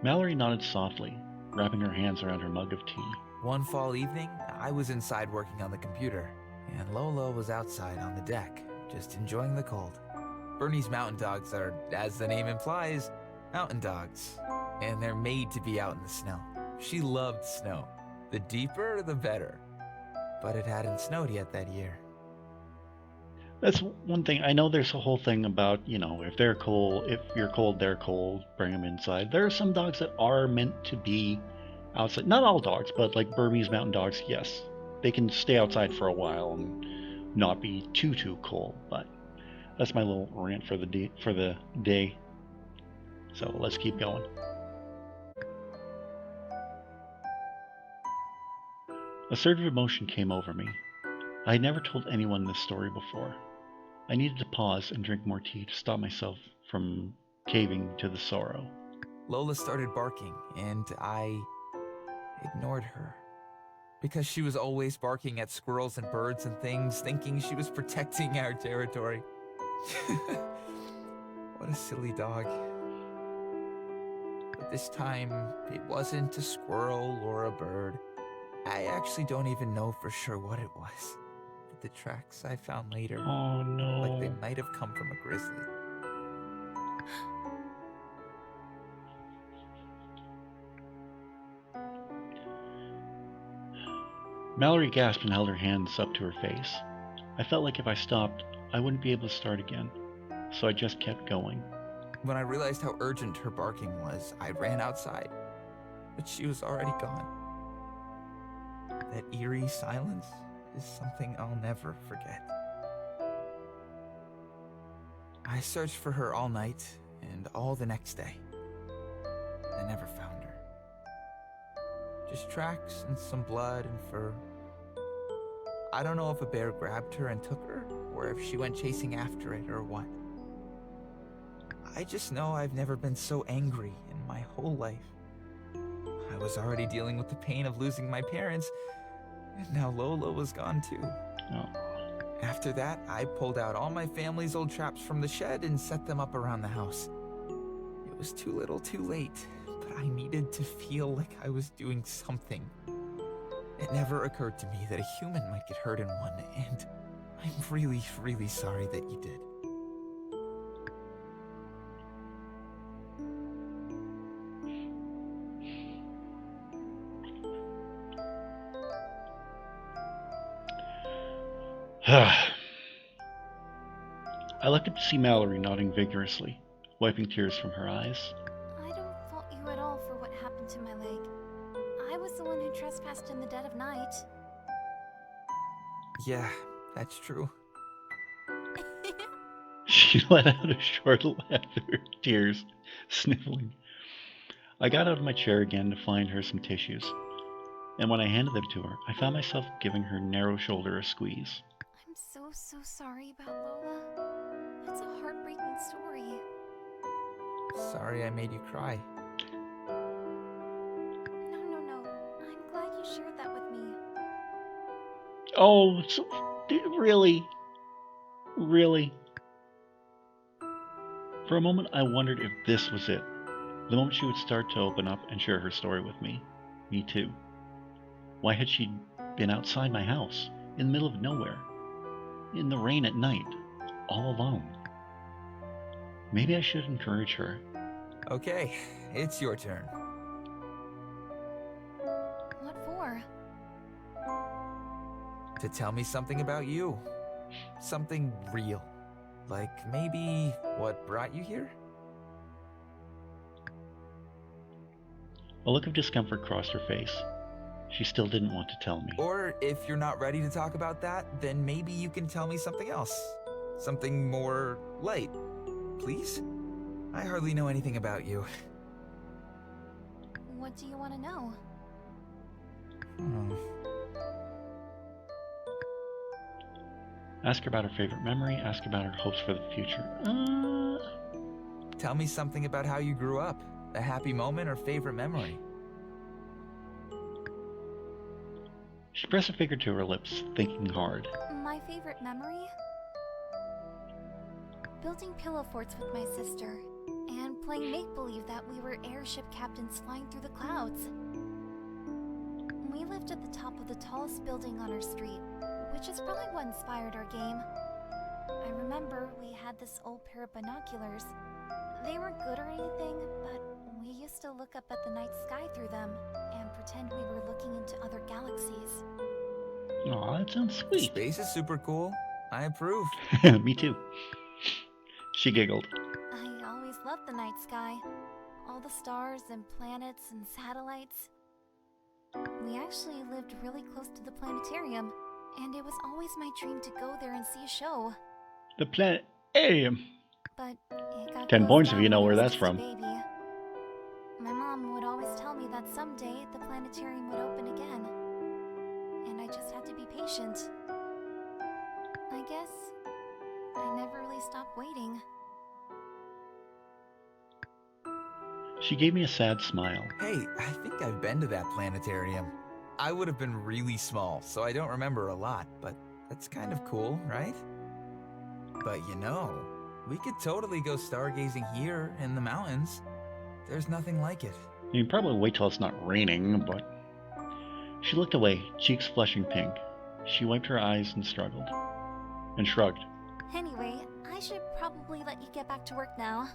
Mallory nodded softly, wrapping her hands around her mug of tea. One fall evening, I was inside working on the computer, and Lola was outside on the deck, just enjoying the cold. Bernese mountain dogs are, as the name implies, mountain dogs, and they're made to be out in the snow. She loved snow. The deeper, the better. But it hadn't snowed yet that year. That's one thing. I know there's a whole thing about, if they're cold, if you're cold, they're cold, bring them inside. There are some dogs that are meant to be outside. Not all dogs, but like Burmese mountain dogs, yes. They can stay outside for a while and not be too cold. But that's my little rant for the day. So let's keep going. A surge of emotion came over me. I had never told anyone this story before. I needed to pause and drink more tea to stop myself from caving to the sorrow. Lola started barking, and I ignored her. Because she was always barking at squirrels and birds and things, thinking she was protecting our territory. What a silly dog. But this time, it wasn't a squirrel or a bird. I actually don't even know for sure what it was. But the tracks I found later, Oh no. like they might have come from a grizzly. Mallory gasped and held her hands up to her face. I felt like if I stopped, I wouldn't be able to start again, so I just kept going. When I realized how urgent her barking was, I ran outside, but she was already gone. That eerie silence is something I'll never forget. I searched for her all night and all the next day. I never found her. Just tracks and some blood and fur. I don't know if a bear grabbed her and took her, or if she went chasing after it, or what. I just know I've never been so angry in my whole life. I was already dealing with the pain of losing my parents, and now Lola was gone too. Oh. After that, I pulled out all my family's old traps from the shed and set them up around the house. It was too little too late, but I needed to feel like I was doing something. It never occurred to me that a human might get hurt in one, and I'm really, really sorry that you did. I looked up to see Mallory nodding vigorously, wiping tears from her eyes. I don't fault you at all for what happened to my leg. I was the one who trespassed in the dead of night. Yeah, that's true. She let out a short laugh through her tears, sniffling. I got out of my chair again to find her some tissues, and when I handed them to her, I found myself giving her narrow shoulder a squeeze. I'm so sorry about Lola. It's a heartbreaking story. Sorry I made you cry. No. I'm glad you shared that with me. Oh, so, really? Really? For a moment, I wondered if this was it. The moment she would start to open up and share her story with me. Me too. Why had she been outside my house, in the middle of nowhere, in the rain at night, all alone? Maybe I should encourage her. Okay, it's your turn. What for? To tell me something about you. Something real. Like maybe what brought you here? A look of discomfort crossed her face. She still didn't want to tell me. Or if you're not ready to talk about that, then maybe you can tell me something else. Something more light. Please? I hardly know anything about you. What do you want to know? Ask her about her favorite memory, ask about her hopes for the future. Tell me something about how you grew up. A happy moment or favorite memory. She pressed a finger to her lips, thinking hard. My favorite memory? Building pillow forts with my sister, and playing make-believe that we were airship captains flying through the clouds. We lived at the top of the tallest building on our street, which is probably what inspired our game. I remember we had this old pair of binoculars. They weren't good or anything, but we used to look up at the night sky through them and pretend we were looking into other galaxies. Aw, that sounds sweet. Space is super cool. I approve. Me too. She giggled. I always loved the night sky. All the stars and planets and satellites. We actually lived really close to the planetarium, and it was always my dream to go there and see a show. The planetarium. But it got 10 closed points if down you know when where I was that's just a from. baby. My mom would always tell me that someday the planetarium would open again. And I just had to be patient. I guess I never really stopped waiting. She gave me a sad smile. Hey, I think I've been to that planetarium. I would have been really small, so I don't remember a lot, but that's kind of cool, right? But you know, we could totally go stargazing here in the mountains. There's nothing like it. You can probably wait till it's not raining, but... She looked away, cheeks flushing pink. She wiped her eyes and struggled. And shrugged. Anyway, I should probably let you get back to work now.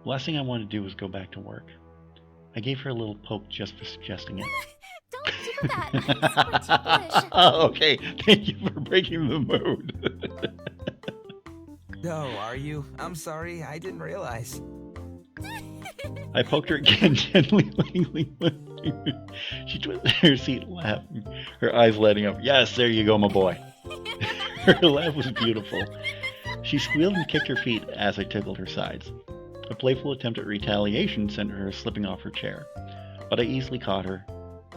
The last thing I wanted to do was go back to work. I gave her a little poke just for suggesting it. Don't do that! I'm super ticklish. Oh, okay. Thank you for breaking the mood. Oh, are you? I'm sorry, I didn't realize. I poked her again, gently wiggling one finger. She twisted her seat, laughing, her eyes lighting up. Yes, there you go, my boy. Her laugh was beautiful. She squealed and kicked her feet as I tickled her sides. A playful attempt at retaliation sent her slipping off her chair, but I easily caught her,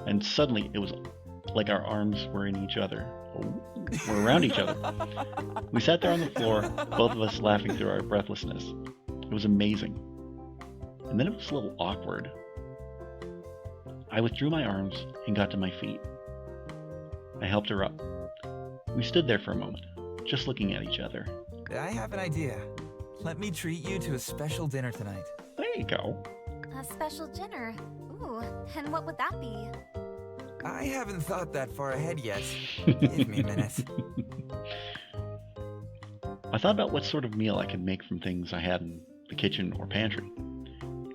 and suddenly it was like our arms were in each other. Were around each other. We sat there on the floor, both of us laughing through our breathlessness. It was amazing. And then it was a little awkward. I withdrew my arms and got to my feet. I helped her up. We stood there for a moment, just looking at each other. I have an idea. Let me treat you to a special dinner tonight. There you go. A special dinner. Ooh, and what would that be? I haven't thought that far ahead yet. Give me a minute. I thought about what sort of meal I could make from things I had in the kitchen or pantry.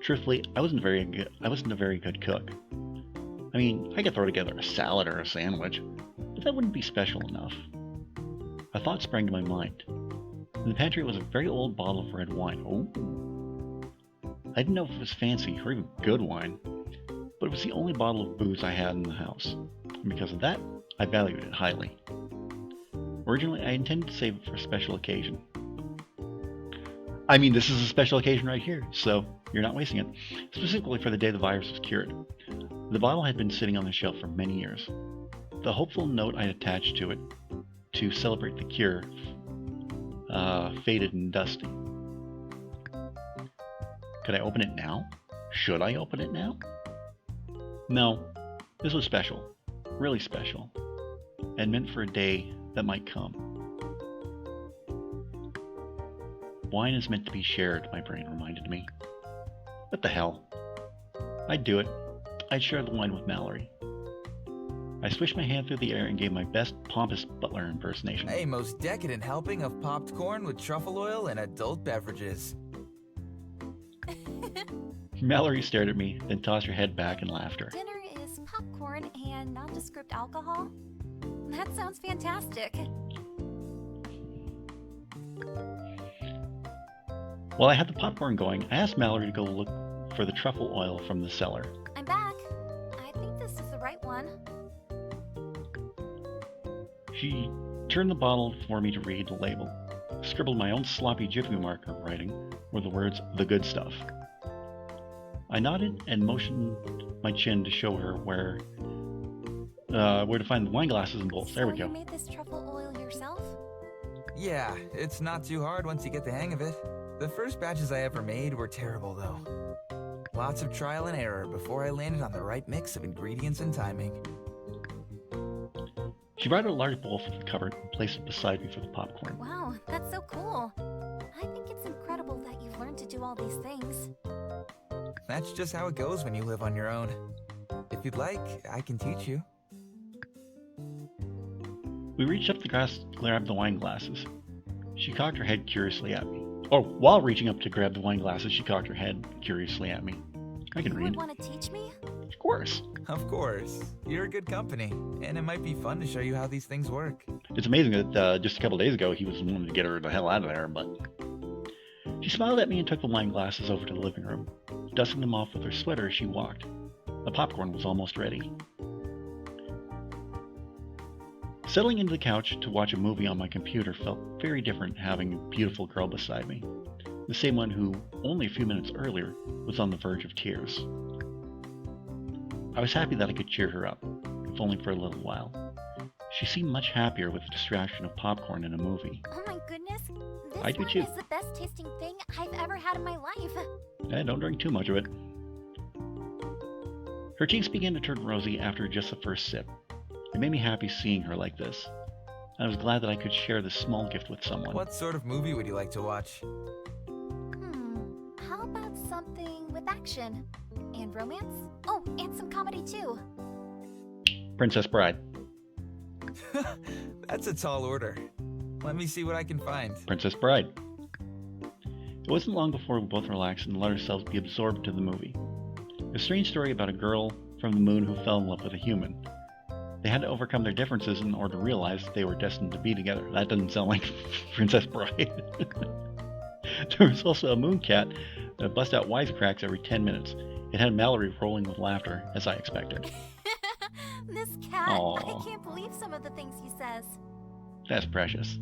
Truthfully, I wasn't a very good cook. I mean, I could throw together a salad or a sandwich, but that wouldn't be special enough. A thought sprang to my mind. In the pantry was a very old bottle of red wine. Oh. I didn't know if it was fancy or even good wine, but it was the only bottle of booze I had in the house, and because of that, I valued it highly. Originally, I intended to save it for a special occasion. I mean, this is a special occasion right here, so you're not wasting it. Specifically for the day the virus was cured. The bottle had been sitting on the shelf for many years. The hopeful note I attached to it to celebrate the cure faded and dusty. Could I open it now? Should I open it now? No, this was special, really special, and meant for a day that might come. Wine is meant to be shared, my brain reminded me. What the hell? I'd do it. I'd share the wine with Mallory. I swished my hand through the air and gave my best pompous butler impersonation. A most decadent helping of popped corn with truffle oil and adult beverages. Mallory stared at me, then tossed her head back in laughter. Dinner is popcorn and nondescript alcohol? That sounds fantastic. While I had the popcorn going, I asked Mallory to go look for the truffle oil from the cellar. I'm back. I think this is the right one. She turned the bottle for me to read the label. Scribbled my own sloppy Jiffy marker writing were the words, "the good stuff." I nodded and motioned my chin to show her where to find the wine glasses and bowls. There we go. You made this truffle oil yourself? Yeah, it's not too hard once you get the hang of it. The first batches I ever made were terrible though. Lots of trial and error before I landed on the right mix of ingredients and timing. She brought out a large bowl from the cupboard and placed it beside me for the popcorn. Wow, that's so cool. I think it's incredible that you've learned to do all these things. That's just how it goes when you live on your own. If you'd like, I can teach you. We reached up to grab the wine glasses. She cocked her head curiously at me. Oh, while reaching up to grab the wine glasses, she cocked her head curiously at me. I can You read. would want to teach me? Of course. Of course. You're a good company, and it might be fun to show you how these things work. It's amazing that just a couple days ago he was wanting to get her the hell out of there, but... She smiled at me and took the wine glasses over to the living room, dusting them off with her sweater as she walked. The popcorn was almost ready. Settling into the couch to watch a movie on my computer felt very different having a beautiful girl beside me. The same one who, only a few minutes earlier, was on the verge of tears. I was happy that I could cheer her up, if only for a little while. She seemed much happier with the distraction of popcorn in a movie. Oh my goodness. This I do wine too. is the best tasting thing I've ever had in my life. Don't drink too much of it. Her cheeks began to turn rosy after just the first sip. It made me happy seeing her like this. I was glad that I could share this small gift with someone. What sort of movie would you like to watch? How about something with action? And romance? Oh, and some comedy too. Princess Bride. That's a tall order. Let me see what I can find. Princess Bride. It wasn't long before we both relaxed and let ourselves be absorbed into the movie. A strange story about a girl from the moon who fell in love with a human. They had to overcome their differences in order to realize they were destined to be together. That doesn't sound like Princess Bride. There was also a moon cat that bust out wisecracks every 10 minutes. It had Mallory rolling with laughter, as I expected. This cat, Aw. I can't believe some of the things he says. That's precious.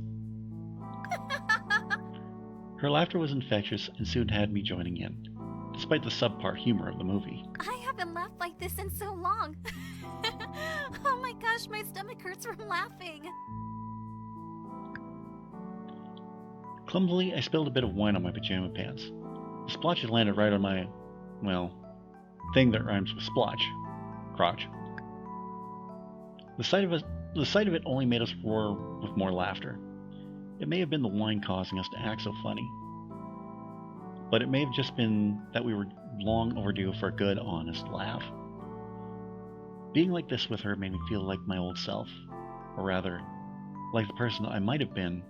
Her laughter was infectious and soon had me joining in, despite the subpar humor of the movie. I haven't laughed like this in so long. Oh my gosh, my stomach hurts from laughing. Clumsily, I spilled a bit of wine on my pajama pants. The splotch had landed right on my, thing that rhymes with splotch. Crotch. The sight of it only made us roar with more laughter. It may have been the wine causing us to act so funny, but it may have just been that we were long overdue for a good, honest laugh. Being like this with her made me feel like my old self, or rather, like the person I might have been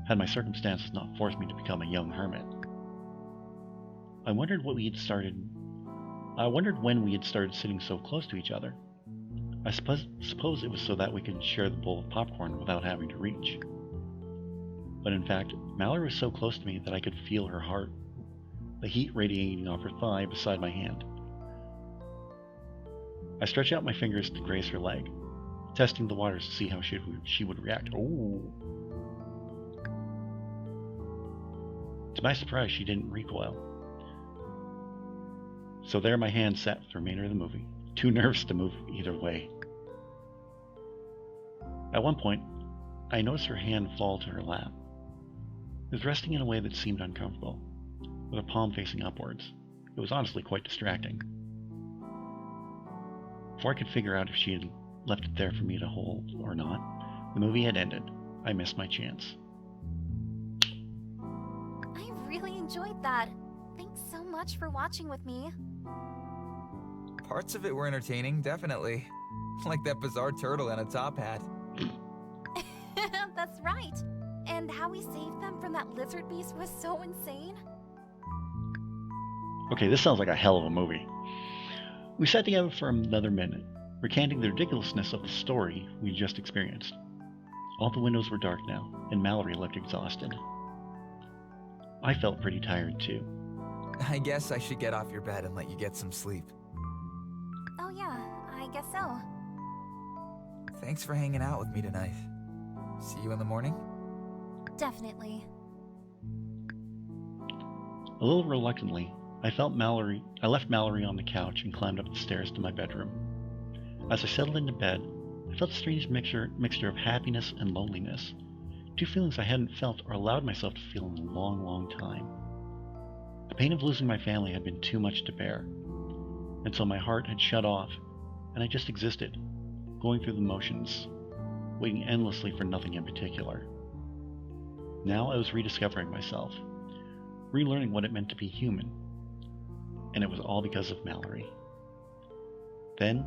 had my circumstances not forced me to become a young hermit. I wondered when we had started sitting so close to each other. I suppose it was so that we could share the bowl of popcorn without having to reach. But in fact, Mallory was so close to me that I could feel her heart, the heat radiating off her thigh beside my hand. I stretched out my fingers to graze her leg, testing the waters to see how she would react. Ooh. To my surprise, she didn't recoil. So there my hand sat for the remainder of the movie, too nervous to move either way. At one point, I noticed her hand fall to her lap. It was resting in a way that seemed uncomfortable, with her palm facing upwards. It was honestly quite distracting. Before I could figure out if she had left it there for me to hold or not, the movie had ended. I missed my chance. I really enjoyed that. Thanks so much for watching with me. Parts of it were entertaining, definitely. Like that bizarre turtle in a top hat. That's right. And how we saved them from that lizard beast was so insane. Okay, this sounds like a hell of a movie. We sat together for another minute, recanting the ridiculousness of the story we just experienced. All the windows were dark now, and Mallory looked exhausted. I felt pretty tired too. I guess I should get off your bed and let you get some sleep. Oh yeah, I guess so. Thanks for hanging out with me tonight. See you in the morning? Definitely. A little reluctantly, I left Mallory on the couch and climbed up the stairs to my bedroom. As I settled into bed, I felt a strange mixture of happiness and loneliness, two feelings I hadn't felt or allowed myself to feel in a long, long time. The pain of losing my family had been too much to bear, and so my heart had shut off, and I just existed, going through the motions, waiting endlessly for nothing in particular. Now I was rediscovering myself, relearning what it meant to be human, and it was all because of Mallory. Then,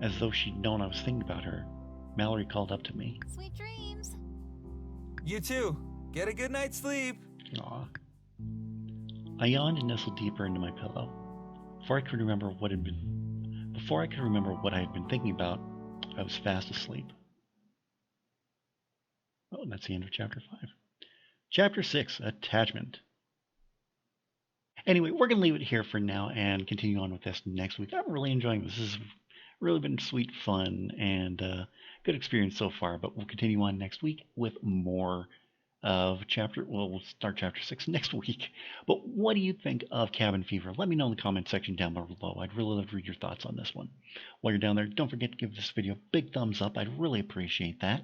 as though she'd known I was thinking about her, Mallory called up to me. Sweet dreams. You too. Get a good night's sleep. Aw. I yawned and nestled deeper into my pillow. Before I could remember what I had been thinking about, I was fast asleep. Oh, and that's the end of Chapter 5. Chapter 6, Attachment. Anyway, we're going to leave it here for now and continue on with this next week. I'm really enjoying this. This has really been sweet fun and good experience so far, but we'll continue on next week with more of we'll start Chapter 6 next week. But what do you think of Cabin Fever? Let me know in the comment section down below. I'd really love to read your thoughts on this one. While you're down there, don't forget to give this video a big thumbs up. I'd really appreciate that.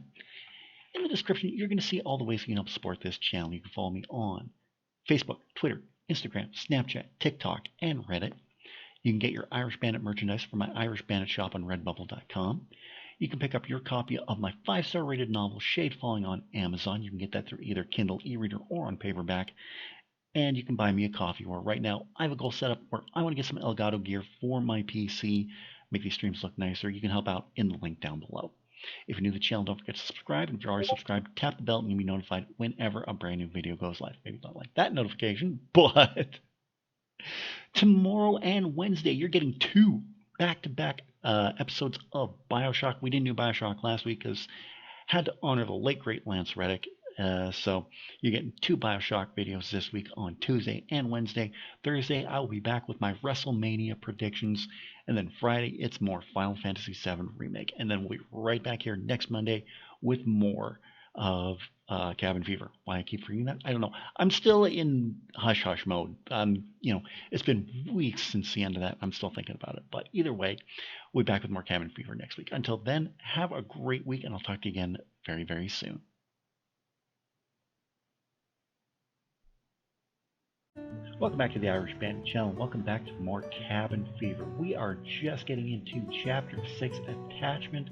In the description, you're going to see all the ways you can help support this channel. You can follow me on Facebook, Twitter, Instagram, Snapchat, TikTok, and Reddit. You can get your Irish Bandit merchandise from my Irish Bandit shop on redbubble.com. You can pick up your copy of my 5-star rated novel, Shade Falling, on Amazon. You can get that through either Kindle e-reader or on paperback. And you can buy me a coffee, where right now I have a goal set up where I want to get some Elgato gear for my PC, make these streams look nicer. You can help out in the link down below. If you're new to the channel, don't forget to subscribe. And if you're already subscribed, tap the bell and you'll be notified whenever a brand new video goes live. Maybe not like that notification, but tomorrow and Wednesday, you're getting 2 back-to-back episodes of Bioshock. We didn't do Bioshock last week because had to honor the late, great Lance Reddick. So you're getting 2 Bioshock videos this week on Tuesday and Wednesday. Thursday, I will be back with my WrestleMania predictions. And then Friday, it's more Final Fantasy VII Remake. And then we'll be right back here next Monday with more of Cabin Fever. Why I keep forgetting that, I don't know. I'm still in hush hush mode. It's been weeks since the end of that. I'm still thinking about it. But either way, we'll be back with more Cabin Fever next week. Until then, have a great week, and I'll talk to you again very, very soon. Welcome back to the Irish Bandit channel. Welcome back to more Cabin Fever. We are just getting into Chapter 6, Attachment.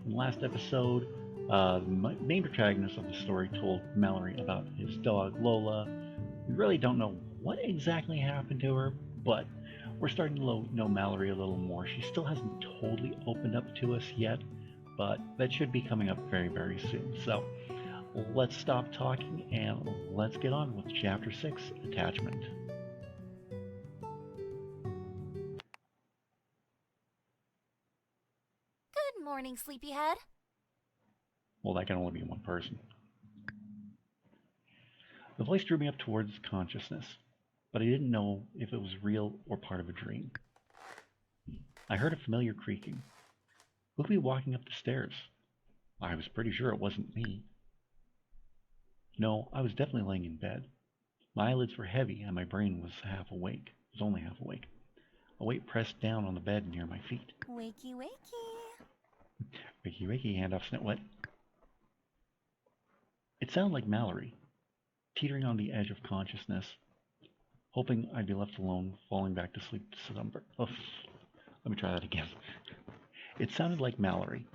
In the last episode, the main protagonist of the story told Mallory about his dog, Lola. We really don't know what exactly happened to her, but we're starting to know Mallory a little more. She still hasn't totally opened up to us yet, but that should be coming up very, very soon. So let's stop talking and let's get on with Chapter 6, Attachment. Good morning, sleepyhead. Well, that can only be one person. The voice drew me up towards consciousness, but I didn't know if it was real or part of a dream. I heard a familiar creaking. Who could be walking up the stairs? I was pretty sure it wasn't me. No, I was definitely laying in bed. My eyelids were heavy and my brain was only half awake. A weight pressed down on the bed near my feet. Wakey, wakey. Wakey, wakey, hand off Snitwet. It sounded like Mallory, teetering on the edge of consciousness, hoping I'd be left alone, falling back to sleep to slumber. Let me try that again. It sounded like Mallory.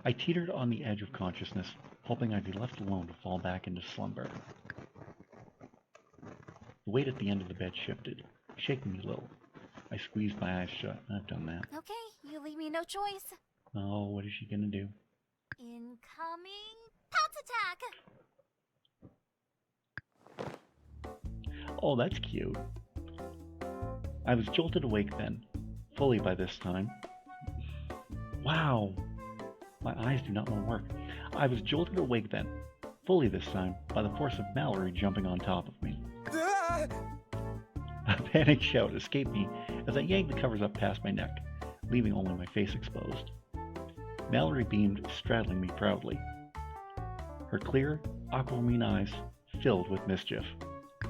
I teetered on the edge of consciousness, hoping I'd be left alone to fall back into slumber. The weight at the end of the bed shifted, shaking me a little. I squeezed my eyes shut. I've done that. Okay, you leave me no choice. Oh, what is she gonna do? Incoming pounce attack! Oh, that's cute. I was jolted awake then, fully by this time. Wow, my eyes do not want to work. I was jolted awake then, fully this time, by the force of Mallory jumping on top of me. Ah! A panic shout escaped me as I yanked the covers up past my neck, leaving only my face exposed. Mallory beamed, straddling me proudly. Her clear, aquamarine eyes filled with mischief.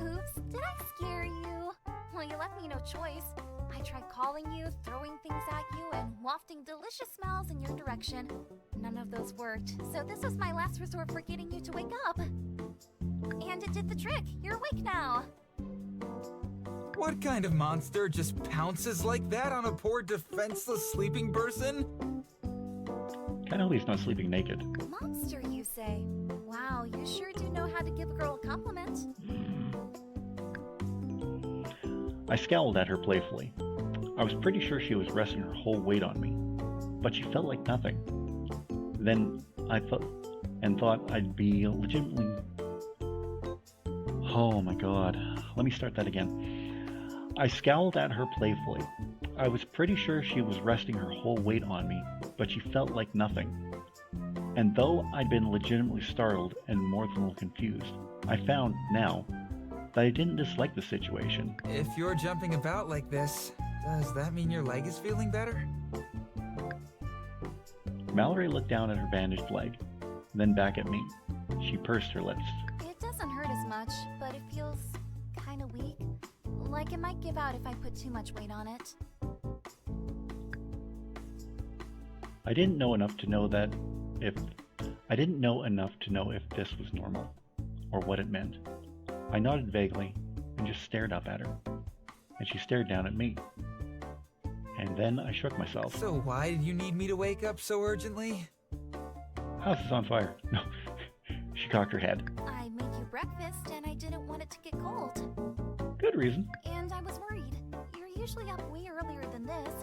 Oops, did I scare you? Well, you left me no choice. I tried calling you, throwing things at you, and wafting delicious smells in your direction. None of those worked, so this was my last resort for getting you to wake up. And it did the trick. You're awake now. What kind of monster just pounces like that on a poor defenseless sleeping person? Kinda hope he's not sleeping naked. Monster, you say? Wow, you sure do know how to give a girl a compliment. I scowled at her playfully. I was pretty sure she was resting her whole weight on me, but she felt like nothing. Then I thought I'd be legitimately... Oh my god. Let me start that again. I scowled at her playfully. I was pretty sure she was resting her whole weight on me, but she felt like nothing. And though I'd been legitimately startled and more than a little confused, I found now that I didn't dislike the situation. If you're jumping about like this, does that mean your leg is feeling better? Mallory looked down at her bandaged leg, then back at me. She pursed her lips. It doesn't hurt as much, but it feels kinda weak. Like it might give out if I put too much weight on it. I didn't know enough to know if this was normal, or what it meant. I nodded vaguely and just stared up at her, and she stared down at me. And then I shook myself. So why did you need me to wake up so urgently? House is on fire. No, she cocked her head. I made you breakfast and I didn't want it to get cold. Good reason. And I was worried. You're usually up way earlier than this.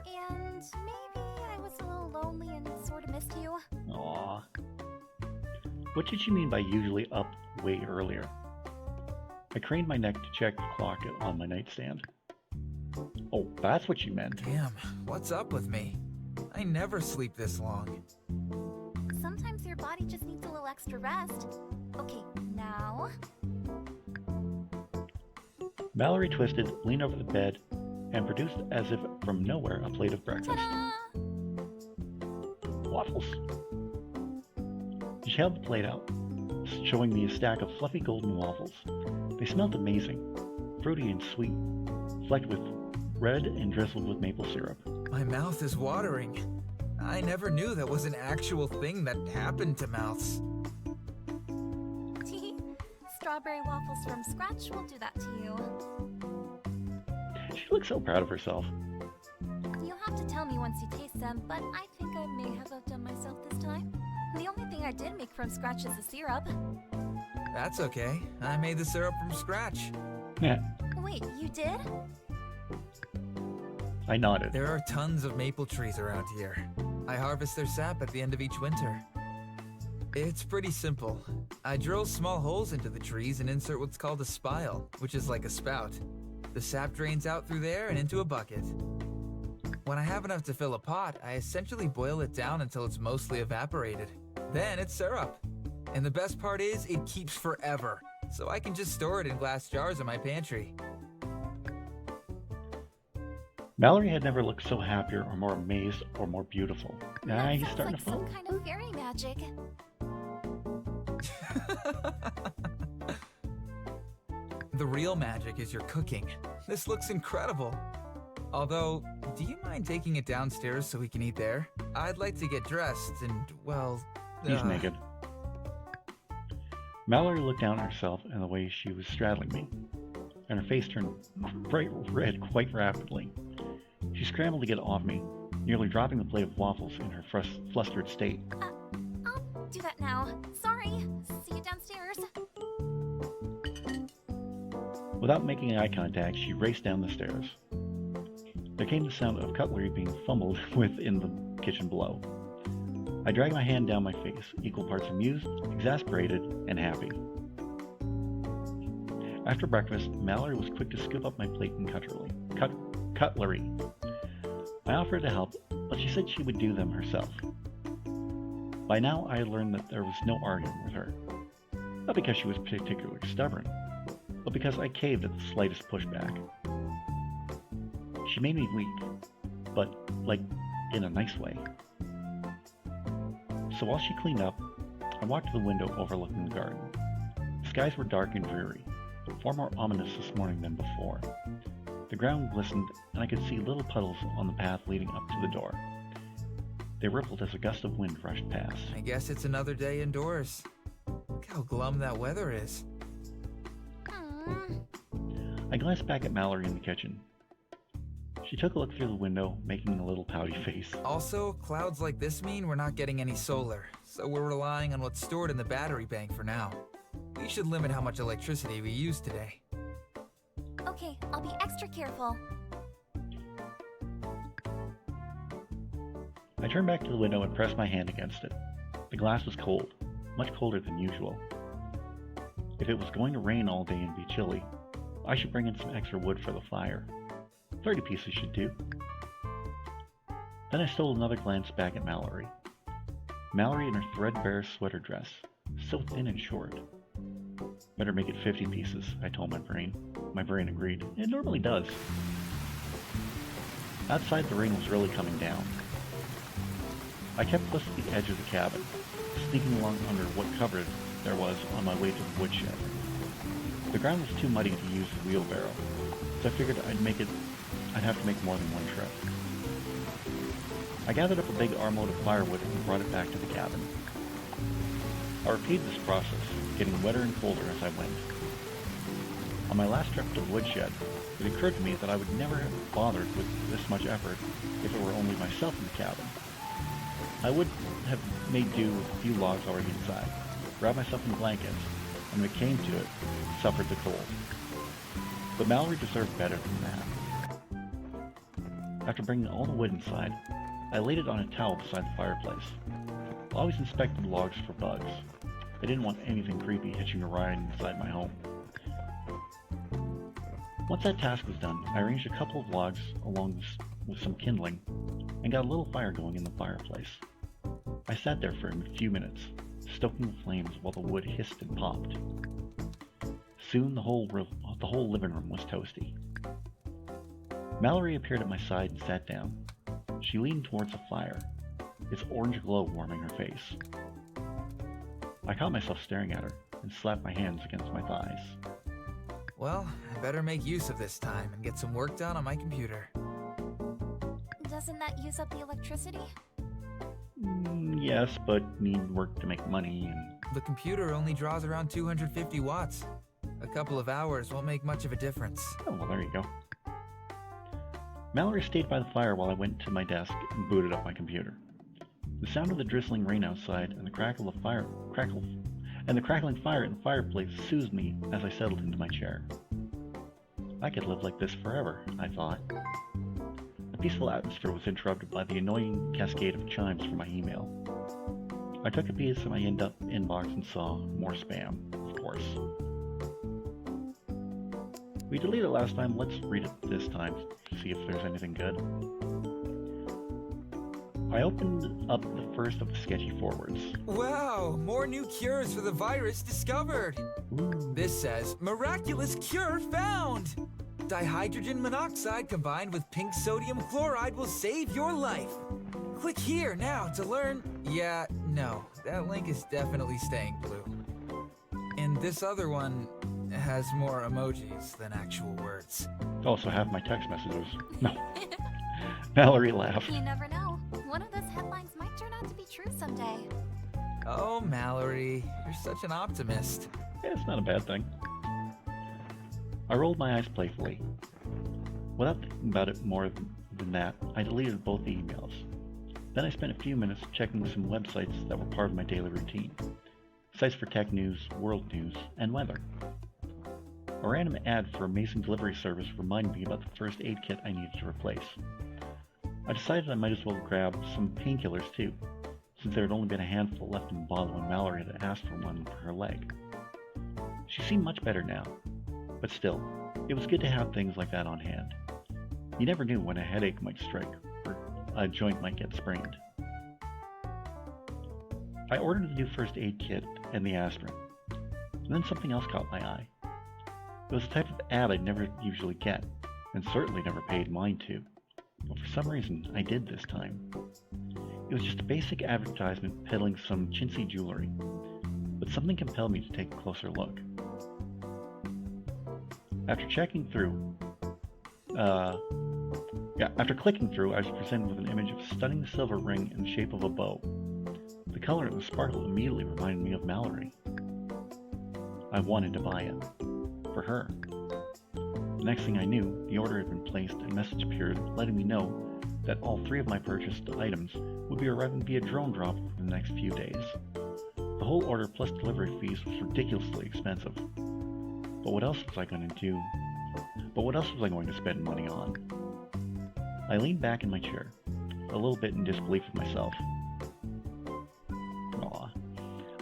And maybe I was a little lonely and sort of missed you. Aww. What did she mean by usually up way earlier? I craned my neck to check the clock on my nightstand. Oh, that's what she meant. Damn, what's up with me? I never sleep this long. Sometimes your body just needs a little extra rest. Okay, now... Mallory twisted, leaned over the bed, and produced as if from nowhere a plate of breakfast. Ta-da! Waffles. held the plate out, showing me a stack of fluffy golden waffles. They smelled amazing, fruity and sweet, flecked with red and drizzled with maple syrup. My mouth is watering. I never knew that was an actual thing that happened to mouths. Strawberry waffles from scratch will do that to you. She looks so proud of herself. You'll have to tell me once you taste them, but I think I may have outdone myself this time. The only thing I did make from scratch is the syrup. That's okay. I made the syrup from scratch. Yeah, Wait, you did? I nodded. There are tons of maple trees around here. I harvest their sap at the end of each winter. It's pretty simple. I drill small holes into the trees and insert what's called a spile, which is like a spout. The sap drains out through there and into a bucket. When I have enough to fill a pot, I essentially boil it down until it's mostly evaporated. Then it's syrup. And the best part is, it keeps forever, so I can just store it in glass jars in my pantry. Mallory had never looked so happier or more amazed or more beautiful. Now That he's sounds starting like to fall. some kind of fairy magic. The real magic is your cooking. This looks incredible. Although, do you mind taking it downstairs so we can eat there? I'd like to get dressed and, well... He's naked. Mallory looked down at herself and the way she was straddling me, and her face turned bright red quite rapidly. She scrambled to get off me, nearly dropping the plate of waffles in her flustered state. I'll do that now. Sorry. See you downstairs. Without making eye contact, she raced down the stairs. There came the sound of cutlery being fumbled with in the kitchen below. I dragged my hand down my face, equal parts amused, exasperated, and happy. After breakfast, Mallory was quick to scoop up my plate and cutlery. I offered to help, but she said she would do them herself. By now, I had learned that there was no arguing with her. Not because she was particularly stubborn, but because I caved at the slightest pushback. She made me weep, but, in a nice way. So while she cleaned up, I walked to the window overlooking the garden. The skies were dark and dreary, far more ominous this morning than before. The ground glistened, and I could see little puddles on the path leading up to the door. They rippled as a gust of wind rushed past. I guess it's another day indoors. Look how glum that weather is. I glanced back at Mallory in the kitchen. She took a look through the window, making a little pouty face. Also, clouds like this mean we're not getting any solar, so we're relying on what's stored in the battery bank for now. We should limit how much electricity we use today. Okay, I'll be extra careful. I turned back to the window and pressed my hand against it. The glass was cold, much colder than usual. If it was going to rain all day and be chilly, I should bring in some extra wood for the fire. 30 pieces should do. Then I stole another glance back at Mallory. Mallory in her threadbare sweater dress, so thin and short. Better make it 50 pieces, I told my brain. My brain agreed. It normally does. Outside, the rain was really coming down. I kept close to the edge of the cabin, sneaking along under what cover there was on my way to the woodshed. The ground was too muddy to use the wheelbarrow, so I figured I'd have to make more than one trip. I gathered up a big armload of firewood and brought it back to the cabin. I repeated this process, getting wetter and colder as I went. On my last trip to the woodshed, it occurred to me that I would never have bothered with this much effort if it were only myself in the cabin. I would have made do with a few logs already inside, wrapped myself in blankets, and when it came to it, suffered the cold. But Mallory deserved better than that. After bringing all the wood inside, I laid it on a towel beside the fireplace. I always inspected logs for bugs. I didn't want anything creepy hitching a ride inside my home. Once that task was done, I arranged a couple of logs along with some kindling and got a little fire going in the fireplace. I sat there for a few minutes, stoking the flames while the wood hissed and popped. Soon the whole living room was toasty. Mallory appeared at my side and sat down. She leaned towards the fire, its orange glow warming her face. I caught myself staring at her and slapped my hands against my thighs. Well, I better make use of this time and get some work done on my computer. Doesn't that use up the electricity? Yes, but need work to make money and... The computer only draws around 250 watts. A couple of hours won't make much of a difference. Oh, well, there you go. Mallory stayed by the fire while I went to my desk and booted up my computer. The sound of the drizzling rain outside and the crackling fire in the fireplace soothed me as I settled into my chair. I could live like this forever, I thought. The peaceful atmosphere was interrupted by the annoying cascade of chimes from my email. I took a piece of my inbox and saw more spam, of course. We deleted it last time, let's read it this time to see if there's anything good. I opened up the first of the sketchy forwards. Wow, more new cures for the virus discovered. Ooh. This says, miraculous cure found. Dihydrogen monoxide combined with pink sodium chloride will save your life. Click here now to learn. Yeah, no, that link is definitely staying blue. And this other one has more emojis than actual words. Also have my text messages. No. Mallory laughed. You never know. One of those headlines might turn out to be true someday. Oh, Mallory, you're such an optimist. Yeah, it's not a bad thing. I rolled my eyes playfully. Without thinking about it more than that, I deleted both the emails. Then I spent a few minutes checking some websites that were part of my daily routine. Sites for tech news, world news, and weather. A random ad for a Mason delivery service reminded me about the first aid kit I needed to replace. I decided I might as well grab some painkillers too, since there had only been a handful left in the bottle when Mallory had asked for one for her leg. She seemed much better now, but still, it was good to have things like that on hand. You never knew when a headache might strike, or a joint might get sprained. I ordered the new first aid kit and the aspirin, and then something else caught my eye. It was a type of ad I'd never usually get, and certainly never paid mind to, but for some reason I did this time. It was just a basic advertisement peddling some chintzy jewelry, but something compelled me to take a closer look. After clicking through, I was presented with an image of a stunning silver ring in the shape of a bow. The color and the sparkle immediately reminded me of Mallory. I wanted to buy it. For her. The next thing I knew, the order had been placed and a message appeared letting me know that all three of my purchased items would be arriving via drone drop in the next few days. The whole order plus delivery fees was ridiculously expensive. But what else was I going to spend money on? I leaned back in my chair, a little bit in disbelief of myself. Aw.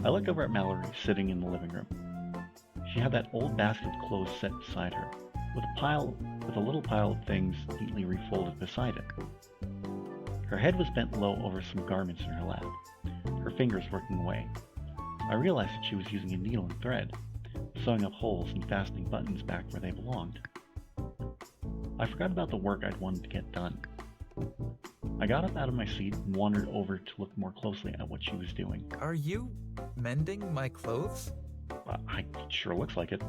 I looked over at Mallory sitting in the living room. She had that old basket of clothes set beside her, with a little pile of things neatly refolded beside it. Her head was bent low over some garments in her lap, her fingers working away. I realized that she was using a needle and thread, sewing up holes and fastening buttons back where they belonged. I forgot about the work I'd wanted to get done. I got up out of my seat and wandered over to look more closely at what she was doing. Are you mending my clothes? It sure looks like it.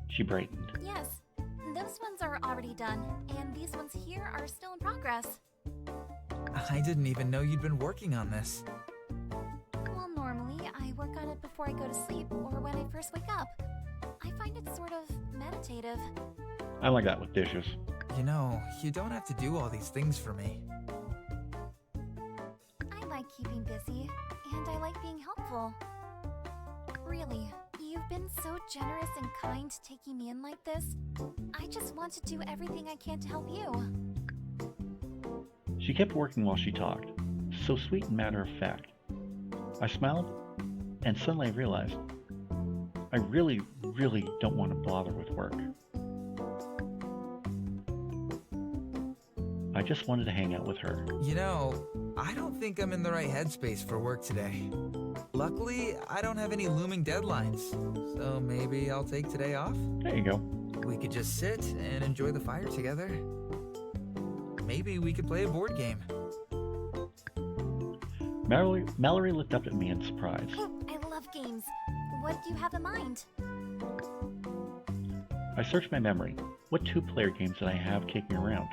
She brightened. Yes, those ones are already done, and these ones here are still in progress. I didn't even know you'd been working on this. Well, normally I work on it before I go to sleep or when I first wake up. I find it sort of meditative. I like that with dishes. You know, you don't have to do all these things for me. I like keeping busy, and I like being helpful. Really, you've been so generous and kind taking me in like this. I just want to do everything I can to help you. She kept working while she talked, so sweet and matter-of-fact. I smiled, and suddenly I realized I really don't want to bother with work. I just wanted to hang out with her. You know, I don't think I'm in the right headspace for work today. Luckily, I don't have any looming deadlines, so maybe I'll take today off? There you go. We could just sit and enjoy the fire together. Maybe we could play a board game. Mallory looked up at me in surprise. I love games. What do you have in mind? I searched my memory. What two-player games did I have kicking around?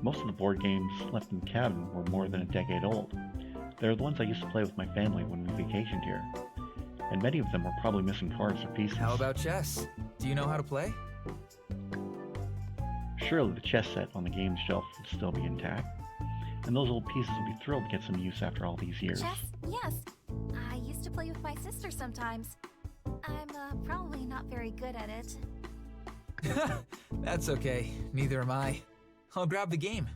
Most of the board games left in the cabin were more than a decade old. They're the ones I used to play with my family when we vacationed here. And many of them were probably missing cards or pieces. How about chess? Do you know how to play? Surely the chess set on the game shelf would still be intact. And those old pieces would be thrilled to get some use after all these years. Chess? Yes. I used to play with my sister sometimes. I'm probably not very good at it. That's okay. Neither am I. I'll grab the game.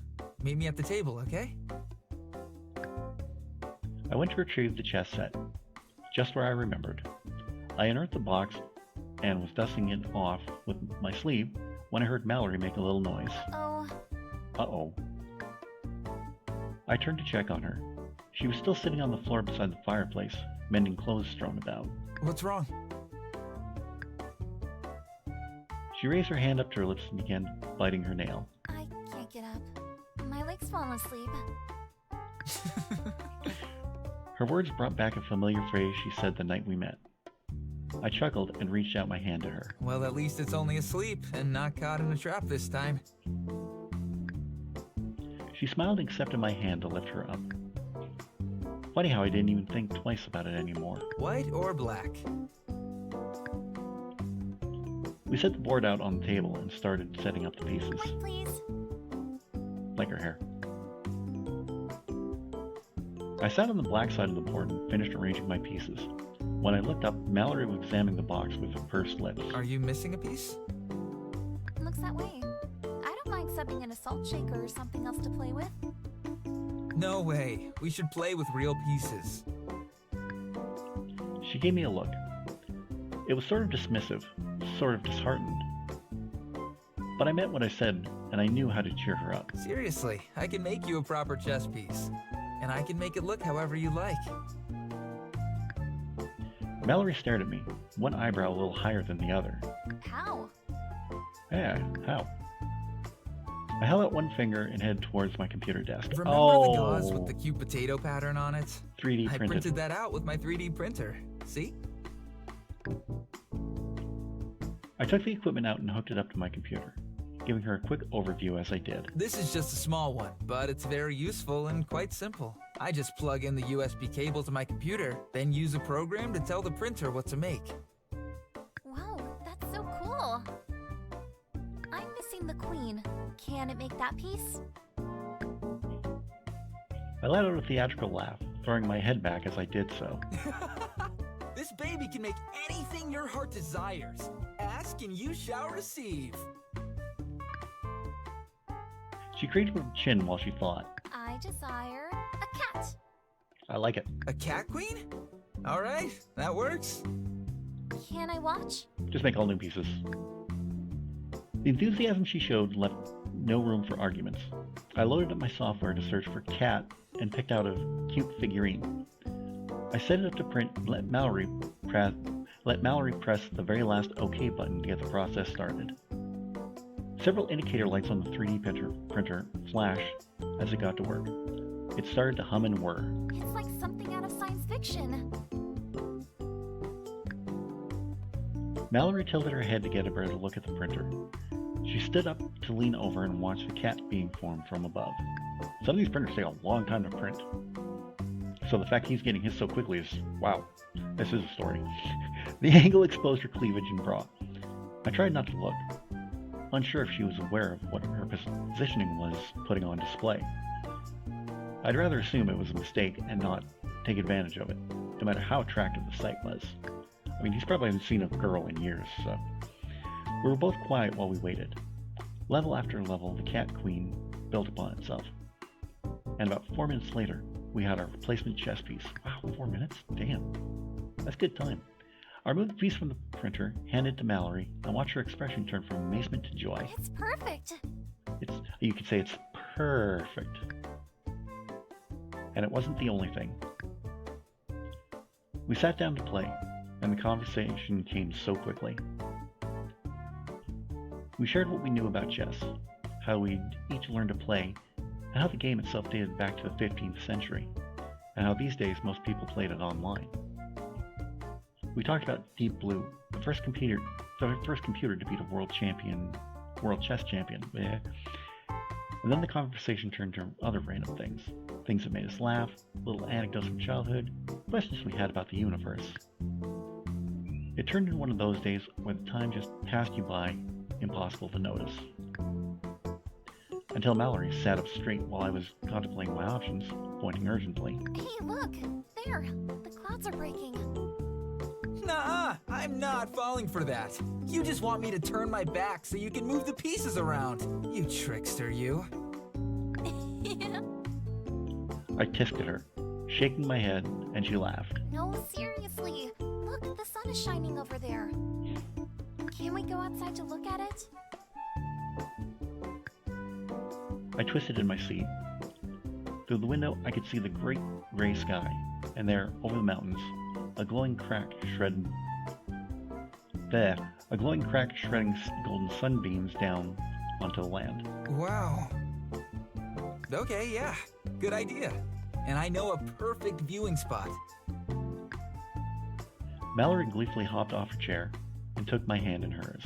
Meet me at the table, okay? I went to retrieve the chess set, just where I remembered. I unearthed the box and was dusting it off with my sleeve when I heard Mallory make a little noise. Oh, Uh-oh. I turned to check on her. She was still sitting on the floor beside the fireplace, mending clothes strewn about. What's wrong? She raised her hand up to her lips and began biting her nail. I can't get up. My leg's fallen asleep. Her words brought back a familiar phrase she said the night we met. I chuckled and reached out my hand to her. Well, at least it's only asleep and not caught in a trap this time. She smiled and accepted my hand to lift her up. Funny how I didn't even think twice about it anymore. White or black? We set the board out on the table and started setting up the pieces. White, please. Like her hair. I sat on the black side of the board and finished arranging my pieces. When I looked up, Mallory was examining the box with her pursed lips. Are you missing a piece? Looks that way. I don't mind subbing in a salt shaker or something else to play with. No way. We should play with real pieces. She gave me a look. It was sort of dismissive, sort of disheartened. But I meant what I said, and I knew how to cheer her up. Seriously, I can make you a proper chess piece. And I can make it look however you like. Mallory stared at me, one eyebrow a little higher than the other. How? Yeah, how? I held out one finger and headed towards my computer desk. Remember the gauze with the cute potato pattern on it? 3D I printed. printed that out with my 3D printer. See? I took the equipment out and hooked it up to my computer, giving her a quick overview as I did. This is just a small one, but it's very useful and quite simple. I just plug in the USB cable to my computer, then use a program to tell the printer what to make. Whoa, that's so cool. I'm missing the queen. Can it make that piece? I let out a theatrical laugh, throwing my head back as I did so. This baby can make anything your heart desires. Ask and you shall receive. She cradled her chin while she thought. I desire a cat. I like it. A cat queen? All right, that works. Can I watch? Just make all new pieces. The enthusiasm she showed left no room for arguments. I loaded up my software to search for cat and picked out a cute figurine. I set it up to print and let Mallory press the very last OK button to get the process started. Several indicator lights on the 3D printer flashed as it got to work. It started to hum and whir. It's like something out of science fiction. Mallory tilted her head to get a better look at the printer. She stood up to lean over and watch the cat being formed from above. Some of these printers take a long time to print. So the fact he's getting his so quickly is, wow, this is a story. The angle exposed her cleavage and bra. I tried not to look, unsure if she was aware of what her positioning was putting on display. I'd rather assume it was a mistake and not take advantage of it, no matter how attractive the sight was. I mean, he's probably hasn't seen a girl in years, so. We were both quiet while we waited. Level after level, the cat queen built upon itself. And about 4 minutes later, we had our replacement chess piece. Wow, 4 minutes? Damn. That's good time. I removed the piece from the printer, handed it to Mallory, and watched her expression turn from amazement to joy. It's perfect. You could say it's perfect. And it wasn't the only thing. We sat down to play, and the conversation came so quickly. We shared what we knew about chess, how we'd each learned to play, and how the game itself dated back to the 15th century. and how these days most people played it online. We talked about Deep Blue, the first computer to beat a world chess champion. Bleh. And then the conversation turned to other random things that made us laugh, little anecdotes from childhood, questions we had about the universe. It turned into one of those days where the time just passed you by, impossible to notice. Until Mallory sat up straight while I was contemplating my options, pointing urgently. Hey, look! There! The clouds are breaking. Nuh-uh! I'm not falling for that. You just want me to turn my back so you can move the pieces around. You trickster, you. I tissed at her, shaking my head, and she laughed. No, seriously. Look, the sun is shining over there. Can we go outside to look at it? I twisted in my seat. Through the window, I could see the great gray sky, and there, over the mountains, a glowing crack shredding golden sunbeams down onto the land. Wow. Okay, yeah. Good idea. And I know a perfect viewing spot. Mallory gleefully hopped off her chair and took my hand in hers.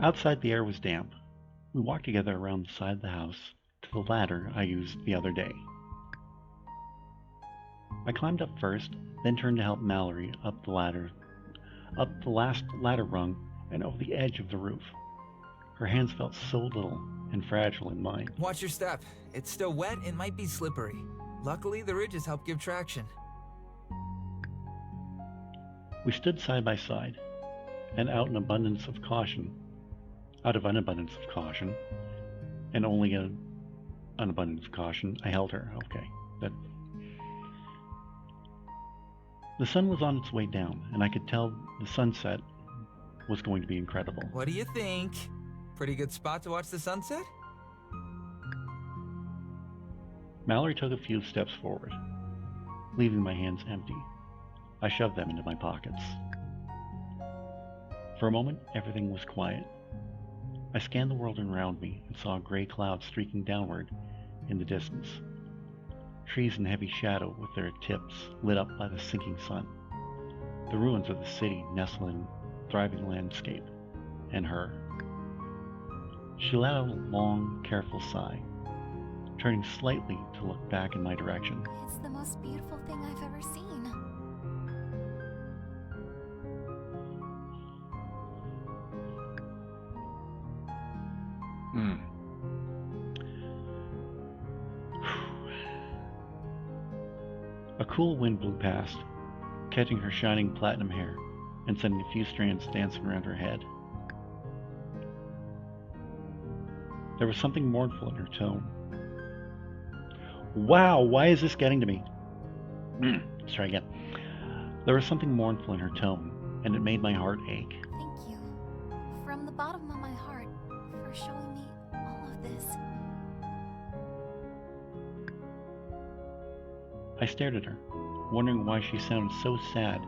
Outside, the air was damp. We walked together around the side of the house to the ladder I used the other day. I climbed up first, then turned to help Mallory up the last ladder rung and over the edge of the roof. Her hands felt so little and fragile in mine. Watch your step. It's still wet and might be slippery. Luckily, the ridges help give traction. We stood side by side, and out of an abundance of caution, and only an abundance of caution, I held her. Okay. The sun was on its way down, and I could tell the sunset was going to be incredible. What do you think? Pretty good spot to watch the sunset? Mallory took a few steps forward, leaving my hands empty. I shoved them into my pockets. For a moment, everything was quiet. I scanned the world around me and saw gray clouds streaking downward in the distance. Trees in heavy shadow with their tips lit up by the sinking sun. The ruins of the city nestled in thriving landscape, and her. She let out a long, careful sigh, turning slightly to look back in my direction. It's the most beautiful thing I've ever seen. A cool wind blew past, catching her shining platinum hair and sending a few strands dancing around her head. There was something mournful in her tone. Wow, why is this getting to me? Let's try again. There was something mournful in her tone, and it made my heart ache. Thank you, from the bottom of my heart, for showing me all of this. I stared at her, wondering why she sounded so sad,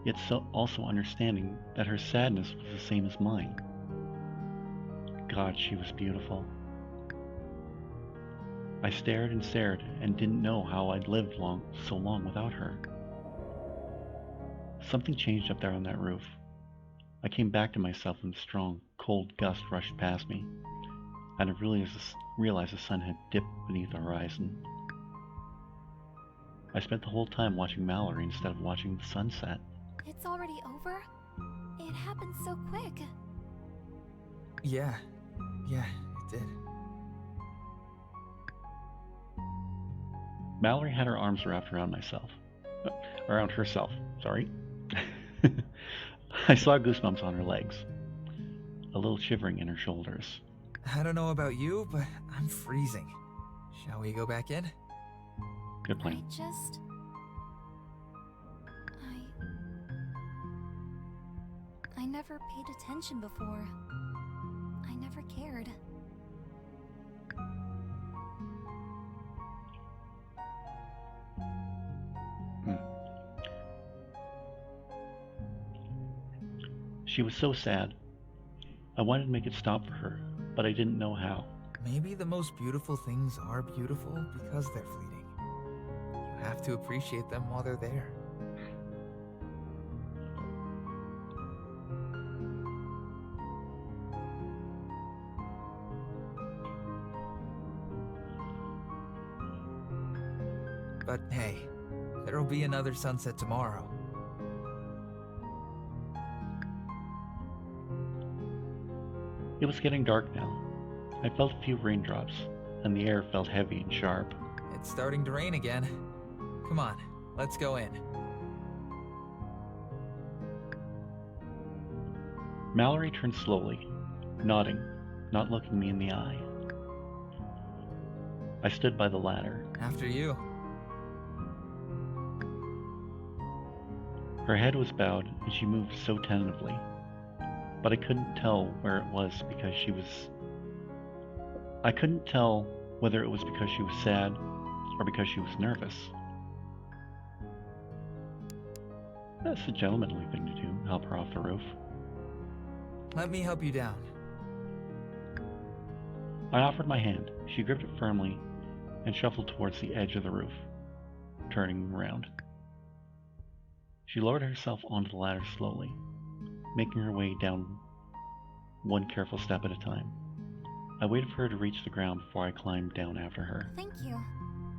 yet also understanding that her sadness was the same as mine. God, she was beautiful. I stared and didn't know how I'd lived so long without her. Something changed up there on that roof. I came back to myself when a strong, cold gust rushed past me, and I realized the sun had dipped beneath the horizon. I spent the whole time watching Mallory instead of watching the sunset. It's already over? It happened so quick. Yeah, it did. Mallory had her arms wrapped around herself, sorry. I saw goosebumps on her legs, a little shivering in her shoulders. I don't know about you, but I'm freezing. Shall we go back in? Good plan. I never paid attention before. I never cared. She was so sad. I wanted to make it stop for her, but I didn't know how. maybe the most beautiful things are beautiful because they're fleeting. You have to appreciate them while they're there. But hey, there'll be another sunset tomorrow. It was getting dark now. I felt a few raindrops, and the air felt heavy and sharp. It's starting to rain again. Come on, let's go in. Mallory turned slowly, nodding, not looking me in the eye. I stood by the ladder. After you. Her head was bowed, and she moved so tentatively, but I couldn't tell where it was because she was... I couldn't tell whether it was because she was sad or because she was nervous. That's the gentlemanly thing to do, help her off the roof. Let me help you down. I offered my hand. She gripped it firmly and shuffled towards the edge of the roof, turning around. She lowered herself onto the ladder slowly, making her way down one careful step at a time. I waited for her to reach the ground before I climbed down after her. Thank you.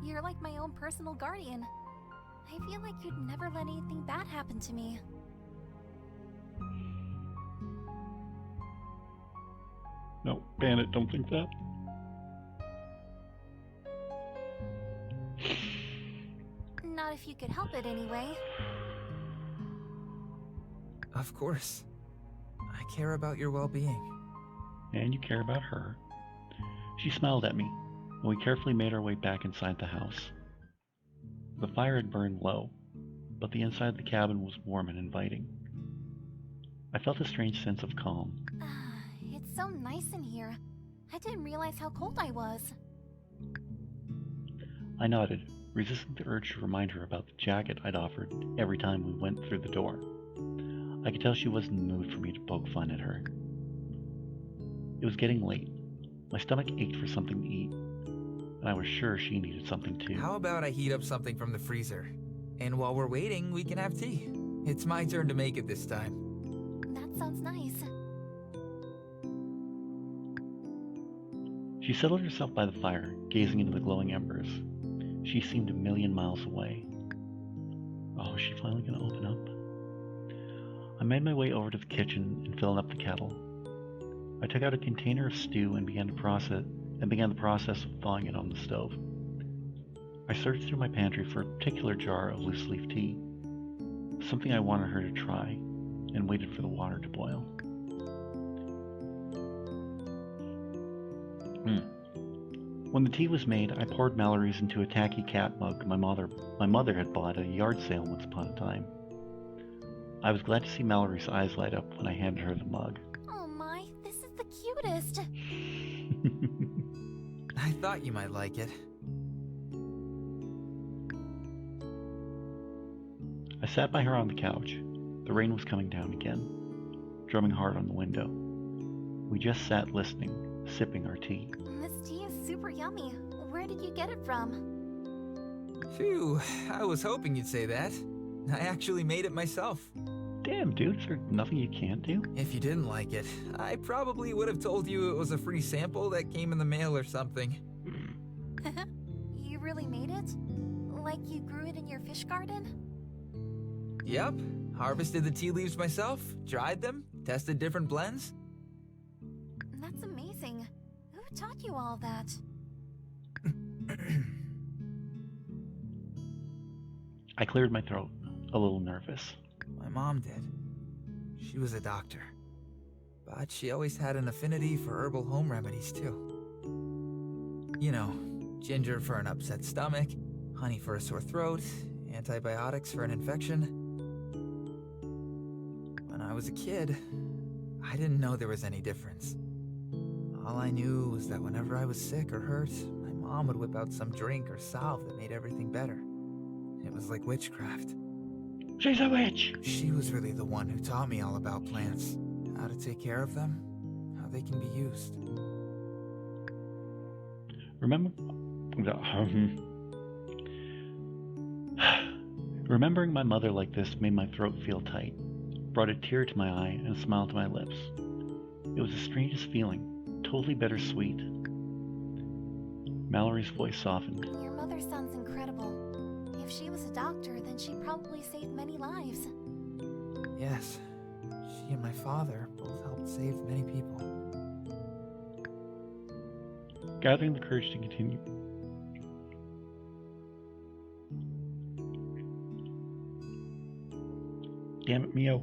You're like my own personal guardian. I feel like you'd never let anything bad happen to me. No, Bandit, don't think that. Not if you could help it anyway. Of course. I care about your well-being. And you care about her. She smiled at me, and we carefully made our way back inside the house. The fire had burned low, but the inside of the cabin was warm and inviting. I felt a strange sense of calm. It's so nice in here. I didn't realize how cold I was. I nodded, resisting the urge to remind her about the jacket I'd offered every time we went through the door. I could tell she wasn't in the mood for me to poke fun at her. It was getting late. My stomach ached for something to eat, and I was sure she needed something too. How about I heat up something from the freezer? And while we're waiting, we can have tea. It's my turn to make it this time. That sounds nice. She settled herself by the fire, gazing into the glowing embers. She seemed a million miles away. Oh, is she finally going to open up? I made my way over to the kitchen and filled up the kettle. I took out a container of stew and began the process of thawing it on the stove. I searched through my pantry for a particular jar of loose leaf tea, something I wanted her to try, and waited for the water to boil. When the tea was made, I poured Mallory's into a tacky cat mug my mother had bought at a yard sale once upon a time. I was glad to see Mallory's eyes light up when I handed her the mug. Oh my, this is the cutest. I thought you might like it. I sat by her on the couch. The rain was coming down again, drumming hard on the window. We just sat listening, sipping our tea. This tea is super yummy. Where did you get it from? Phew, I was hoping you'd say that. I actually made it myself. Damn, dude, is there nothing you can't do? If you didn't like it, I probably would have told you it was a free sample that came in the mail or something. You really made it? Like you grew it in your fish garden? Yep, harvested the tea leaves myself, dried them, tested different blends. That's amazing. Who taught you all that? I cleared my throat, a little nervous. My mom did. She was a doctor. But she always had an affinity for herbal home remedies, too. You know, ginger for an upset stomach, honey for a sore throat, antibiotics for an infection. When I was a kid, I didn't know there was any difference. All I knew was that whenever I was sick or hurt, my mom would whip out some drink or salve that made everything better. It was like witchcraft. She's a witch! She was really the one who taught me all about plants, how to take care of them, how they can be used. Remember, remembering my mother like this made my throat feel tight, brought a tear to my eye and a smile to my lips. It was the strangest feeling, totally bittersweet. Mallory's voice softened. Your mother sounds incredible. If she was a doctor, then she probably saved many lives. Yes, she and my father both helped save many people. Gathering the courage to continue. Damn it, Mio.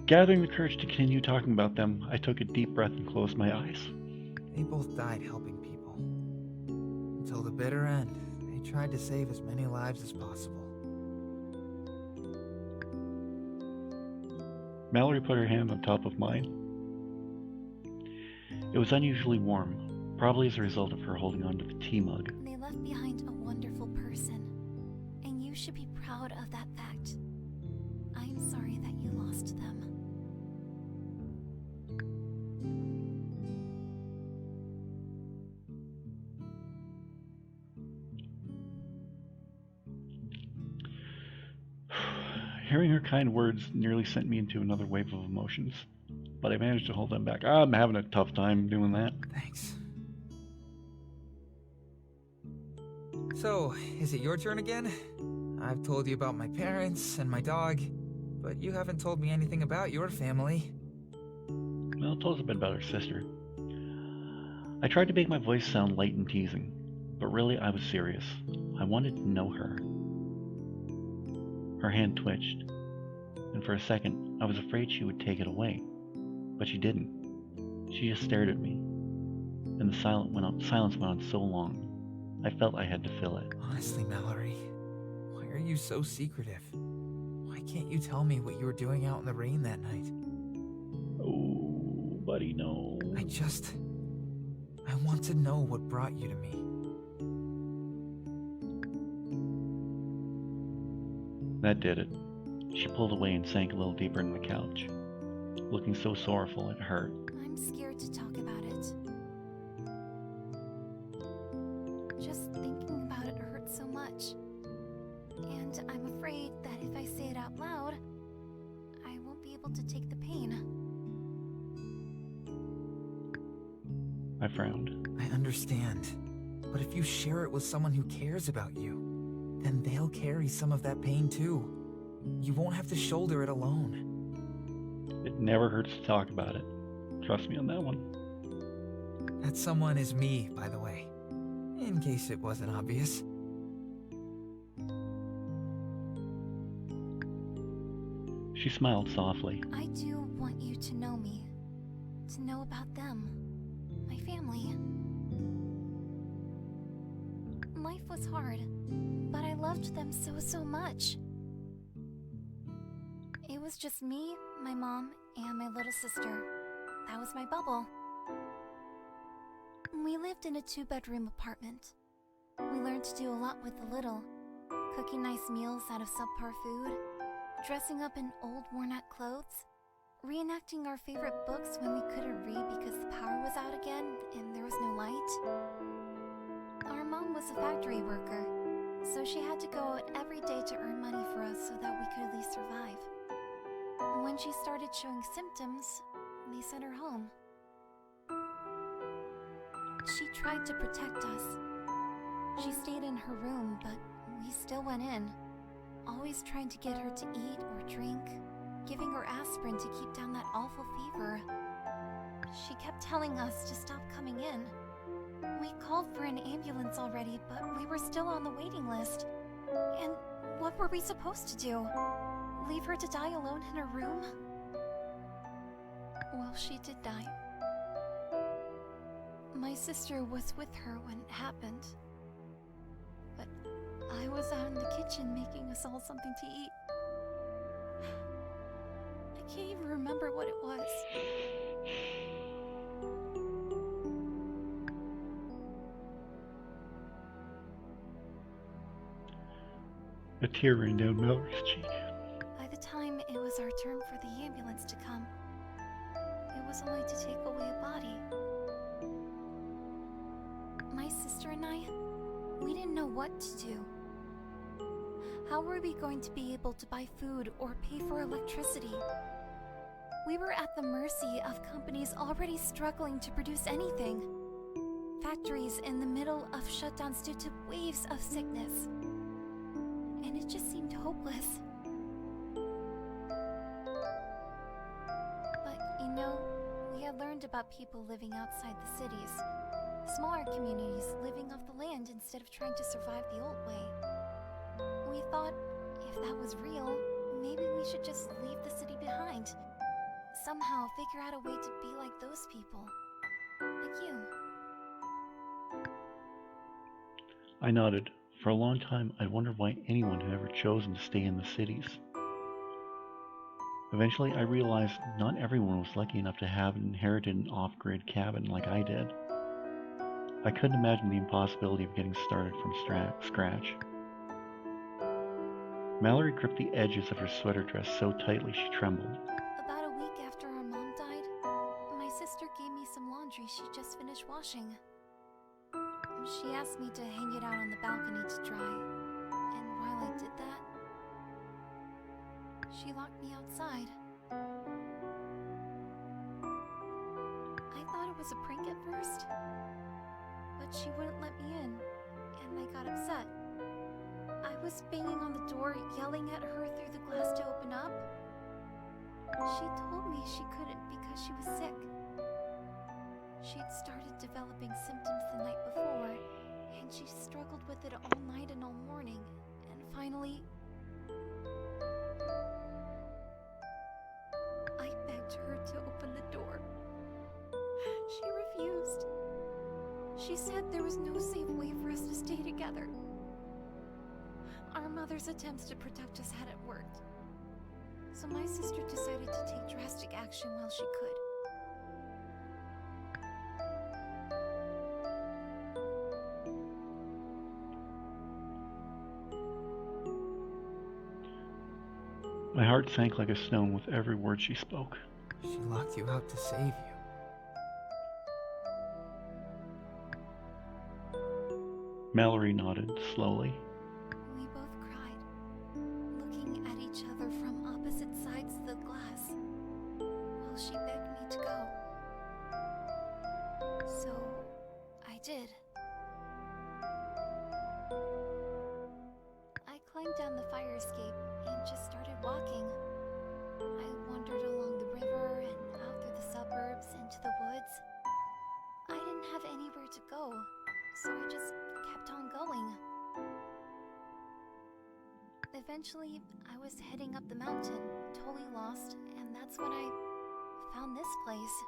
Gathering the courage to continue talking about them, I took a deep breath and closed my eyes. They both died helping people. Until the bitter end, they tried to save as many lives as possible. Mallory put her hand on top of mine. It was unusually warm, probably as a result of her holding onto the tea mug. They left behind a wonderful person, and you should be proud of that fact. I'm sorry that you lost them. Hearing her kind words nearly sent me into another wave of emotions, but I managed to hold them back. I'm having a tough time doing that. Thanks. So, is it your turn again? I've told you about my parents and my dog, but you haven't told me anything about your family. Well, tell us a bit about her sister. I tried to make my voice sound light and teasing, but really I was serious. I wanted to know her. Her hand twitched, and for a second I was afraid she would take it away, but she didn't. She just stared at me, and the silence went on so long, I felt I had to fill it. Honestly, Mallory, why are you so secretive? Why can't you tell me what you were doing out in the rain that night? Oh, buddy, no. I want to know what brought you to me. That did it. She pulled away and sank a little deeper in the couch, looking so sorrowful it hurt. I'm scared to talk about it. Just thinking about it hurts so much. And I'm afraid that if I say it out loud, I won't be able to take the pain. I frowned. I understand. But if you share it with someone who cares about you, then they'll carry some of that pain too. You won't have to shoulder it alone. It never hurts to talk about it. Trust me on that one. That someone is me, by the way. In case it wasn't obvious. She smiled softly. I do want you to know me. To know about them. My family. Life was hard, but I loved them so much. It was just me, my mom, and my little sister. That was my bubble. We lived in a 2-bedroom apartment. We learned to do a lot with the little. Cooking nice meals out of subpar food, dressing up in old worn-out clothes, reenacting our favorite books when we couldn't read because the power was out again and there was no light. Our mom was a factory worker, so she had to go out every day to earn money for us so that we could at least survive. When she started showing symptoms, they sent her home. She tried to protect us. She stayed in her room, but we still went in, always trying to get her to eat or drink, giving her aspirin to keep down that awful fever. She kept telling us to stop coming in. We called for an ambulance already, but we were still on the waiting list. And what were we supposed to do? Leave her to die alone in her room? Well, she did die. My sister was with her when it happened. But I was out in the kitchen making us all something to eat. I can't even remember what it was. A tear ran down Mallory's cheek. By the time it was our turn for the ambulance to come, it was only to take away a body. My sister and I, we didn't know what to do. How were we going to be able to buy food or pay for electricity? We were at the mercy of companies already struggling to produce anything. Factories in the middle of shutdowns due to waves of sickness. And it just seemed hopeless. But, you know, we had learned about people living outside the cities. Smaller communities living off the land instead of trying to survive the old way. We thought, if that was real, maybe we should just leave the city behind. Somehow figure out a way to be like those people. Like you. I nodded. For a long time, I'd wondered why anyone had ever chosen to stay in the cities. Eventually, I realized not everyone was lucky enough to have inherited an off-grid cabin like I did. I couldn't imagine the impossibility of getting started from scratch. Mallory gripped the edges of her sweater dress so tightly she trembled. About a week after our mom died, my sister gave me some laundry she just finished washing. She asked me to hang it out on the balcony to dry, and while I did that, she locked me outside. I thought it was a prank at first, but she wouldn't let me in, and I got upset. I was banging on the door, yelling at her through the glass to open up. She told me she couldn't because she was sick. She'd started developing symptoms the night before, and she struggled with it all night and all morning, and finally, I begged her to open the door. She refused. She said there was no safe way for us to stay together. Our mother's attempts to protect us hadn't worked, so my sister decided to take drastic action while she could. My heart sank like a stone with every word she spoke. She locked you out to save you. Mallory nodded slowly. We both cried, looking at each other from opposite sides of the glass, while she begged me to go. So, I did. I climbed down the fire escape and just started walking. I wandered along the river and out through the suburbs into the woods. I didn't have anywhere to go, so I just kept on going. Eventually, I was heading up the mountain, totally lost, and that's when I found this place.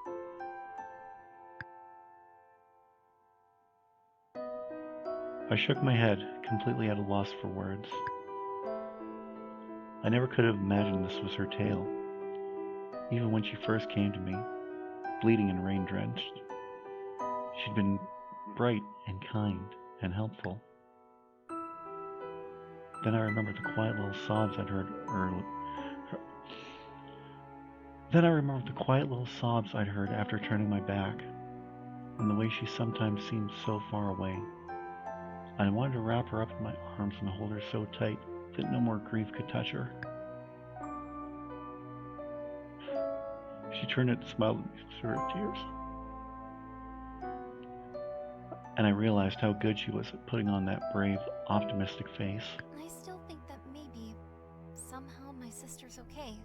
I shook my head, completely at a loss for words. I never could have imagined this was her tale. Even when she first came to me, bleeding and rain-drenched, she'd been bright and kind and helpful. Then I remembered the quiet little sobs I'd heard after turning my back, and the way she sometimes seemed so far away. I wanted to wrap her up in my arms and hold her so tight that no more grief could touch her. She turned and smiled at me through her tears. And I realized how good she was at putting on that brave, optimistic face. I still think that maybe, somehow my sister's okay.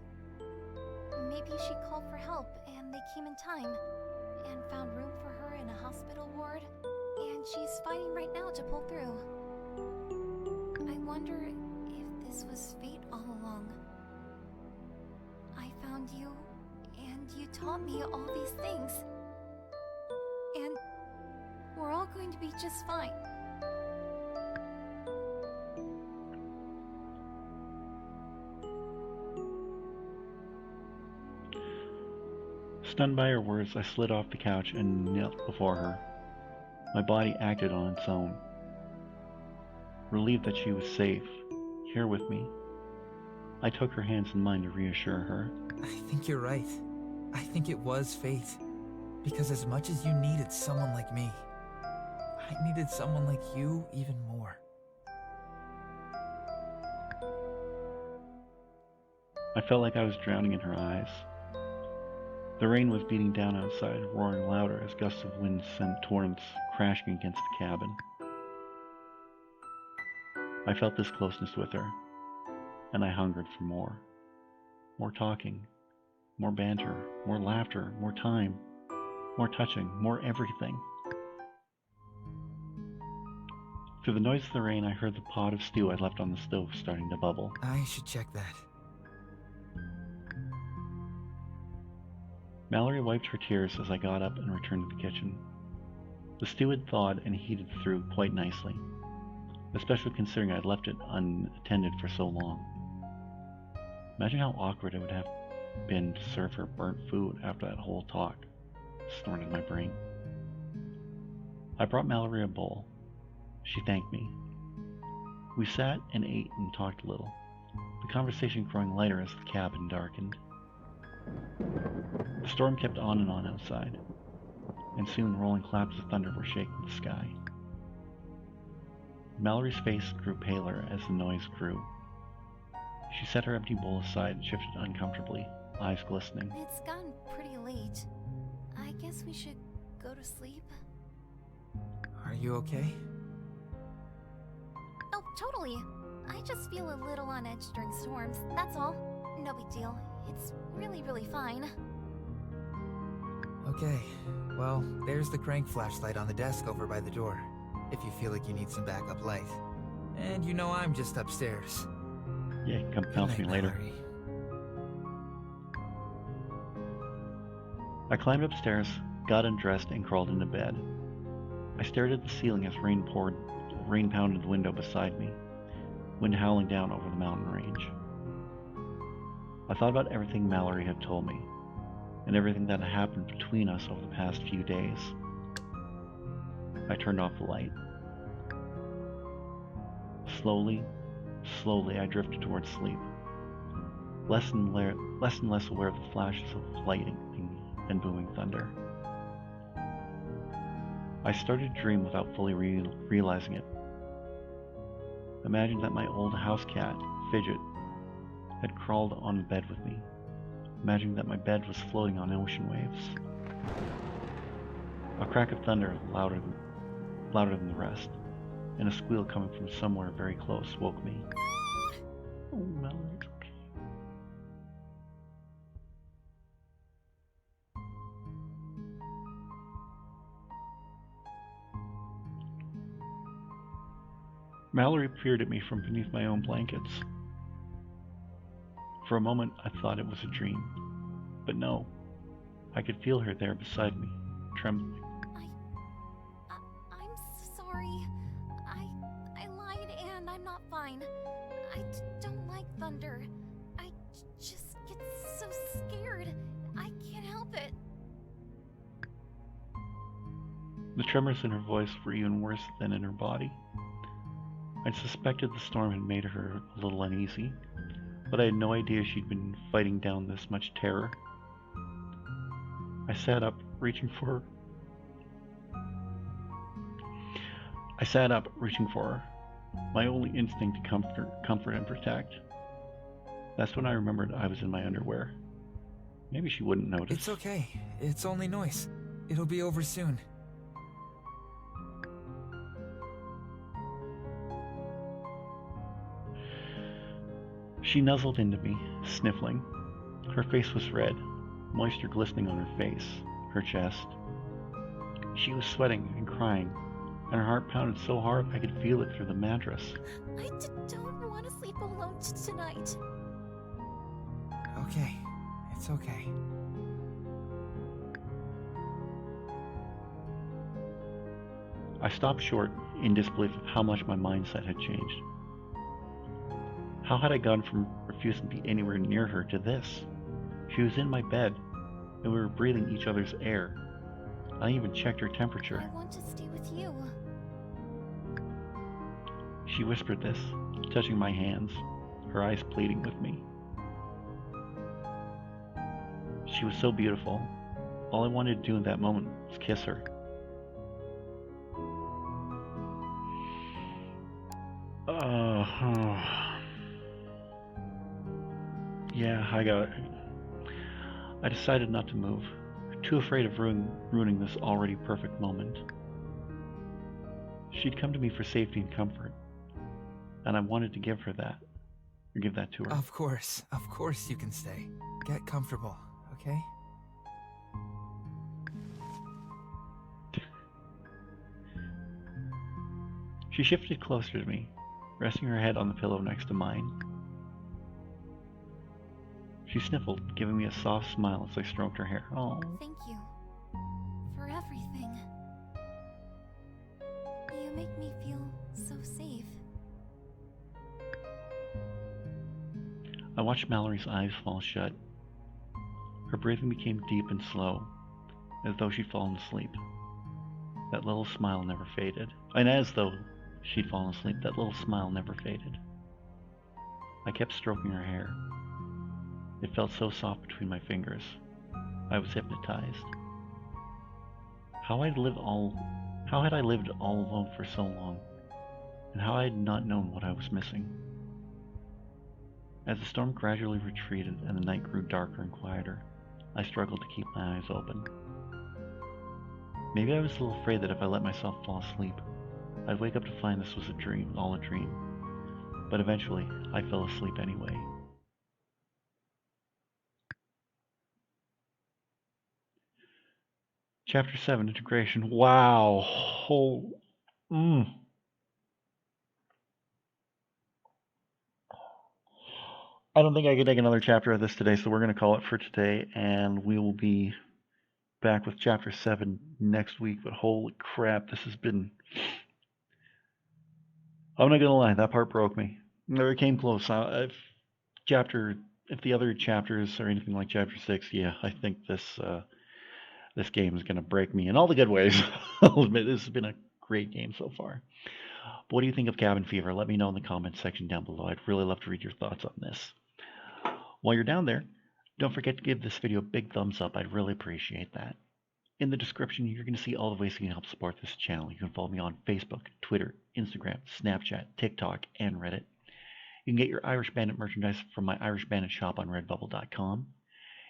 Maybe she called for help and they came in time, and found room for her in a hospital ward, and she's fighting right now to pull through. I wonder if this was fate all along. I found you, and you taught me all these things. And we're all going to be just fine. Stunned by her words, I slid off the couch and knelt before her. My body acted on its own. Relieved that she was safe, here with me, I took her hands in mine to reassure her. I think you're right. I think it was fate. Because as much as you needed someone like me, I needed someone like you even more. I felt like I was drowning in her eyes. The rain was beating down outside, roaring louder as gusts of wind sent torrents crashing against the cabin. I felt this closeness with her, and I hungered for more. More talking, more banter, more laughter, more time, more touching, more everything. Through the noise of the rain, I heard the pot of stew I'd left on the stove starting to bubble. I should check that. Mallory wiped her tears as I got up and returned to the kitchen. The stew had thawed and heated through quite nicely, especially considering I'd left it unattended for so long. Imagine how awkward it would have been to serve her burnt food after that whole talk, snorted my brain. I brought Mallory a bowl. She thanked me. We sat and ate and talked a little, the conversation growing lighter as the cabin darkened. The storm kept on and on outside, and soon rolling claps of thunder were shaking the sky. Mallory's face grew paler as the noise grew. She set her empty bowl aside and shifted uncomfortably, eyes glistening. It's gotten pretty late. I guess we should go to sleep. Are you okay? Oh, totally. I just feel a little on edge during storms, that's all. No big deal. It's really, really fine. Okay. Well, there's the crank flashlight on the desk over by the door, if you feel like you need some backup light. And you know I'm just upstairs. Yeah, come bounce me later. Mallory. I climbed upstairs, got undressed, and crawled into bed. I stared at the ceiling as rain pounded the window beside me, wind howling down over the mountain range. I thought about everything Mallory had told me, and everything that had happened between us over the past few days. I turned off the light. Slowly, I drifted towards sleep, less and less aware of the flashes of lightning and booming thunder. I started to dream without fully realizing it. Imagined that my old house cat, Fidget, had crawled on the bed with me, imagining that my bed was floating on ocean waves. A crack of thunder louder than the rest, and a squeal coming from somewhere very close woke me. Oh, Mallory, it's okay. Mallory peered at me from beneath my own blankets. For a moment, I thought it was a dream. But no, I could feel her there beside me, trembling. I'm sorry. I lied and I'm not fine. I don't like thunder. I just get so scared. I can't help it. The tremors in her voice were even worse than in her body. I'd suspected the storm had made her a little uneasy, but I had no idea she'd been fighting down this much terror. I sat up, reaching for her, my only instinct to comfort and protect. That's when I remembered I was in my underwear. Maybe she wouldn't notice. It's okay. It's only noise. It'll be over soon. She nuzzled into me, sniffling. Her face was red, moisture glistening on her face, her chest. She was sweating and crying, and her heart pounded so hard I could feel it through the mattress. I don't want to sleep alone tonight. Okay. It's okay. I stopped short in disbelief of how much my mindset had changed. How had I gone from refusing to be anywhere near her to this? She was in my bed, and we were breathing each other's air. I even checked her temperature. I want to stay with you. She whispered this, touching my hands, her eyes pleading with me. She was so beautiful. All I wanted to do in that moment was kiss her. Yeah, I got it. I decided not to move. Too afraid of ruining this already perfect moment. She'd come to me for safety and comfort, and I wanted to give her that. Or give that to her. Of course you can stay. Get comfortable, okay? She shifted closer to me, resting her head on the pillow next to mine. She sniffled, giving me a soft smile as I stroked her hair. Oh. Thank you for everything. You make me feel so safe. I watched Mallory's eyes fall shut. Her breathing became deep and slow, as though she'd fallen asleep. That little smile never faded. And as though she'd fallen asleep, that little smile never faded. I kept stroking her hair. It felt so soft between my fingers. I was hypnotized. How had I lived all alone for so long, and how I had not known what I was missing? As the storm gradually retreated and the night grew darker and quieter, I struggled to keep my eyes open. Maybe I was a little afraid that if I let myself fall asleep, I'd wake up to find this was a dream, all a dream. But eventually, I fell asleep anyway. Chapter 7, Integration. Wow. I don't think I can take another chapter of this today, so we're going to call it for today, and we will be back with Chapter 7 next week. But holy crap, this has been... I'm not going to lie, that part broke me. It came close. If the other chapters are anything like Chapter 6, yeah, I think this game is going to break me in all the good ways. I'll admit, this has been a great game so far. But what do you think of Cabin Fever? Let me know in the comments section down below. I'd really love to read your thoughts on this. While you're down there, don't forget to give this video a big thumbs up. I'd really appreciate that. In the description, you're going to see all the ways you can help support this channel. You can follow me on Facebook, Twitter, Instagram, Snapchat, TikTok, and Reddit. You can get your Irish Bandit merchandise from my Irish Bandit shop on redbubble.com.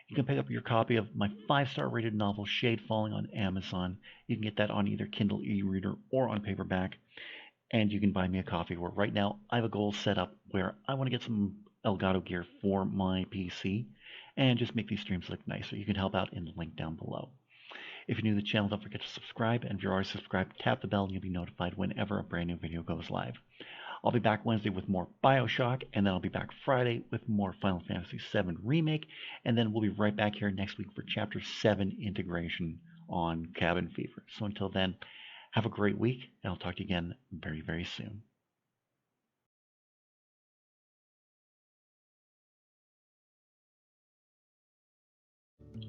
You can pick up your copy of my 5-star rated novel, Shade Falling, on Amazon. You can get that on either Kindle e-reader or on paperback. And you can buy me a coffee, where right now I have a goal set up where I want to get some Elgato gear for my PC and just make these streams look nicer. You can help out in the link down below. If you're new to the channel, don't forget to subscribe. And if you're already subscribed, tap the bell and you'll be notified whenever a brand new video goes live. I'll be back Wednesday with more BioShock, and then I'll be back Friday with more Final Fantasy VII Remake, and then we'll be right back here next week for Chapter 7 Integration on Cabin Fever. So until then, have a great week, and I'll talk to you again very, very soon.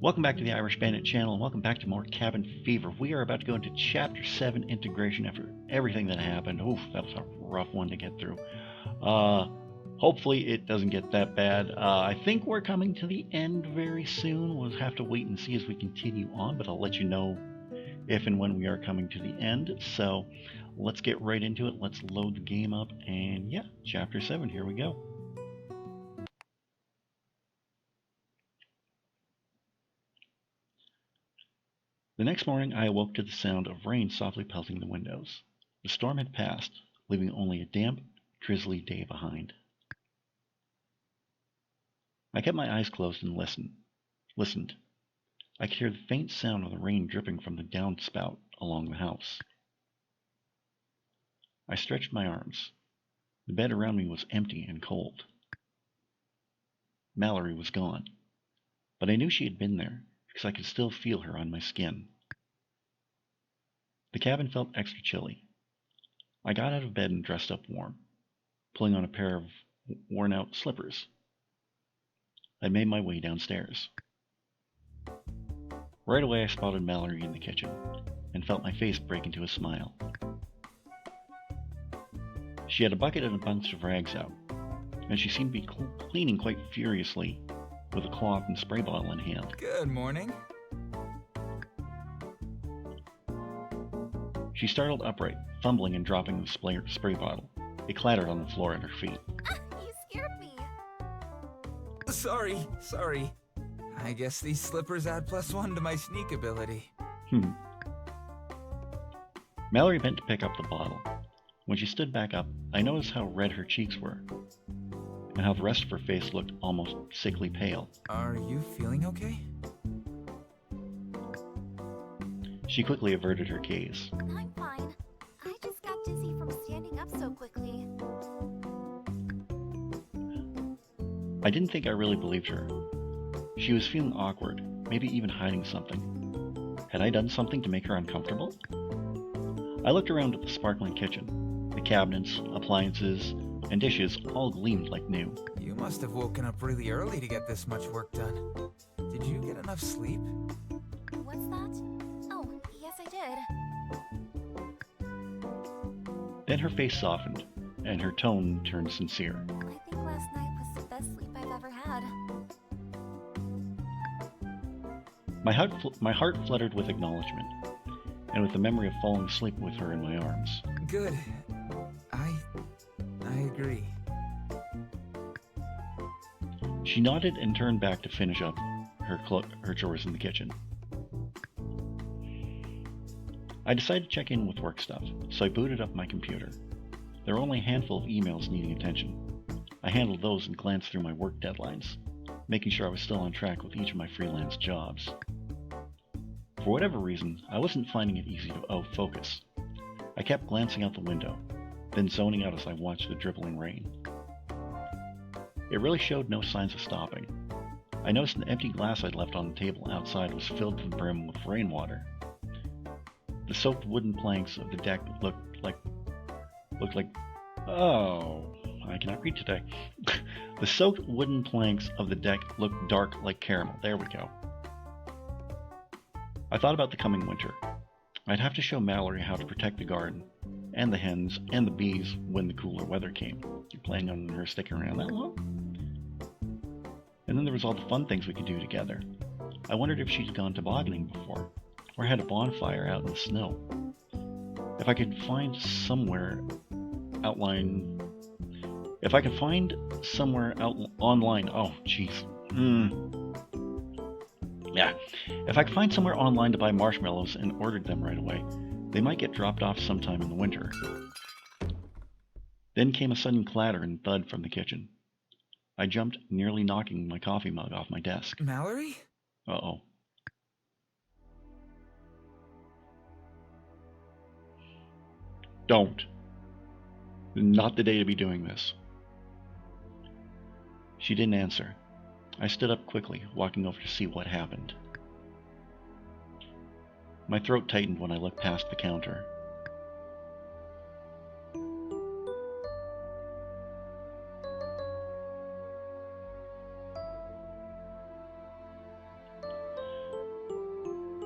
Welcome back to the Irish Bandit channel, and welcome back to more Cabin Fever. We are about to go into Chapter 7 Integration after everything that happened. Oof, that was a rough one to get through. Hopefully it doesn't get that bad. I think we're coming to the end very soon. We'll have to wait and see as we continue on, but I'll let you know if and when we are coming to the end. So let's get right into it. Let's load the game up, and yeah, Chapter 7, here we go. The next morning, I awoke to the sound of rain softly pelting the windows. The storm had passed, leaving only a damp, drizzly day behind. I kept my eyes closed and listened. I could hear the faint sound of the rain dripping from the downspout along the house. I stretched my arms. The bed around me was empty and cold. Mallory was gone, but I knew she had been there because I could still feel her on my skin. The cabin felt extra chilly. I got out of bed and dressed up warm, pulling on a pair of worn-out slippers. I made my way downstairs. Right away I spotted Mallory in the kitchen and felt my face break into a smile. She had a bucket and a bunch of rags out, and she seemed to be cleaning quite furiously with a cloth and spray bottle in hand. Good morning. She startled upright, fumbling and dropping the spray bottle. It clattered on the floor at her feet. You scared me. Sorry. I guess these slippers add +1 to my sneak ability. Mallory bent to pick up the bottle. When she stood back up, I noticed how red her cheeks were, and how the rest of her face looked almost sickly pale. Are you feeling okay? She quickly averted her gaze. I'm fine. I just got dizzy from standing up so quickly. I didn't think I really believed her. She was feeling awkward, maybe even hiding something. Had I done something to make her uncomfortable? I looked around at the sparkling kitchen. The cabinets, appliances, and dishes all gleamed like new. You must have woken up really early to get this much work done. Did you get enough sleep? What's that? Oh, yes I did. Then her face softened, and her tone turned sincere. I think last night was the best sleep I've ever had. My heart fluttered with acknowledgement, and with the memory of falling asleep with her in my arms. Good. I agree. She nodded and turned back to finish up her chores in the kitchen. I decided to check in with work stuff, so I booted up my computer. There were only a handful of emails needing attention. I handled those and glanced through my work deadlines, making sure I was still on track with each of my freelance jobs. For whatever reason, I wasn't finding it easy to focus. I kept glancing out the window, then zoning out as I watched the dribbling rain. It really showed no signs of stopping. I noticed an empty glass I'd left on the table outside was filled to the brim with rainwater. The soaked wooden planks of the deck looked like oh, I cannot read today. The soaked wooden planks of the deck looked dark like caramel. There we go. I thought about the coming winter. I'd have to show Mallory how to protect the garden, and the hens, and the bees when the cooler weather came. You planning on her sticking around that long? And then there was all the fun things we could do together. I wondered if she'd gone tobogganing before, or had a bonfire out in the snow. If I could find somewhere online, oh jeez. Yeah, if I could find somewhere online to buy marshmallows and ordered them right away, they might get dropped off sometime in the winter. Then came a sudden clatter and thud from the kitchen. I jumped, nearly knocking my coffee mug off my desk. Mallory? Uh-oh. Don't. Not the day to be doing this. She didn't answer. I stood up quickly, walking over to see what happened. My throat tightened when I looked past the counter.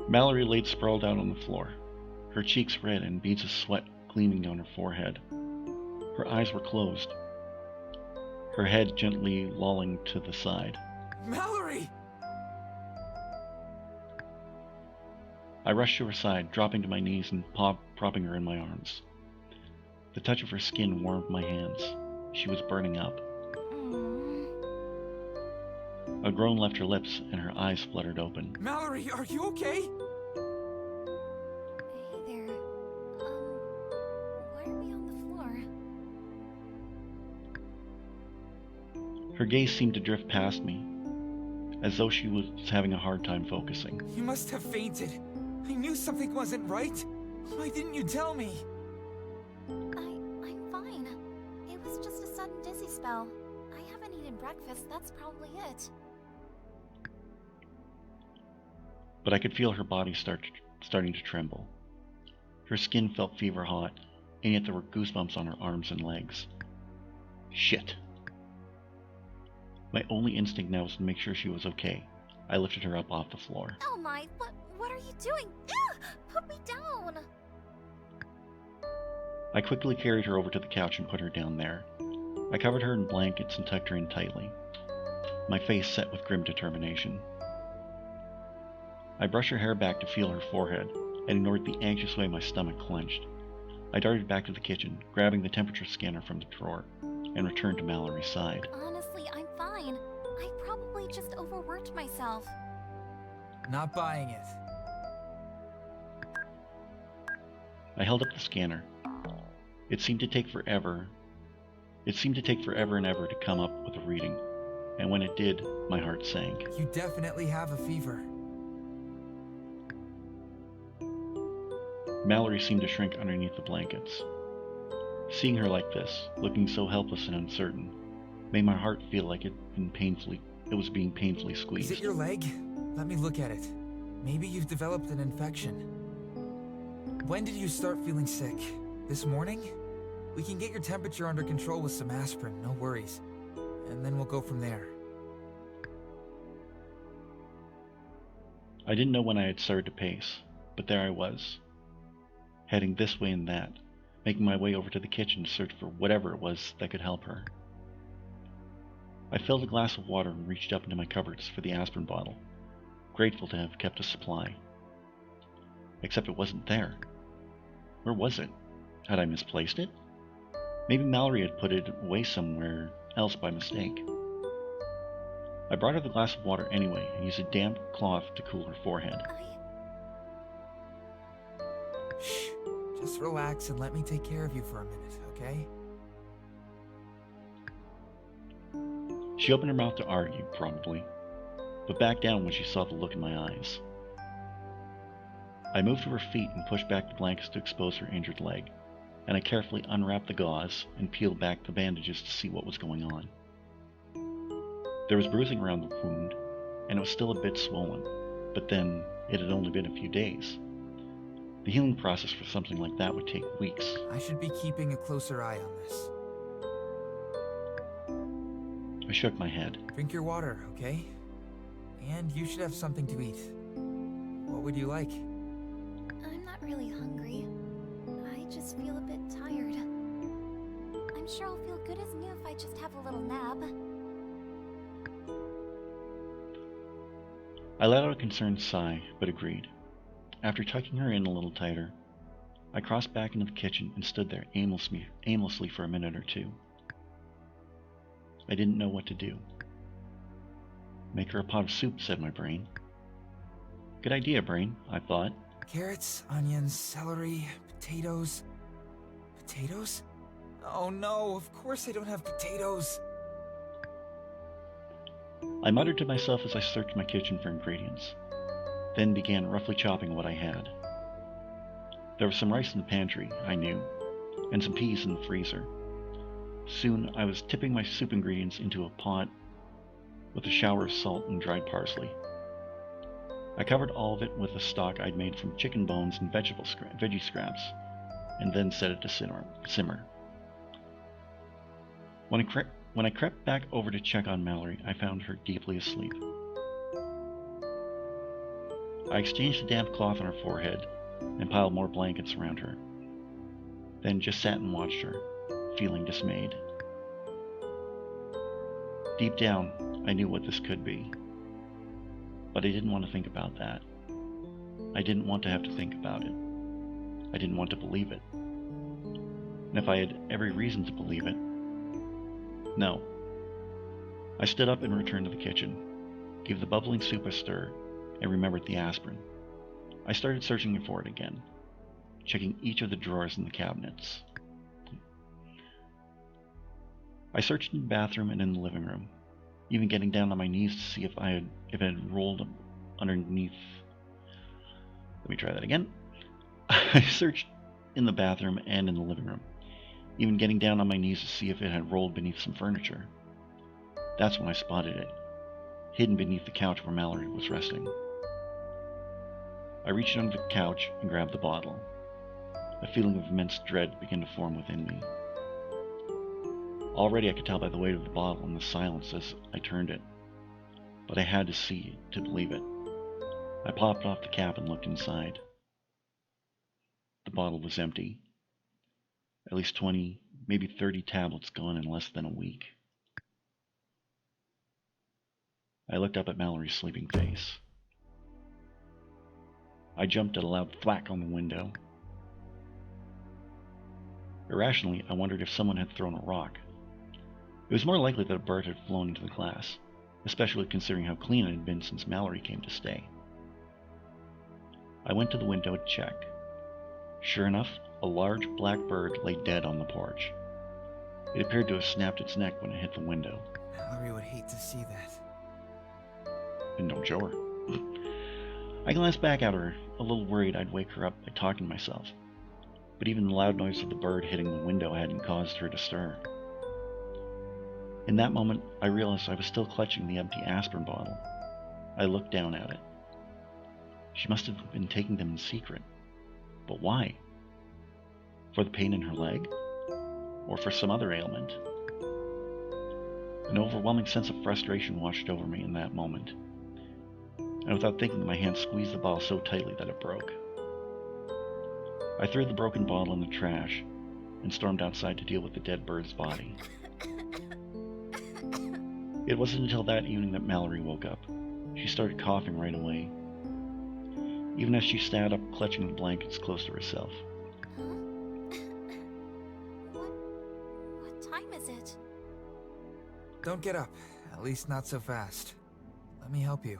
Mallory laid sprawled out on the floor, her cheeks red and beads of sweat gleaming down her forehead. Her eyes were closed, her head gently lolling to the side. Mallory! I rushed to her side, dropping to my knees and propping her in my arms. The touch of her skin warmed my hands. She was burning up. A groan left her lips and her eyes fluttered open. Mallory, are you okay? Hey there. Why are we on the floor? Her gaze seemed to drift past me, as though she was having a hard time focusing. You must have fainted. I knew something wasn't right. Why didn't you tell me? I'm fine. It was just a sudden dizzy spell. I haven't eaten breakfast, that's probably it. But I could feel her body starting to tremble. Her skin felt fever hot, and yet there were goosebumps on her arms and legs. Shit. My only instinct now was to make sure she was okay. I lifted her up off the floor. Oh my, what are you doing? Ugh, put me down! I quickly carried her over to the couch and put her down there. I covered her in blankets and tucked her in tightly, my face set with grim determination. I brushed her hair back to feel her forehead and ignored the anxious way my stomach clenched. I darted back to the kitchen, grabbing the temperature scanner from the drawer, and returned to Mallory's side. Honestly, I'm fine. I probably just overworked myself. Not buying it. I held up the scanner. It seemed to take forever and ever to come up with a reading, and when it did, my heart sank. You definitely have a fever. Mallory seemed to shrink underneath the blankets. Seeing her like this, looking so helpless and uncertain, made my heart feel like it was being painfully squeezed. Is it your leg? Let me look at it. Maybe you've developed an infection. When did you start feeling sick? This morning? We can get your temperature under control with some aspirin, no worries. And then we'll go from there. I didn't know when I had started to pace, but there I was, heading this way and that, making my way over to the kitchen to search for whatever it was that could help her. I filled a glass of water and reached up into my cupboards for the aspirin bottle, grateful to have kept a supply. Except it wasn't there. Where was it? Had I misplaced it? Maybe Mallory had put it away somewhere else by mistake. I brought her the glass of water anyway and used a damp cloth to cool her forehead. Shh. Just relax and let me take care of you for a minute, okay? She opened her mouth to argue, probably, but backed down when she saw the look in my eyes. I moved to her feet and pushed back the blankets to expose her injured leg, and I carefully unwrapped the gauze and peeled back the bandages to see what was going on. There was bruising around the wound, and it was still a bit swollen, but then it had only been a few days. The healing process for something like that would take weeks. I should be keeping a closer eye on this. I shook my head. Drink your water, okay? And you should have something to eat. What would you like? I'm not really hungry. I just feel a bit tired. I'm sure I'll feel good as new if I just have a little nap. I let out a concerned sigh, but agreed. After tucking her in a little tighter, I crossed back into the kitchen and stood there aimlessly for a minute or two. I didn't know what to do. Make her a pot of soup, said my brain. Good idea, brain, I thought. Carrots, onions, celery, potatoes. Potatoes? Oh no, of course I don't have potatoes. I muttered to myself as I searched my kitchen for ingredients, then began roughly chopping what I had. There was some rice in the pantry, I knew, and some peas in the freezer. Soon I was tipping my soup ingredients into a pot with a shower of salt and dried parsley. I covered all of it with a stock I'd made from chicken bones and veggie scraps, and then set it to simmer. When I crept back over to check on Mallory, I found her deeply asleep. I exchanged the damp cloth on her forehead and piled more blankets around her, then just sat and watched her, feeling dismayed. Deep down, I knew what this could be, but I didn't want to think about that. I didn't want to have to think about it. I didn't want to believe it. And if I had every reason to believe it, no. I stood up and returned to the kitchen, gave the bubbling soup a stir, and remembered the aspirin. I started searching for it again, checking each of the drawers in the cabinets. I searched in the bathroom and in the living room, even getting down on my knees to see if it had rolled underneath. Let me try that again. I searched in the bathroom and in the living room, even getting down on my knees to see if it had rolled beneath some furniture. That's when I spotted it, hidden beneath the couch where Mallory was resting. I reached under the couch and grabbed the bottle. A feeling of immense dread began to form within me. Already I could tell by the weight of the bottle and the silence as I turned it, but I had to see it to believe it. I popped off the cap and looked inside. The bottle was empty. At least 20, maybe 30 tablets gone in less than a week. I looked up at Mallory's sleeping face. I jumped at a loud thwack on the window. Irrationally, I wondered if someone had thrown a rock. It was more likely that a bird had flown into the glass, especially considering how clean it had been since Mallory came to stay. I went to the window to check. Sure enough, a large black bird lay dead on the porch. It appeared to have snapped its neck when it hit the window. Mallory would hate to see that. And no joke. I glanced back at her, a little worried I'd wake her up by talking to myself. But even the loud noise of the bird hitting the window hadn't caused her to stir. In that moment, I realized I was still clutching the empty aspirin bottle. I looked down at it. She must have been taking them in secret. But why? For the pain in her leg? Or for some other ailment? An overwhelming sense of frustration washed over me in that moment. And without thinking, my hand squeezed the bottle so tightly that it broke. I threw the broken bottle in the trash and stormed outside to deal with the dead bird's body. It wasn't until that evening that Mallory woke up. She started coughing right away, even as she sat up clutching the blankets close to herself. Huh? What time is it? Don't get up. At least not so fast. Let me help you.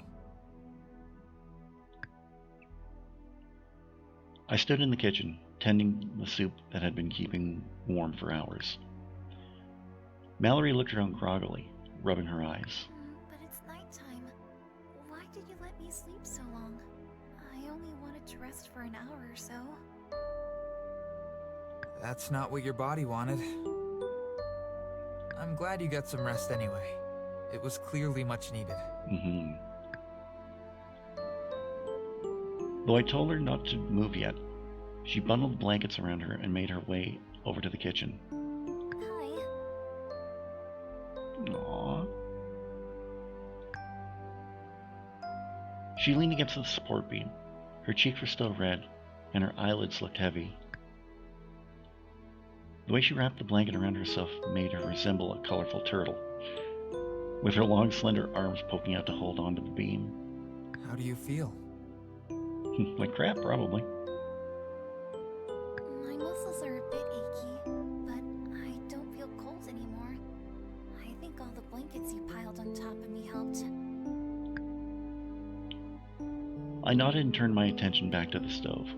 I stood in the kitchen, tending the soup that had been keeping warm for hours. Mallory looked around groggily, rubbing her eyes. But it's nighttime. Why did you let me sleep so long? I only wanted to rest for an hour or so. That's not what your body wanted. I'm glad you got some rest anyway. It was clearly much needed. Though I told her not to move yet, she bundled the blankets around her and made her way over to the kitchen. Hi. Aww. She leaned against the support beam. Her cheeks were still red, and her eyelids looked heavy. The way she wrapped the blanket around herself made her resemble a colorful turtle, with her long, slender arms poking out to hold onto the beam. How do you feel? Like crap, probably. My muscles are a bit achy, but I don't feel cold anymore. I think all the blankets you piled on top of me helped. I nodded and turned my attention back to the stove.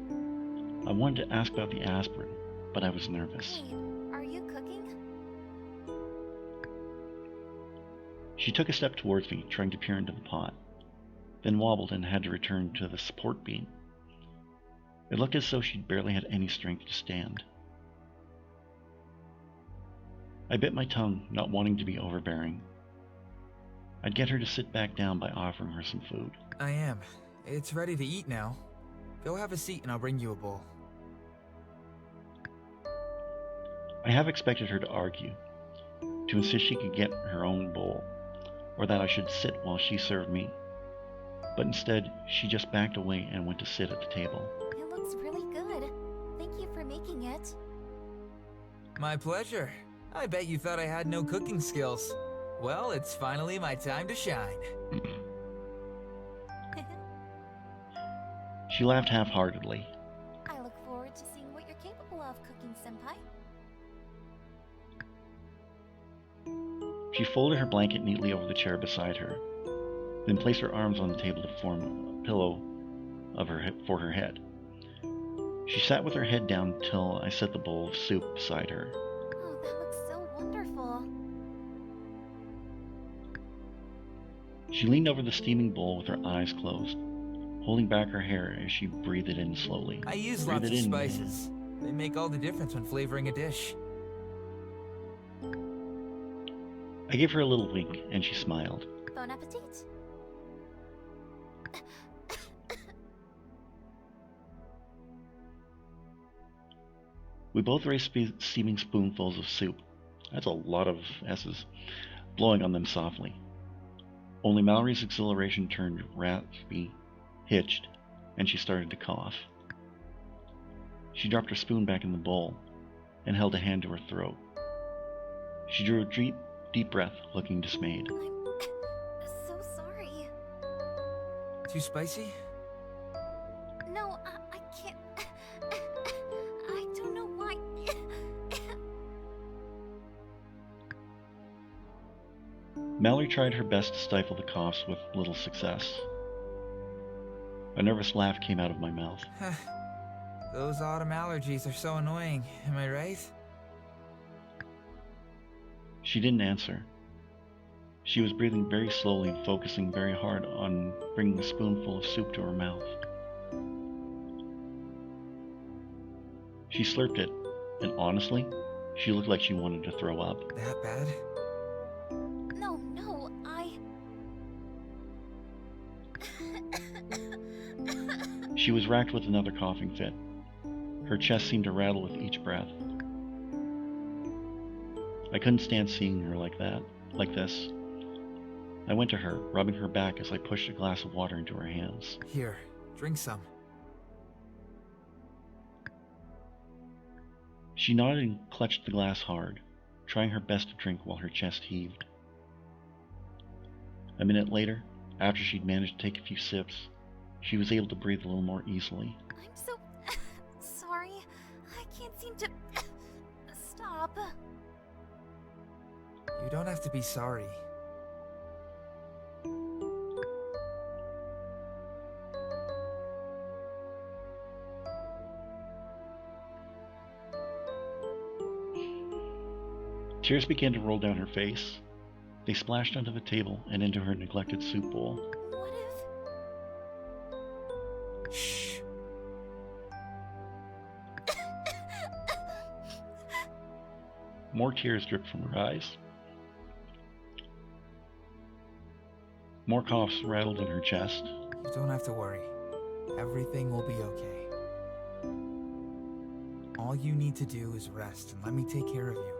I wanted to ask about the aspirin, but I was nervous. Wait, are you cooking? She took a step towards me, trying to peer into the pot, then wobbled and had to return to the support beam. It looked as though she'd barely had any strength to stand. I bit my tongue, not wanting to be overbearing. I'd get her to sit back down by offering her some food. I am. It's ready to eat now. Go have a seat and I'll bring you a bowl. I half expected her to argue, to insist she could get her own bowl, or that I should sit while she served me. But instead, she just backed away and went to sit at the table. It looks really good. Thank you for making it. My pleasure. I bet you thought I had no cooking skills. Well, it's finally my time to shine. She laughed half-heartedly. I look forward to seeing what you're capable of, Cooking Senpai. She folded her blanket neatly over the chair beside her, then placed her arms on the table to form a pillow for her head. She sat with her head down till I set the bowl of soup beside her. Oh, that looks so wonderful. She leaned over the steaming bowl with her eyes closed, holding back her hair as she breathed it in slowly. I use Breathe lots it of in, spices. They make all the difference when flavoring a dish. I gave her a little wink, and she smiled. Bon appetit. We both raised steaming spoonfuls of soup. That's a lot of S's, blowing on them softly. Only Mallory's exhilaration turned raspy, hitched, and she started to cough. She dropped her spoon back in the bowl and held a hand to her throat. She drew a deep breath, looking dismayed. I'm so sorry. Too spicy? No, I can't. I don't know why. Mallory tried her best to stifle the coughs with little success. A nervous laugh came out of my mouth. Those autumn allergies are so annoying, am I right? She didn't answer. She was breathing very slowly and focusing very hard on bringing a spoonful of soup to her mouth. She slurped it, and honestly, she looked like she wanted to throw up. That bad? No, She was racked with another coughing fit. Her chest seemed to rattle with each breath. I couldn't stand seeing her like this. I went to her, rubbing her back as I pushed a glass of water into her hands. Here, drink some. She nodded and clutched the glass hard, trying her best to drink while her chest heaved. A minute later, after she'd managed to take a few sips, she was able to breathe a little more easily. I'm so sorry. I can't seem to stop. You don't have to be sorry. Tears began to roll down her face. They splashed onto the table and into her neglected soup bowl. What if... Shh. More tears dripped from her eyes. More coughs rattled in her chest. You don't have to worry. Everything will be okay. All you need to do is rest and let me take care of you.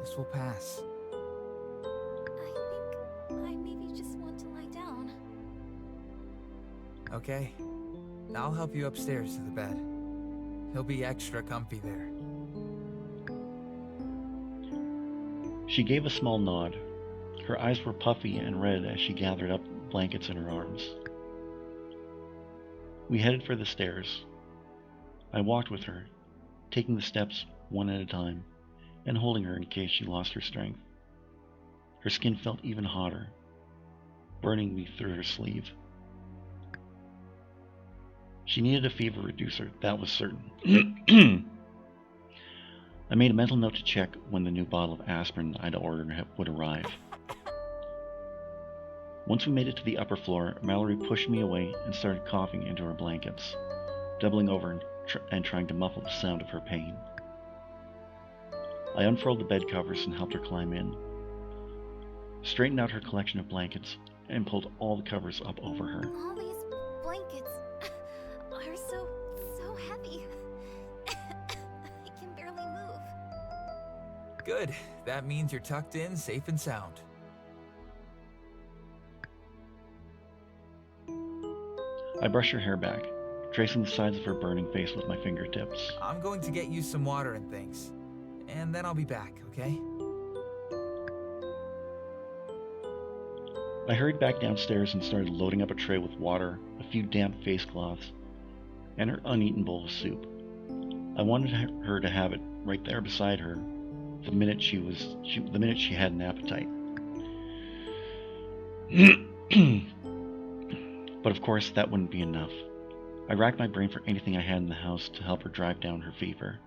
This will pass. I think I maybe just want to lie down. Okay. I'll help you upstairs to the bed. He'll be extra comfy there. She gave a small nod. Her eyes were puffy and red as she gathered up blankets in her arms. We headed for the stairs. I walked with her, taking the steps one at a time, and holding her in case she lost her strength. Her skin felt even hotter, burning me through her sleeve. She needed a fever reducer, that was certain. I made a mental note to check when the new bottle of aspirin I'd ordered would arrive. Once we made it to the upper floor, Mallory pushed me away and started coughing into her blankets, doubling over and trying to muffle the sound of her pain. I unfurled the bed covers and helped her climb in, straightened out her collection of blankets, and pulled all the covers up over her. All these blankets are so heavy. I can barely move. Good. That means you're tucked in, safe and sound. I brushed her hair back, tracing the sides of her burning face with my fingertips. I'm going to get you some water and things. And then I'll be back, okay? I hurried back downstairs and started loading up a tray with water, a few damp face cloths, and her uneaten bowl of soup. I wanted her to have it right there beside her the minute she had an appetite. But of course, that wouldn't be enough. I racked my brain for anything I had in the house to help her drive down her fever.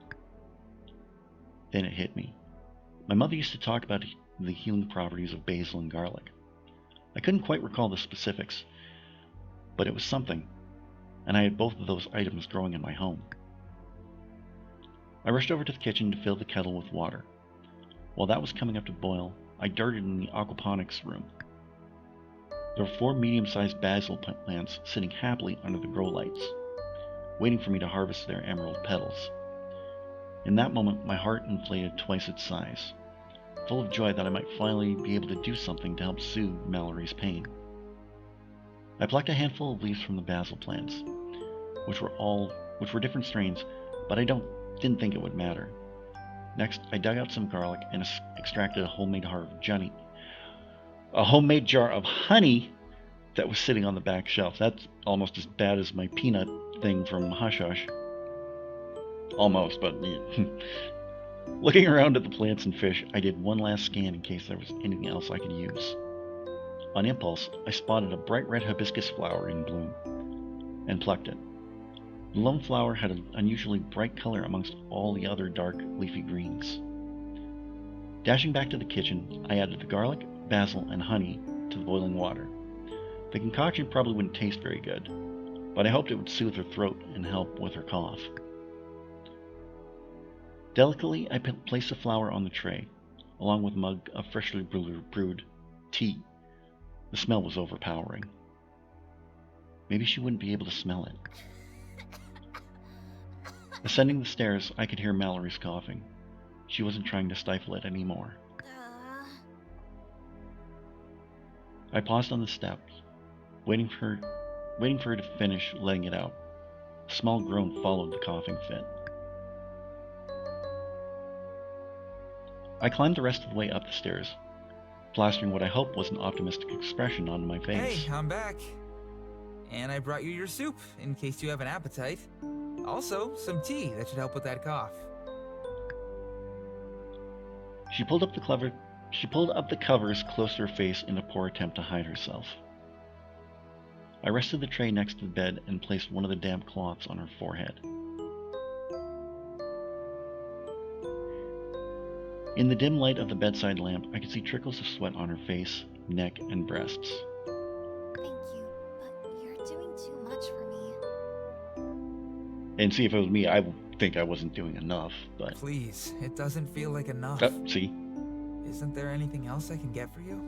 Then it hit me. My mother used to talk about the healing properties of basil and garlic. I couldn't quite recall the specifics, but it was something, and I had both of those items growing in my home. I rushed over to the kitchen to fill the kettle with water. While that was coming up to boil, I darted in the aquaponics room. There were 4 medium-sized basil plants sitting happily under the grow lights, waiting for me to harvest their emerald petals. In that moment, my heart inflated twice its size, full of joy that I might finally be able to do something to help soothe Mallory's pain. I plucked a handful of leaves from the basil plants, which were different strains, but I didn't think it would matter. Next, I dug out some garlic and extracted a homemade jar of honey that was sitting on the back shelf. That's almost as bad as my peanut thing from Hush Hush. Almost, but Looking around at the plants and fish, I did one last scan in case there was anything else I could use. On impulse, I spotted a bright red hibiscus flower in bloom and plucked it. The lone flower had an unusually bright color amongst all the other dark, leafy greens. Dashing back to the kitchen, I added the garlic, basil, and honey to the boiling water. The concoction probably wouldn't taste very good, but I hoped it would soothe her throat and help with her cough. Delicately, I placed the flower on the tray, along with a mug of freshly brewed tea. The smell was overpowering. Maybe she wouldn't be able to smell it. Ascending the stairs, I could hear Mallory's coughing. She wasn't trying to stifle it anymore. I paused on the steps, waiting for her to finish letting it out. A small groan followed the coughing fit. I climbed the rest of the way up the stairs, plastering what I hoped was an optimistic expression on my face. Hey, I'm back. And I brought you your soup, in case you have an appetite. Also, some tea that should help with that cough. She pulled up the covers close to her face in a poor attempt to hide herself. I rested the tray next to the bed and placed one of the damp cloths on her forehead. In the dim light of the bedside lamp, I could see trickles of sweat on her face, neck, and breasts. Thank you, but you're doing too much for me. And see, if it was me, I would think I wasn't doing enough, but... Please, it doesn't feel like enough. See? Isn't there anything else I can get for you?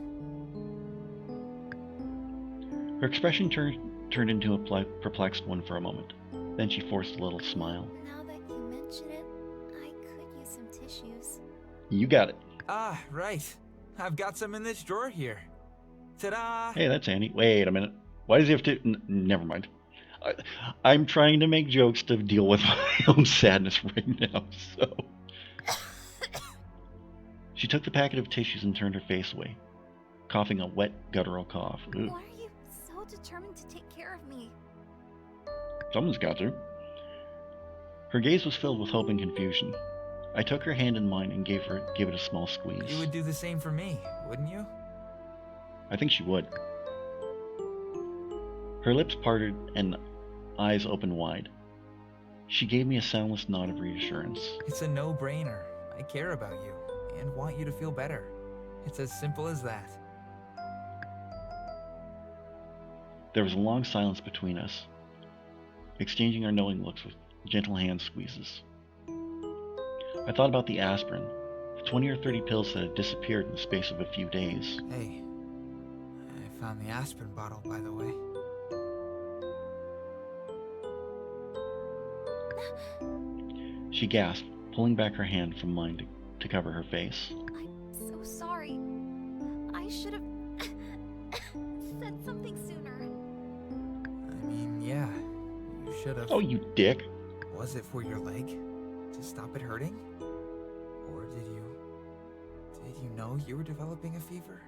Her expression turned into a perplexed one for a moment. Then she forced a little smile. Now that you mention it, I could use some tissues. You got it. Ah, right. I've got some in this drawer here. Ta-da! Hey, that's handy. Wait a minute. Why does he have to... never mind. I'm trying to make jokes to deal with my own sadness right now, so... She took the packet of tissues and turned her face away, coughing a wet, guttural cough. Ooh. Why are you so determined to take care of me? Someone's got to. Her gaze was filled with hope and confusion. I took her hand in mine and gave it a small squeeze. You would do the same for me, wouldn't you? I think she would. Her lips parted and eyes opened wide. She gave me a soundless nod of reassurance. It's a no-brainer. I care about you and want you to feel better. It's as simple as that. There was a long silence between us, exchanging our knowing looks with gentle hand squeezes. I thought about the aspirin, the 20 or 30 pills that had disappeared in the space of a few days. Hey, I found the aspirin bottle, by the way. She gasped, pulling back her hand from mine to cover her face. I'm so sorry. I should have said something sooner. I mean, yeah, you should have. Oh, you dick. Was it for your leg? To stop it hurting? Or did you know you were developing a fever?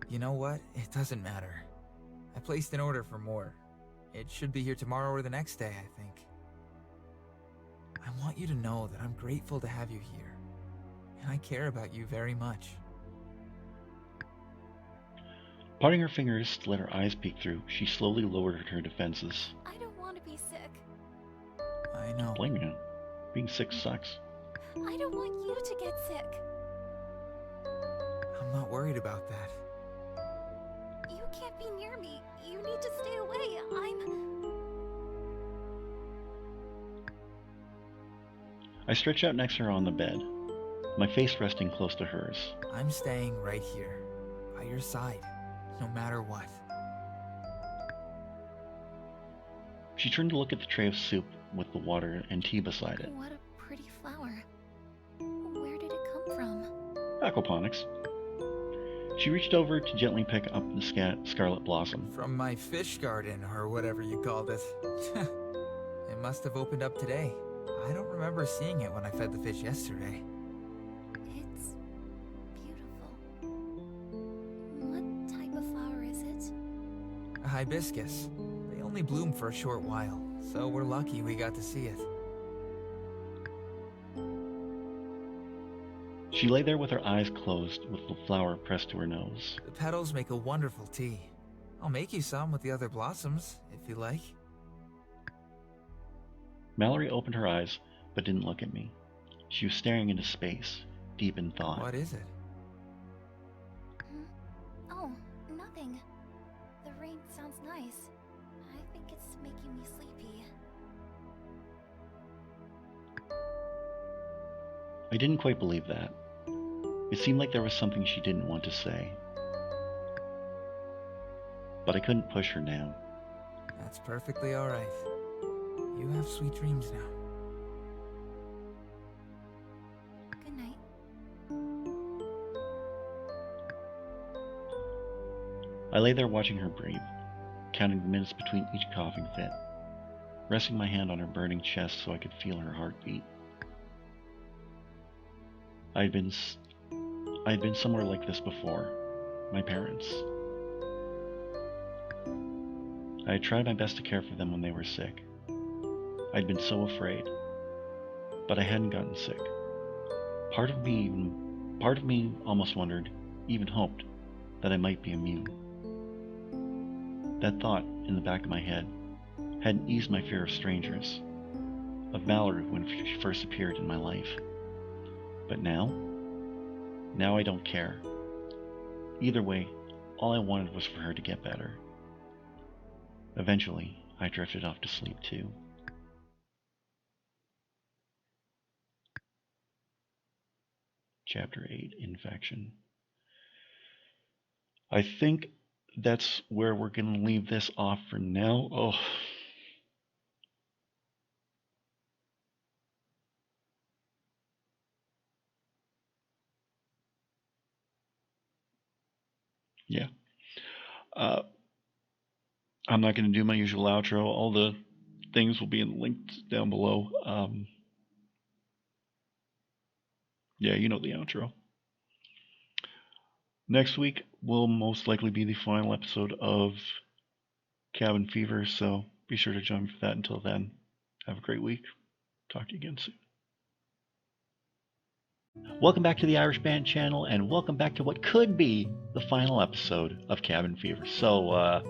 You know what? It doesn't matter. I placed an order for more. It should be here tomorrow or the next day, I think. I want you to know that I'm grateful to have you here, and I care about you very much. Parting her fingers to let her eyes peek through, she slowly lowered her defenses. I don't want to be sick. I know. Blame you. Being sick sucks. I don't want you to get sick. I'm not worried about that. You can't be near me. You need to stay away. I stretched out next to her on the bed, my face resting close to hers. I'm staying right here, by your side, no matter what. She turned to look at the tray of soup with the water and tea beside it. What a pretty flower. Where did it come from? Aquaponics. She reached over to gently pick up the scarlet blossom. From my fish garden, or whatever you called it. It must have opened up today. I don't remember seeing it when I fed the fish yesterday. It's beautiful. What type of flower is it? A hibiscus. They only bloom for a short while, so we're lucky we got to see it. She lay there with her eyes closed, with the flower pressed to her nose. The petals make a wonderful tea. I'll make you some with the other blossoms, if you like. Mallory opened her eyes, but didn't look at me. She was staring into space, deep in thought. What is it? Oh, nothing. The rain sounds nice. I think it's making me sleepy. I didn't quite believe that. It seemed like there was something she didn't want to say. But I couldn't push her now. That's perfectly alright. You have sweet dreams now. Good night. I lay there watching her breathe, counting the minutes between each coughing fit, resting my hand on her burning chest so I could feel her heartbeat. I had been somewhere like this before. My parents. I had tried my best to care for them when they were sick. I'd been so afraid, but I hadn't gotten sick. Part of me almost wondered, even hoped, that I might be immune. That thought in the back of my head hadn't eased my fear of strangers, of Mallory when she first appeared in my life. But now I don't care. Either way, all I wanted was for her to get better. Eventually, I drifted off to sleep too. Chapter 8, Infection. I think that's where we're going to leave this off for now. Oh. Yeah. I'm not going to do my usual outro. All the things will be linked down below. Yeah, you know the outro. Next week will most likely be the final episode of Cabin Fever, so be sure to join me for that. Until then, have a great week. Talk to you again soon. Welcome back to the Irish Band channel, and welcome back to what could be the final episode of Cabin Fever. So,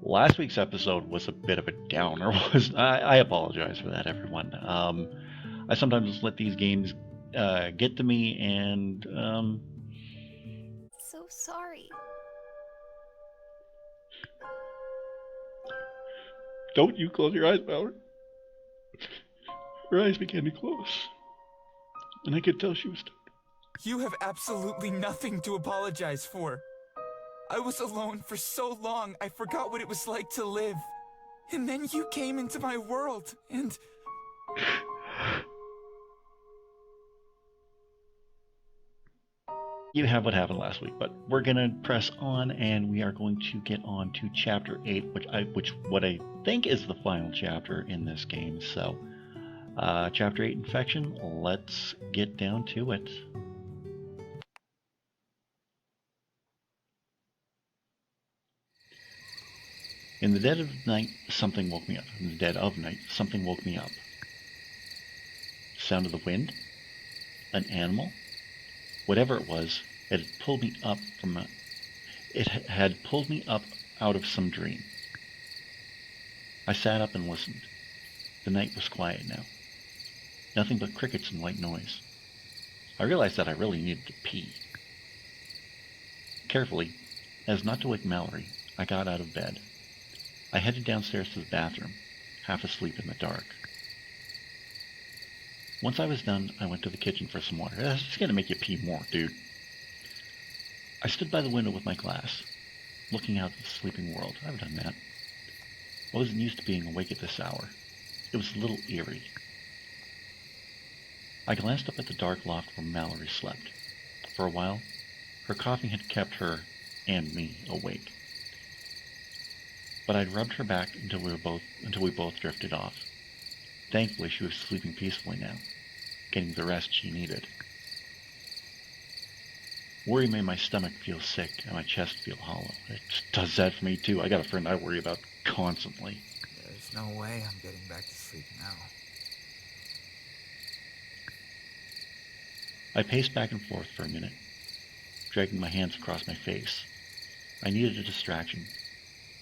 last week's episode was a bit of a downer. I apologize for that, everyone. I sometimes let these games get to me, and So sorry. Don't you close your eyes, Mallory. Her eyes began to close, and I could tell she was tired. You have absolutely nothing to apologize for. I was alone for so long, I forgot what it was like to live. And then you came into my world, and... You have what happened last week, but we're gonna press on, and we are going to get on to Chapter 8, which I think is the final chapter in this game. So, Chapter 8, Infection. Let's get down to it. In the dead of night, something woke me up. In the dead of night, something woke me up. Sound of the wind? An animal? Whatever it was, it had pulled me up out of some dream. I sat up and listened. The night was quiet now. Nothing but crickets and white noise. I realized that I really needed to pee. Carefully, as not to wake Mallory, I got out of bed. I headed downstairs to the bathroom, half asleep in the dark. Once I was done, I went to the kitchen for some water. That's just gonna make you pee more, dude. I stood by the window with my glass, looking out at the sleeping world. I've done that. I wasn't used to being awake at this hour. It was a little eerie. I glanced up at the dark loft where Mallory slept. For a while, her coughing had kept her and me awake. But I'd rubbed her back until we both drifted off. Thankfully, she was sleeping peacefully now, getting the rest she needed. Worry made my stomach feel sick and my chest feel hollow. It does that for me too. I got a friend I worry about constantly. There's no way I'm getting back to sleep now. I paced back and forth for a minute, dragging my hands across my face. I needed a distraction,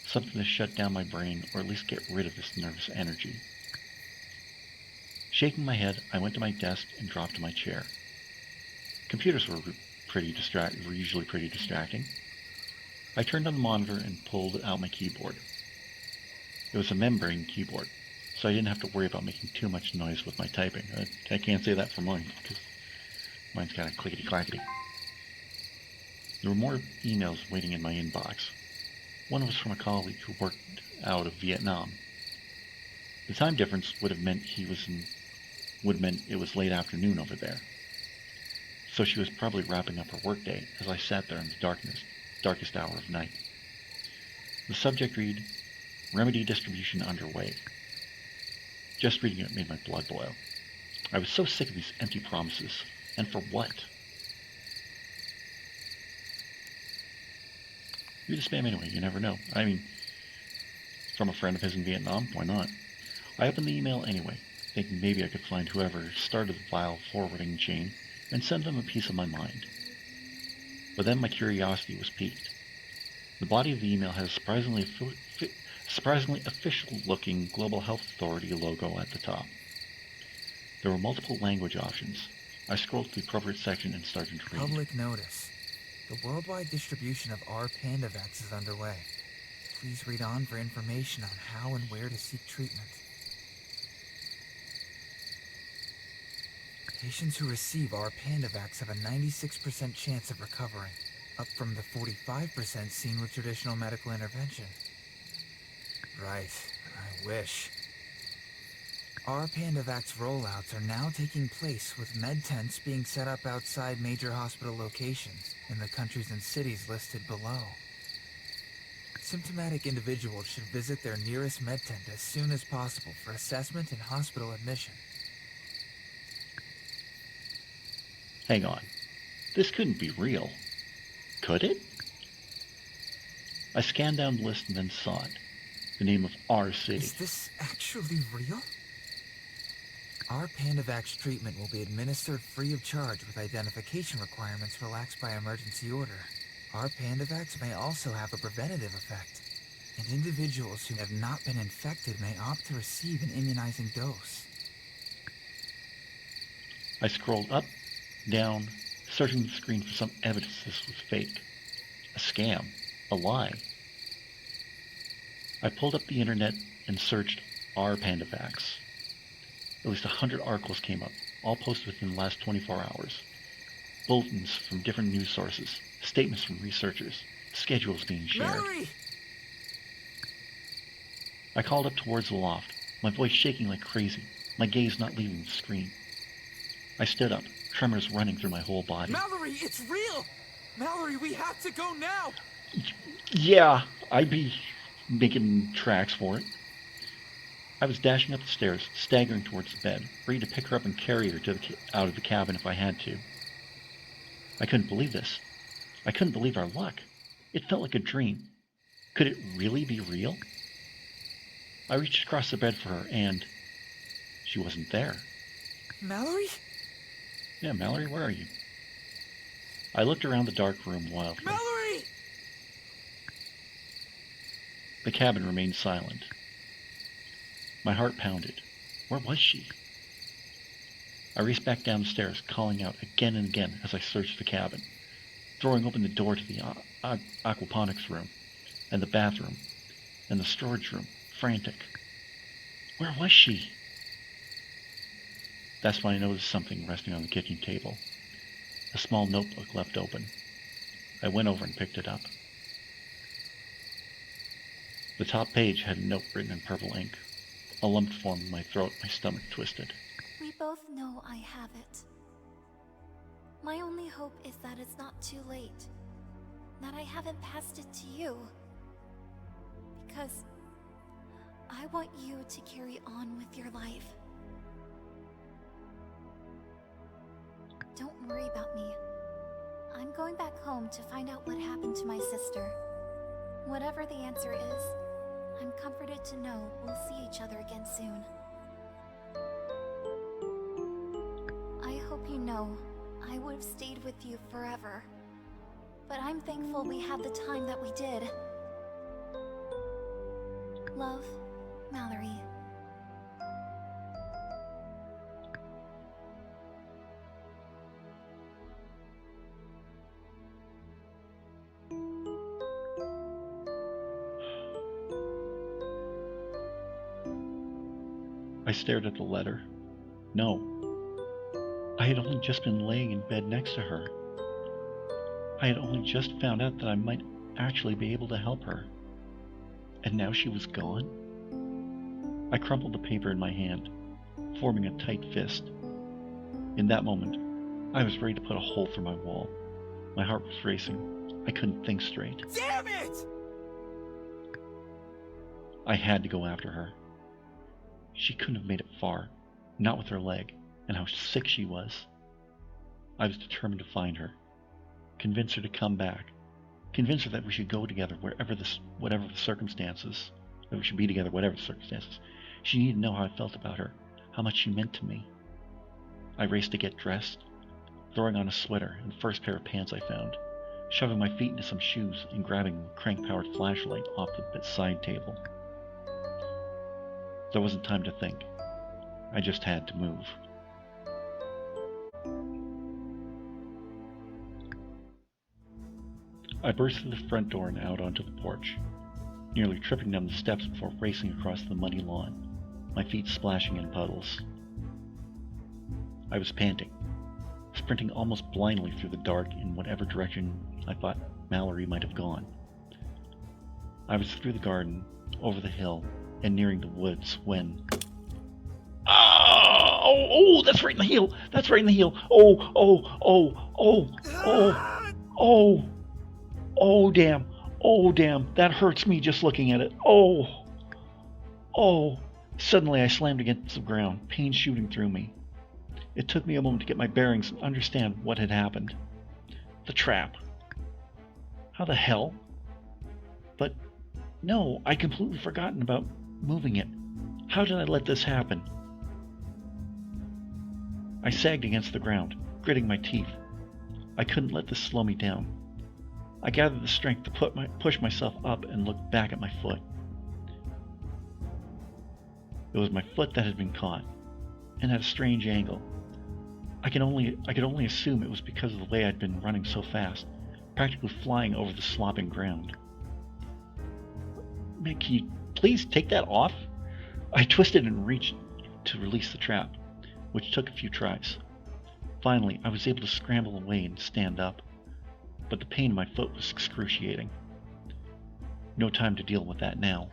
something to shut down my brain or at least get rid of this nervous energy. Shaking my head, I went to my desk and dropped to my chair. Computers were usually pretty distracting. I turned on the monitor and pulled out my keyboard. It was a membrane keyboard, so I didn't have to worry about making too much noise with my typing. I can't say that for mine, because mine's kind of clickety-clackety. There were more emails waiting in my inbox. One was from a colleague who worked out of Vietnam. The time difference would have meant it was late afternoon over there. So she was probably wrapping up her workday as I sat there in the darkest hour of night. The subject read, "Remedy distribution underway." Just reading it made my blood boil. I was so sick of these empty promises. And for what? Read the spam anyway, you never know. I mean, from a friend of his in Vietnam, why not? I opened the email anyway, thinking maybe I could find whoever started the vile forwarding chain and send them a piece of my mind. But then my curiosity was piqued. The body of the email had a surprisingly official-looking Global Health Authority logo at the top. There were multiple language options. I scrolled to the appropriate section and started to read. Public notice. The worldwide distribution of R Pandavax is underway. Please read on for information on how and where to seek treatment. Patients who receive R Pandavax have a 96% chance of recovering, up from the 45% seen with traditional medical intervention. Right, I wish. R Pandavax rollouts are now taking place, with med tents being set up outside major hospital locations in the countries and cities listed below. Symptomatic individuals should visit their nearest med tent as soon as possible for assessment and hospital admission. Hang on. This couldn't be real. Could it? I scanned down the list and then saw it. The name of our city. Is this actually real? R Pandavax treatment will be administered free of charge with identification requirements relaxed by emergency order. R Pandavax may also have a preventative effect, and individuals who have not been infected may opt to receive an immunizing dose. I scrolled up, down, searching the screen for some evidence this was fake. A scam. A lie. I pulled up the internet and searched R Pandavax. At least 100 articles came up, all posted within the last 24 hours. Bulletins from different news sources, statements from researchers, schedules being shared. Mallory! I called up towards the loft, my voice shaking like crazy, my gaze not leaving the screen. I stood up, tremors running through my whole body. Mallory, it's real! Mallory, we have to go now! Yeah, I'd be making tracks for it. I was dashing up the stairs, staggering towards the bed, ready to pick her up and carry her out of the cabin if I had to. I couldn't believe this. I couldn't believe our luck. It felt like a dream. Could it really be real? I reached across the bed for her, and she wasn't there. Mallory? Yeah, Mallory, where are you? I looked around the dark room wildly. Mallory! The cabin remained silent. My heart pounded. Where was she? I raced back down the stairs, calling out again and again as I searched the cabin, throwing open the door to the aquaponics room, and the bathroom, and the storage room, frantic. Where was she? That's when I noticed something resting on the kitchen table. A small notebook left open. I went over and picked it up. The top page had a note written in purple ink. A lump formed in my throat, my stomach twisted. We both know I have it. My only hope is that it's not too late. That I haven't passed it to you. Because I want you to carry on with your life. Don't worry about me. I'm going back home to find out what happened to my sister. Whatever the answer is, I'm comforted to know we'll see each other again soon. I hope you know I would have stayed with you forever. But I'm thankful we had the time that we did. Love, Mallory. I stared at the letter. No. I had only just been laying in bed next to her. I had only just found out that I might actually be able to help her. And now she was gone? I crumpled the paper in my hand, forming a tight fist. In that moment, I was ready to put a hole through my wall. My heart was racing. I couldn't think straight. Damn it! I had to go after her. She couldn't have made it far, not with her leg, and how sick she was. I was determined to find her, convince her to come back, convince her that we should go together whatever the circumstances, that we should be together whatever the circumstances. She needed to know how I felt about her, how much she meant to me. I raced to get dressed, throwing on a sweater and the first pair of pants I found, shoving my feet into some shoes and grabbing a crank-powered flashlight off the side table. There wasn't time to think. I just had to move. I burst through the front door and out onto the porch, nearly tripping down the steps before racing across the muddy lawn, my feet splashing in puddles. I was panting, sprinting almost blindly through the dark in whatever direction I thought Mallory might have gone. I was through the garden, over the hill, and nearing the woods when... Oh, that's right in the heel! That's right in the heel! Oh, damn, that hurts me just looking at it. Suddenly I slammed against the ground, pain shooting through me. It took me a moment to get my bearings and understand what had happened. The trap. How the hell? But no, I'd completely forgotten about moving it. How did I let this happen? I sagged against the ground, gritting my teeth. I couldn't let this slow me down. I gathered the strength to push myself up and look back at my foot. It was my foot that had been caught, and at a strange angle. I could only assume it was because of the way I'd been running so fast, practically flying over the slopping ground. Man, can you please take that off? I twisted and reached to release the trap, which took a few tries. Finally, I was able to scramble away and stand up, but the pain in my foot was excruciating. No time to deal with that now.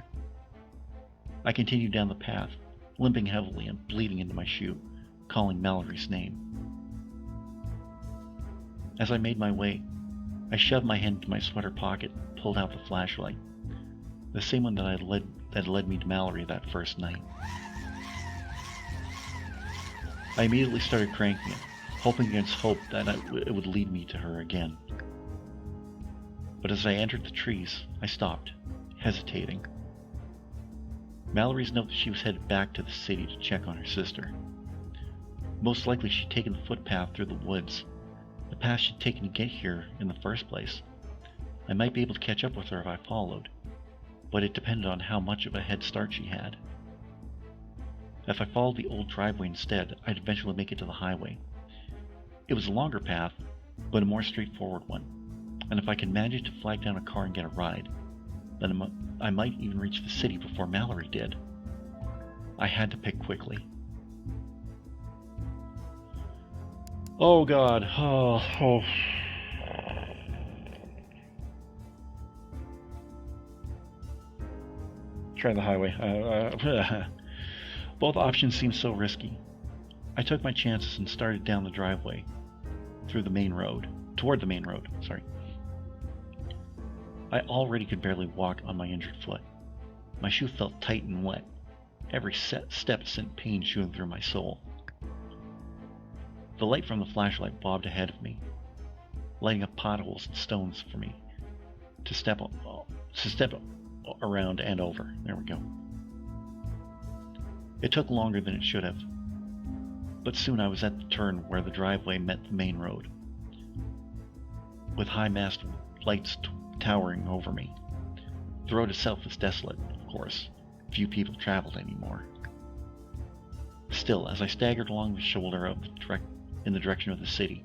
I continued down the path, limping heavily and bleeding into my shoe, calling Mallory's name. As I made my way, I shoved my hand into my sweater pocket and pulled out the flashlight, the same one that had led me to Mallory that first night. I immediately started cranking it, hoping against hope that it would lead me to her again. But as I entered the trees, I stopped, hesitating. Mallory's note that she was headed back to the city to check on her sister. Most likely she'd taken the footpath through the woods, the path she'd taken to get here in the first place. I might be able to catch up with her if I followed, but it depended on how much of a head start she had. If I followed the old driveway instead, I'd eventually make it to the highway. It was a longer path, but a more straightforward one, and if I could manage to flag down a car and get a ride, then I might even reach the city before Mallory did. I had to pick quickly. Oh God, oh. Try the highway. Both options seemed so risky. I took my chances and started down the driveway, toward the main road. I already could barely walk on my injured foot. My shoe felt tight and wet. Every step sent pain shooting through my soul. The light from the flashlight bobbed ahead of me, lighting up potholes and stones for me to step around and over. There we go. It took longer than it should have. But soon I was at the turn where the driveway met the main road, with high-mast lights towering over me. The road itself was desolate, of course. Few people traveled anymore. Still, as I staggered along the shoulder in the direction of the city,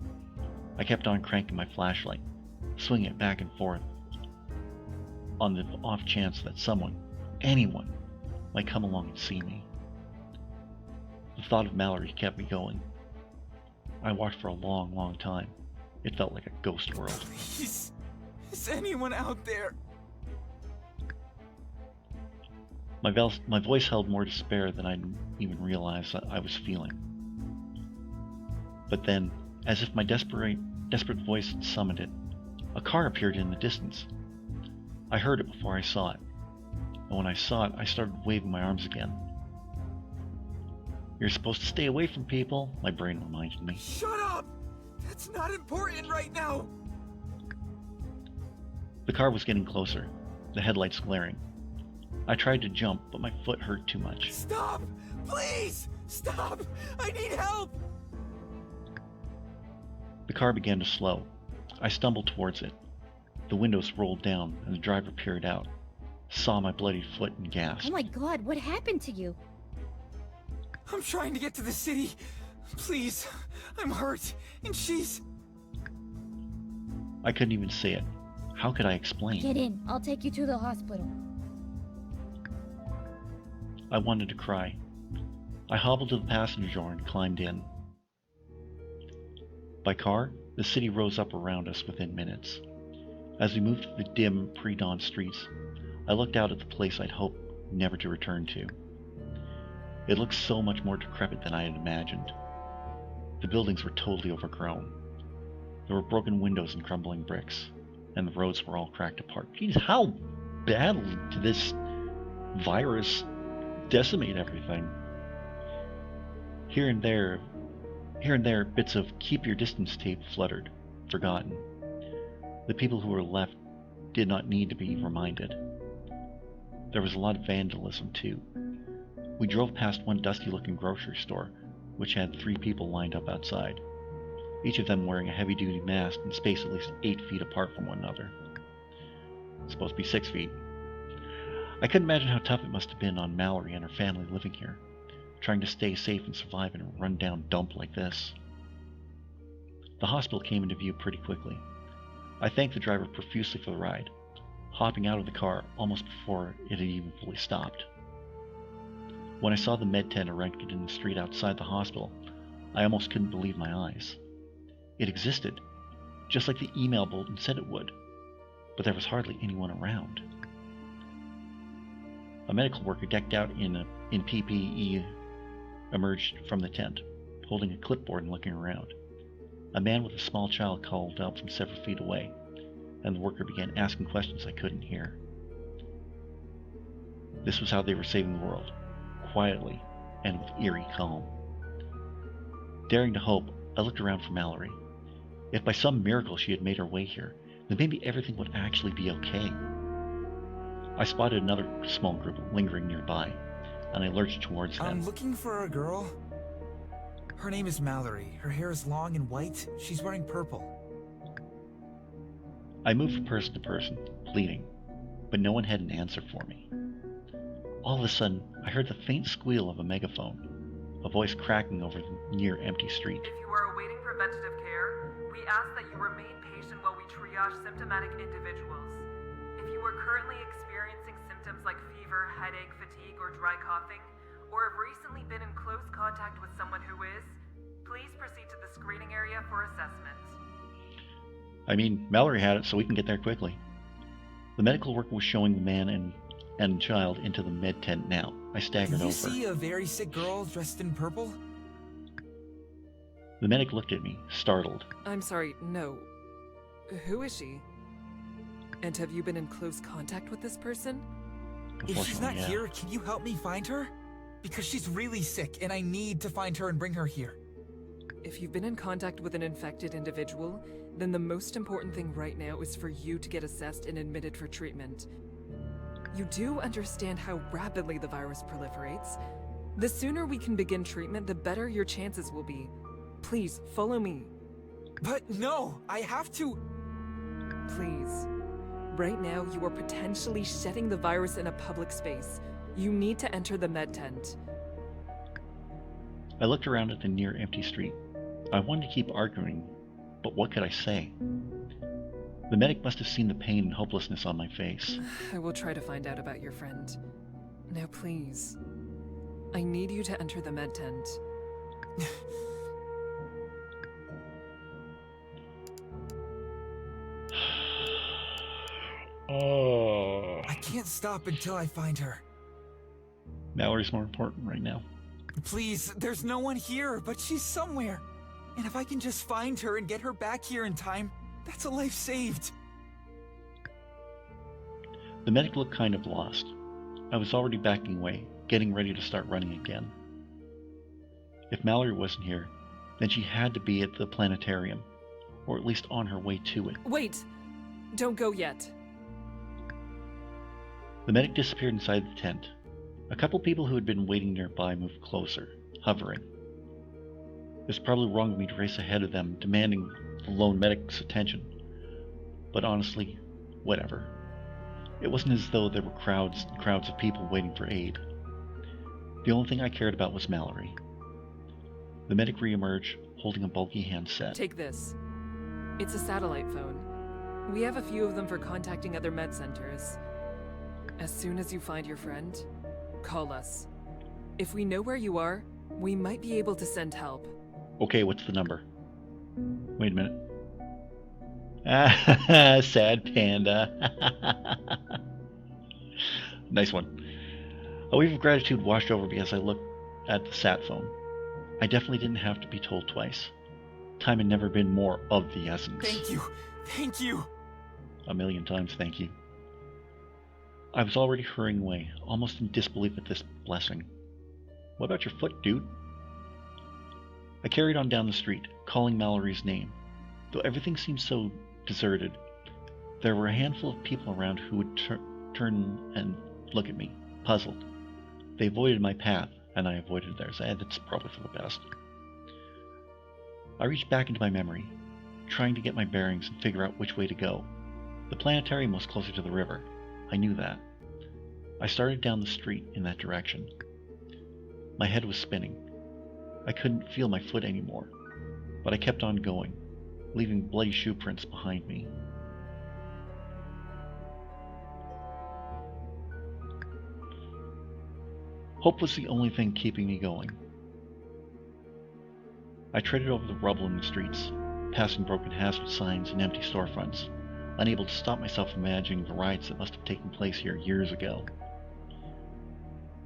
I kept on cranking my flashlight, swinging it back and forth on the off chance that someone, anyone, might come along and see me. The thought of Mallory kept me going. I watched for a long, long time. It felt like a ghost world. Please, is anyone out there? My voice held more despair than I even realized that I was feeling. But then, as if my desperate voice had summoned it, a car appeared in the distance. I heard it before I saw it, and when I saw it, I started waving my arms again. You're supposed to stay away from people, my brain reminded me. Shut up! That's not important right now! The car was getting closer, the headlights glaring. I tried to jump, but my foot hurt too much. Stop! Please! Stop! I need help! The car began to slow. I stumbled towards it. The windows rolled down, and the driver peered out, saw my bloody foot, and gasped. Oh my god, what happened to you? I'm trying to get to the city. Please, I'm hurt, and she's... I couldn't even say it. How could I explain? Get in, I'll take you to the hospital. I wanted to cry. I hobbled to the passenger door and climbed in. By car, the city rose up around us within minutes. As we moved through the dim, pre-dawn streets, I looked out at the place I'd hoped never to return to. It looked so much more decrepit than I had imagined. The buildings were totally overgrown. There were broken windows and crumbling bricks, and the roads were all cracked apart. Geez, how badly did this virus decimate everything? Here and there, bits of keep your distance tape fluttered, forgotten. The people who were left did not need to be reminded. There was a lot of vandalism, too. We drove past one dusty-looking grocery store, which had 3 people lined up outside, each of them wearing a heavy-duty mask and spaced at least 8 feet apart from one another. It's supposed to be 6 feet. I couldn't imagine how tough it must have been on Mallory and her family living here, trying to stay safe and survive in a run-down dump like this. The hospital came into view pretty quickly. I thanked the driver profusely for the ride, hopping out of the car almost before it had even fully stopped. When I saw the med tent erected in the street outside the hospital, I almost couldn't believe my eyes. It existed, just like the email bulletin said it would, but there was hardly anyone around. A medical worker decked out in PPE emerged from the tent, holding a clipboard and looking around. A man with a small child called out from several feet away, and the worker began asking questions I couldn't hear. This was how they were saving the world, quietly and with eerie calm. Daring to hope, I looked around for Mallory. If by some miracle she had made her way here, then maybe everything would actually be okay. I spotted another small group lingering nearby, and I lurched towards them. I'm looking for a girl. Her name is Mallory. Her hair is long and white. She's wearing purple. I moved from person to person, pleading, but no one had an answer for me. All of a sudden, I heard the faint squeal of a megaphone, a voice cracking over the near-empty street. If you are awaiting preventative care, we ask that you remain patient while we triage symptomatic individuals. If you are currently experiencing symptoms like fever, headache, fatigue, or dry coughing, or have recently been in close contact with someone who is, please proceed to the screening area for assessment. I mean, Mallory had it, so we can get there quickly. The medical worker was showing the man and child into the med tent now. I staggered over. Did you see a very sick girl dressed in purple? The medic looked at me, startled. I'm sorry, no. Who is she? And have you been in close contact with this person? If she's not yeah. here, can you help me find her? Because she's really sick, and I need to find her and bring her here. If you've been in contact with an infected individual, then the most important thing right now is for you to get assessed and admitted for treatment. You do understand how rapidly the virus proliferates. The sooner we can begin treatment, the better your chances will be. Please, follow me. But no, I have to. Please. Right now, you are potentially shedding the virus in a public space. You need to enter the med tent. I looked around at the near empty street. I wanted to keep arguing, but what could I say? The medic must have seen the pain and hopelessness on my face. I will try to find out about your friend. Now please. I need you to enter the med tent. Oh. I can't stop until I find her. Mallory's more important right now. Please, there's no one here, but she's somewhere. And if I can just find her and get her back here in time, that's a life saved. The medic looked kind of lost. I was already backing away, getting ready to start running again. If Mallory wasn't here, then she had to be at the planetarium, or at least on her way to it. Wait! Don't go yet. The medic disappeared inside the tent. A couple people who had been waiting nearby moved closer, hovering. It's probably wrong of me to race ahead of them, demanding the lone medic's attention. But honestly, whatever. It wasn't as though there were crowds and crowds of people waiting for aid. The only thing I cared about was Mallory. The medic reemerged, holding a bulky handset. Take this. It's a satellite phone. We have a few of them for contacting other med centers. As soon as you find your friend, call us. If we know where you are, we might be able to send help. Okay, what's the number? Wait a minute. Ah, Sad Panda. Nice one. A wave of gratitude washed over me as I looked at the sat phone. I definitely didn't have to be told twice. Time had never been more of the essence. Thank you. Thank you. A million times thank you. I was already hurrying away, almost in disbelief at this blessing. What about your foot, dude? I carried on down the street, calling Mallory's name. Though everything seemed so deserted, there were a handful of people around who would turn and look at me, puzzled. They avoided my path, and I avoided theirs, and it's probably for the best. I reached back into my memory, trying to get my bearings and figure out which way to go. The planetarium was closer to the river. I knew that. I started down the street in that direction. My head was spinning. I couldn't feel my foot anymore, but I kept on going, leaving bloody shoe prints behind me. Hope was the only thing keeping me going. I treaded over the rubble in the streets, passing broken hazard signs and empty storefronts, unable to stop myself from imagining the riots that must have taken place here years ago.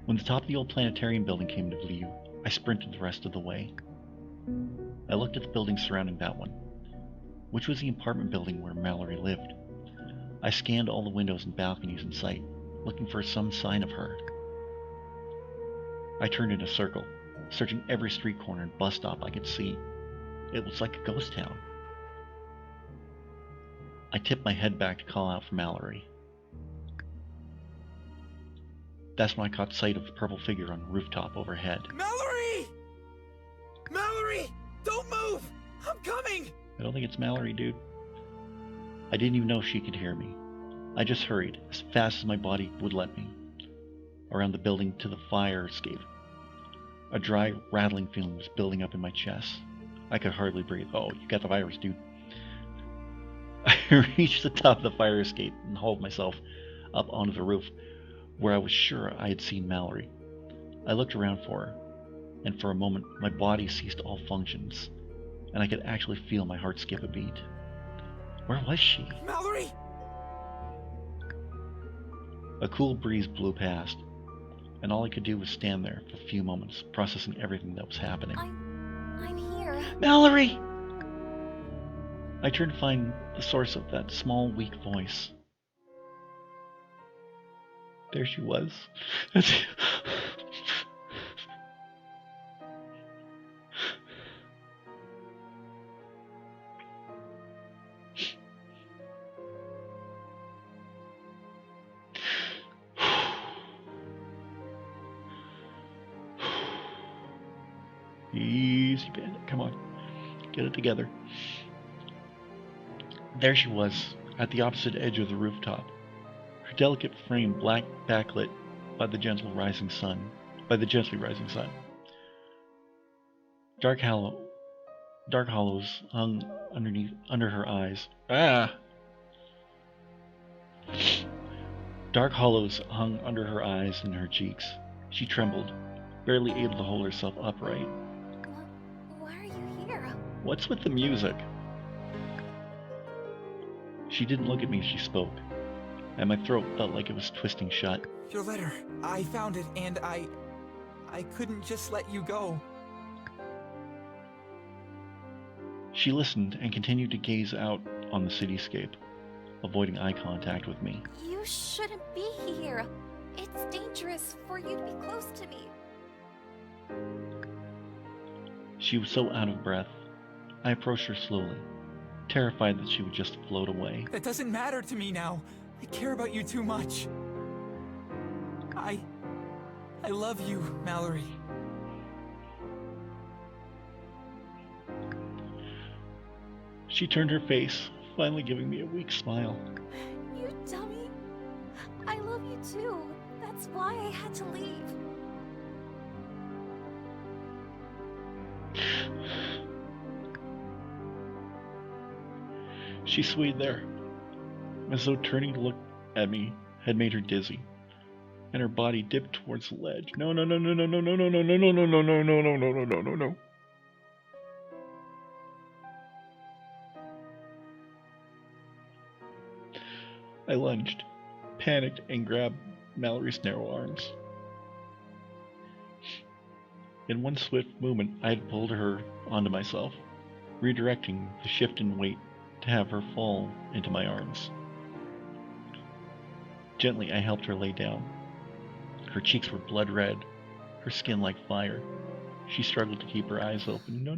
When the top of the old planetarium building came into view, I sprinted the rest of the way. I looked at the buildings surrounding that one, which was the apartment building where Mallory lived. I scanned all the windows and balconies in sight, looking for some sign of her. I turned in a circle, searching every street corner and bus stop I could see. It was like a ghost town. I tipped my head back to call out for Mallory. That's when I caught sight of the purple figure on the rooftop overhead. Mallory! Mallory! Don't move! I'm coming! I don't think it's Mallory, dude. I didn't even know she could hear me. I just hurried, as fast as my body would let me, around the building to the fire escape. A dry, rattling feeling was building up in my chest. I could hardly breathe. Oh, you got the virus, dude. I reached the top of the fire escape and hauled myself up onto the roof, where I was sure I had seen Mallory. I looked around for her, and for a moment my body ceased all functions, and I could actually feel my heart skip a beat. Where was she? Mallory! A cool breeze blew past, and all I could do was stand there for a few moments, processing everything that was happening. I'm here. Mallory! I turned to find the source of that small, weak voice. There she was. Easy, Bandit. Come on. Get it together. There she was, at the opposite edge of the rooftop. Her delicate frame black backlit by the gently rising sun. Dark hollows hung under her eyes. Dark hollows hung under her eyes and her cheeks. She trembled, barely able to hold herself upright. Why are you here? What's with the music? She didn't look at me as she spoke, and my throat felt like it was twisting shut. Your letter. I found it, and I couldn't just let you go. She listened and continued to gaze out on the cityscape, avoiding eye contact with me. You shouldn't be here. It's dangerous for you to be close to me. She was so out of breath. I approached her slowly, terrified that she would just float away. That doesn't matter to me now. I care about you too much. I love you, Mallory. She turned her face, finally giving me a weak smile. You dummy. I love you too. That's why I had to leave. She swayed there, as though turning to look at me had made her dizzy, and her body dipped towards the ledge. No. I lunged, panicked, and grabbed Mallory's narrow arms. In one swift movement, I had pulled her onto myself, redirecting the shift in weight to have her fall into my arms. Gently, I helped her lay down. Her cheeks were blood red, her skin like fire. She struggled to keep her eyes open. No.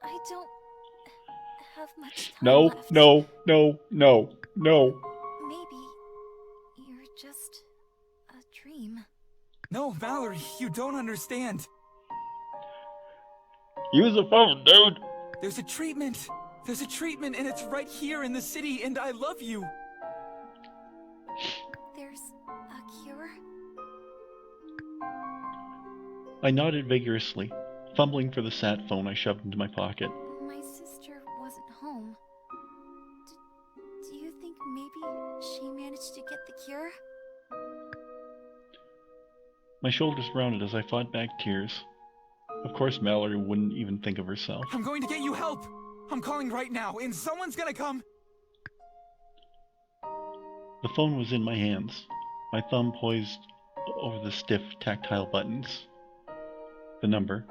I don't have much time No. left. Maybe you're just a dream. No, Mallory, you don't understand. Use the phone, dude. There's a treatment. There's a treatment, and it's right here in the city, and I love you. There's a cure? I nodded vigorously, fumbling for the sat phone I shoved into my pocket. My sister wasn't home. Do you think maybe she managed to get the cure? My shoulders rounded as I fought back tears. Of course, Mallory wouldn't even think of herself. I'm going to get you help. I'm calling right now, and someone's gonna come. The phone was in my hands, my thumb poised over the stiff, tactile buttons. The number.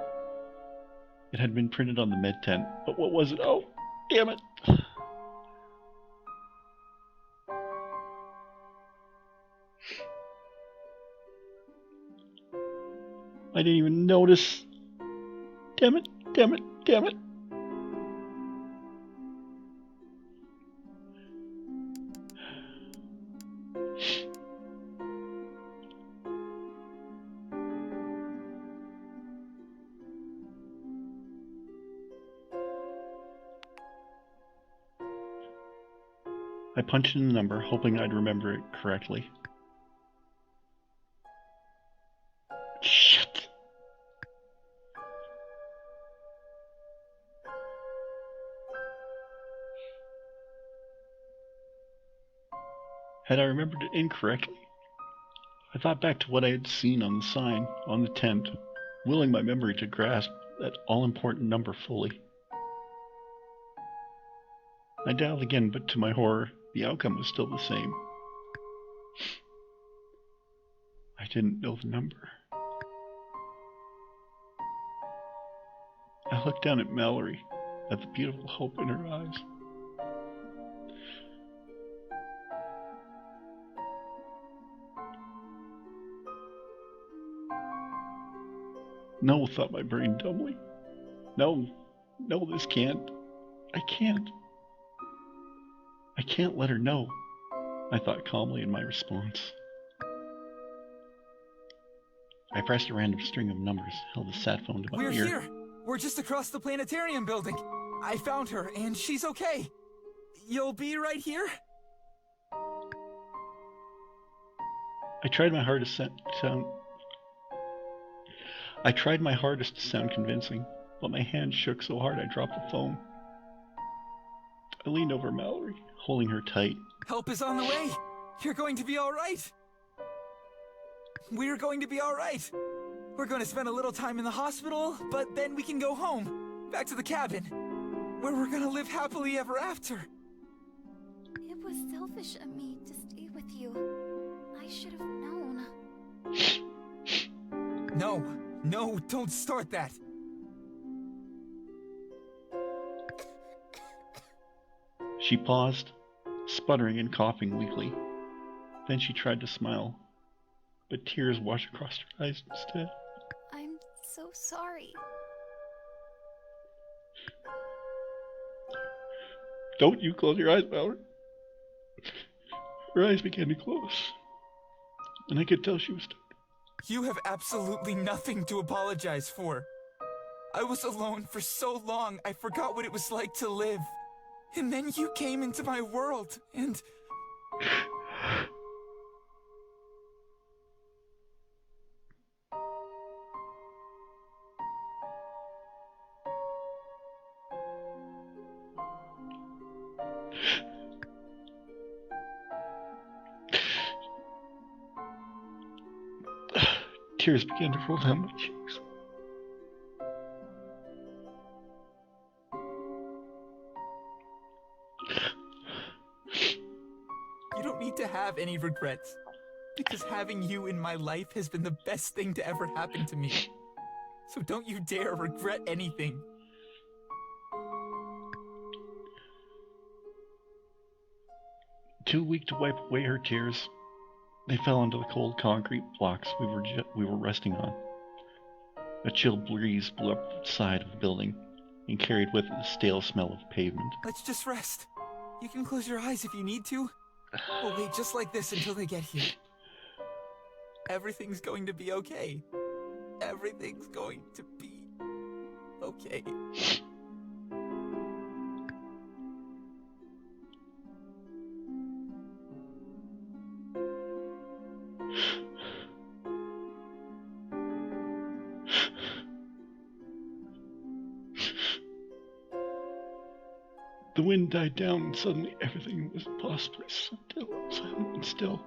It had been printed on the med tent, but what was it? Oh, damn it! I didn't even notice. Damn it. I punched in the number, hoping I'd remember it correctly. Shit! Had I remembered it incorrectly? I thought back to what I had seen on the sign on the tent, willing my memory to grasp that all-important number fully. I dialed again, but to my horror, the outcome was still the same. I didn't know the number. I looked down at Mallory, at the beautiful hope in her eyes. No, thought my brain dumbly. No, this can't. I can't. I can't let her know, I thought calmly in my response. I pressed a random string of numbers, held the sat phone to my We're ear. here! We're just across the planetarium building. I found her, and she's okay. You'll be right here? I tried my hardest to sound convincing, but my hand shook so hard I dropped the phone. I leaned over Mallory, holding her tight. Help is on the way. You're going to be all right. We're going to be all right. We're going to spend a little time in the hospital, but then we can go home, back to the cabin, where we're going to live happily ever after. It was selfish of me to stay with you. I should have known. No, don't start that. She paused, sputtering and coughing weakly. Then she tried to smile, but tears washed across her eyes instead. I'm so sorry. Don't you close your eyes, Mallory. Her eyes began to close, and I could tell she was tired. You have absolutely nothing to apologize for. I was alone for so long, I forgot what it was like to live. And then you came into my world, and... Tears began to roll down my cheeks. You don't need to have any regrets, because having you in my life has been the best thing to ever happen to me. So don't you dare regret anything. Too weak to wipe away her tears, they fell onto the cold concrete blocks we were resting on. A chill breeze blew up the side of the building and carried with it the stale smell of pavement. Let's just rest. You can close your eyes if you need to. We'll wait just like this until they get here. Everything's going to be okay. Everything's going to be okay. The wind died down, and suddenly everything was impossibly still, silent and still.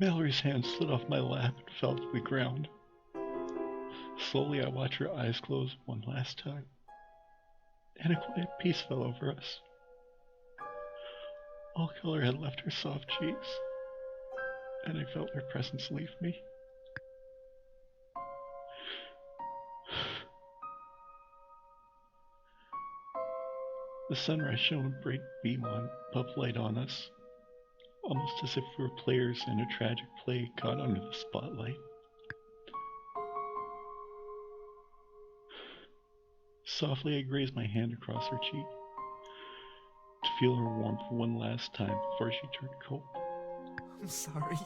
Mallory's hand slid off my lap and fell to the ground. Slowly I watched her eyes close one last time, and a quiet peace fell over us. All color had left her soft cheeks, and I felt her presence leave me. The sunrise shone a bright beam of light on us, almost as if we were players in a tragic play caught under the spotlight. Softly I grazed my hand across her cheek, to feel her warmth one last time before she turned cold. I'm sorry.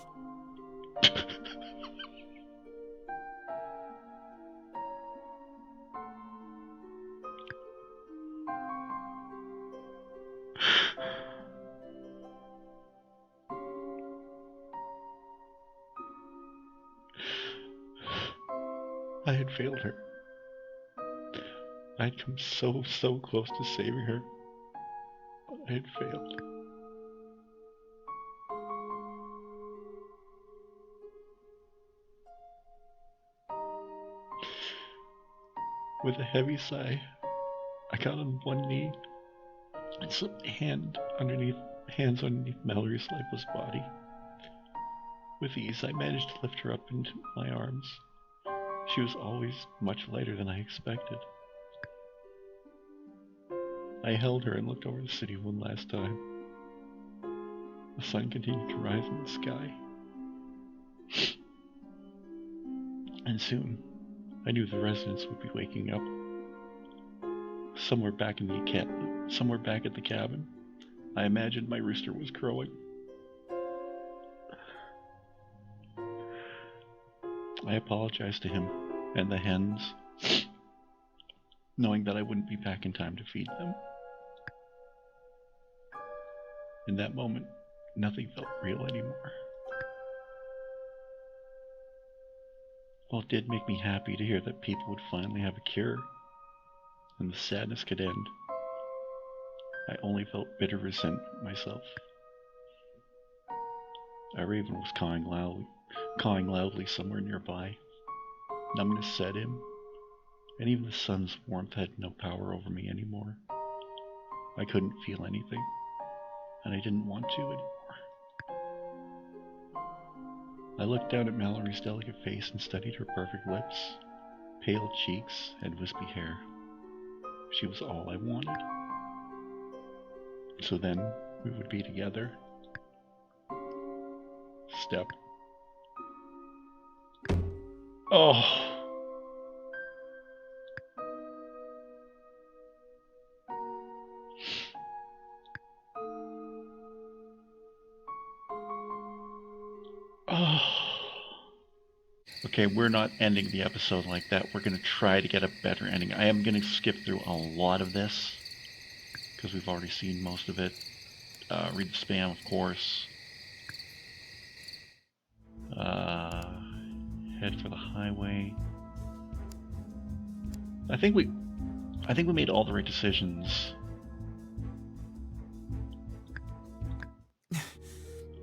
I had failed her. I'd come so close to saving her, but I had failed. With a heavy sigh, I got on one knee and slipped hands underneath Mallory's lifeless body. With ease, I managed to lift her up into my arms. She was always much lighter than I expected. I held her and looked over the city one last time. The sun continued to rise in the sky. And soon, I knew the residents would be waking up. Somewhere back at the cabin, I imagined my rooster was crowing. I apologized to him and the hens, knowing that I wouldn't be back in time to feed them. In that moment, nothing felt real anymore. While it did make me happy to hear that people would finally have a cure, and the sadness could end, I only felt bitter resentment myself. A raven was cawing loudly somewhere nearby. Numbness set in, and even the sun's warmth had no power over me anymore. I couldn't feel anything, and I didn't want to anymore. I looked down at Mallory's delicate face and studied her perfect lips, pale cheeks, and wispy hair. She was all I wanted. So then, we would be together. Step. Oh. Oh. Okay, we're not ending the episode like that. We're going to try to get a better ending. I am going to skip through a lot of this, because we've already seen most of it. Read the spam, of course. Head for the highway. I think we made all the right decisions.